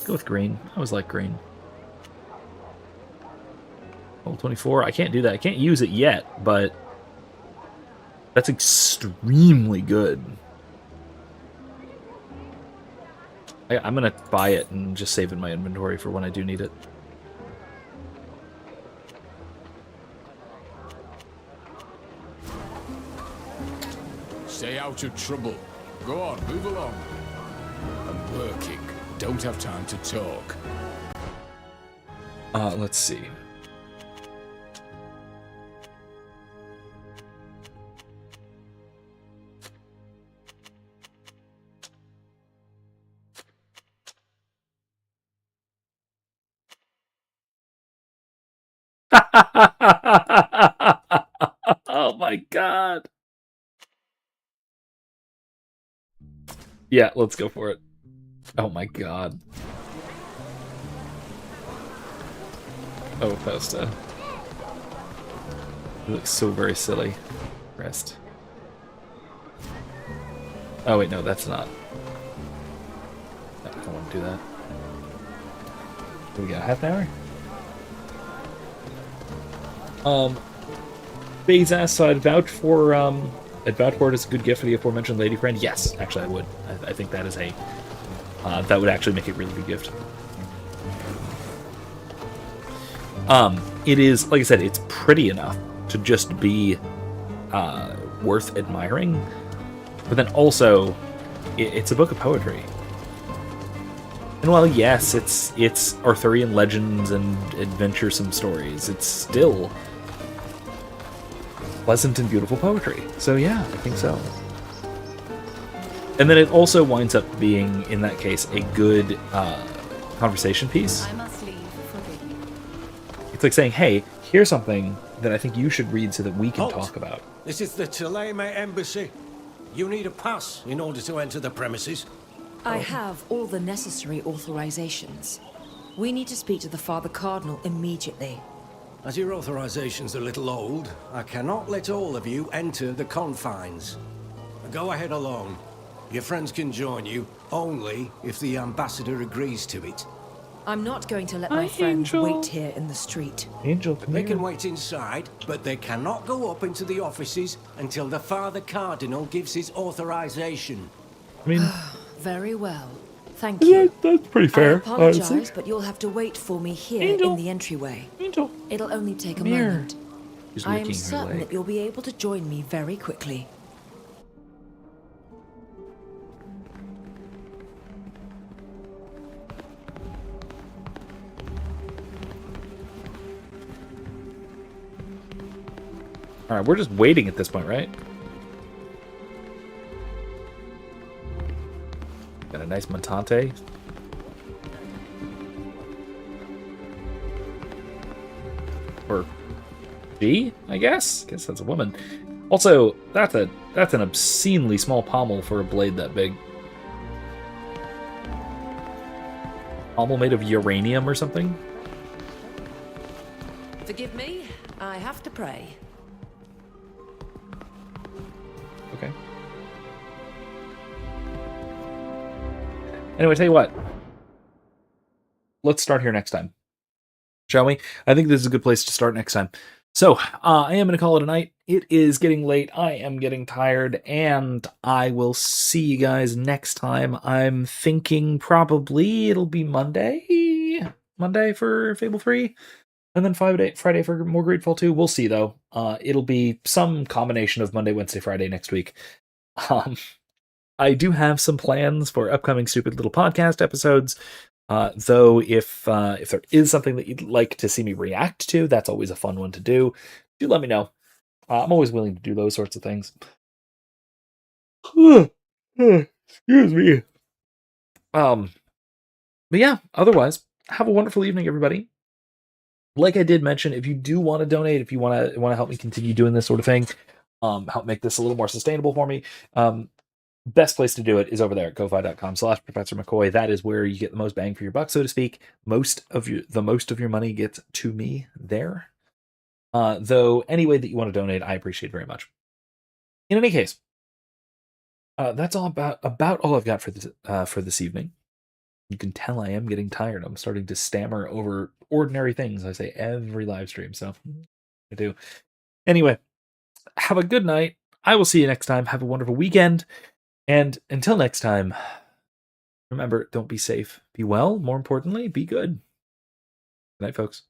Go with green. I always like green. Level 24. I can't do that. I can't use it yet, but that's extremely good. I'm going to buy it and just save it in my inventory for when I do need it. Stay out of trouble. Go on, move along. I'm working. Don't have time to talk. Let's see. Oh my god. Yeah, let's go for it. Oh my god. Oh, Posta. It looks so very silly. Rest. Oh wait, no, that's not. No, I don't want to do that. Do we got a half an hour? Bezas, so I'd vouch for it as a good gift for the aforementioned lady friend. Yes, actually I would. I think that is a that would actually make it a really good gift. It is, like I said, it's pretty enough to just be worth admiring, but then also it's a book of poetry. And while yes, it's Arthurian legends and adventuresome stories, it's still pleasant and beautiful poetry. So yeah, I think so. And then it also winds up being, in that case, a good conversation piece. I must leave for good. It's like saying, hey, here's something that I think you should read so that we can talk about. This is the Thélème embassy. You need a pass in order to enter the premises. I have all the necessary authorizations. We need to speak to the Father Cardinal immediately. As your authorization's a little old, I cannot let all of you enter the confines. Go ahead alone. Your friends can join you, only if the ambassador agrees to it. I'm not going to let my friends wait here in the street. Angel, come They here. can wait inside, but they cannot go up into the offices until the Father Cardinal gives his authorization. I mean... Very well. Thank you. That's pretty fair. I apologize, honestly. but you'll have to wait for me here Angel. in the entryway. Angel. It'll only take a Come here. moment. She's I licking am her certain leg. that you'll be able to join me very quickly. Alright, we're just waiting at this point, right? Got a nice montante. Or G, I guess? Guess that's a woman. Also, that's an obscenely small pommel for a blade that big. Pommel made of uranium or something? Forgive me, I have to pray. Okay. Anyway, tell you what. Let's start here next time. Shall we? I think this is a good place to start next time. So, I am going to call it a night. It is getting late. I am getting tired. And I will see you guys next time. I'm thinking probably it'll be Monday. Monday for Fable 3. And then Friday for more Greedfall 2. We'll see, though. It'll be some combination of Monday, Wednesday, Friday next week. I do have some plans for upcoming stupid little podcast episodes. Though if there is something that you'd like to see me react to, that's always a fun one to do. Do let me know. I'm always willing to do those sorts of things. Excuse me. But yeah, otherwise, have a wonderful evening, everybody. like I did mention, if you do want to donate, if you want to help me continue doing this sort of thing, help make this a little more sustainable for me, best place to do it is over there at ko-fi.com/Professor McCoy. That is where you get the most bang for your buck, so to speak. Most of your money gets to me there. Though any way that you want to donate, I appreciate very much. In any case, that's all about all I've got for this evening. You can tell I am getting tired. I'm starting to stammer over ordinary things I say every live stream, so I do. Anyway, have a good night. I will see you next time. Have a wonderful weekend. And until next time, remember, don't be safe. Be well. More importantly, be good. Good night, folks.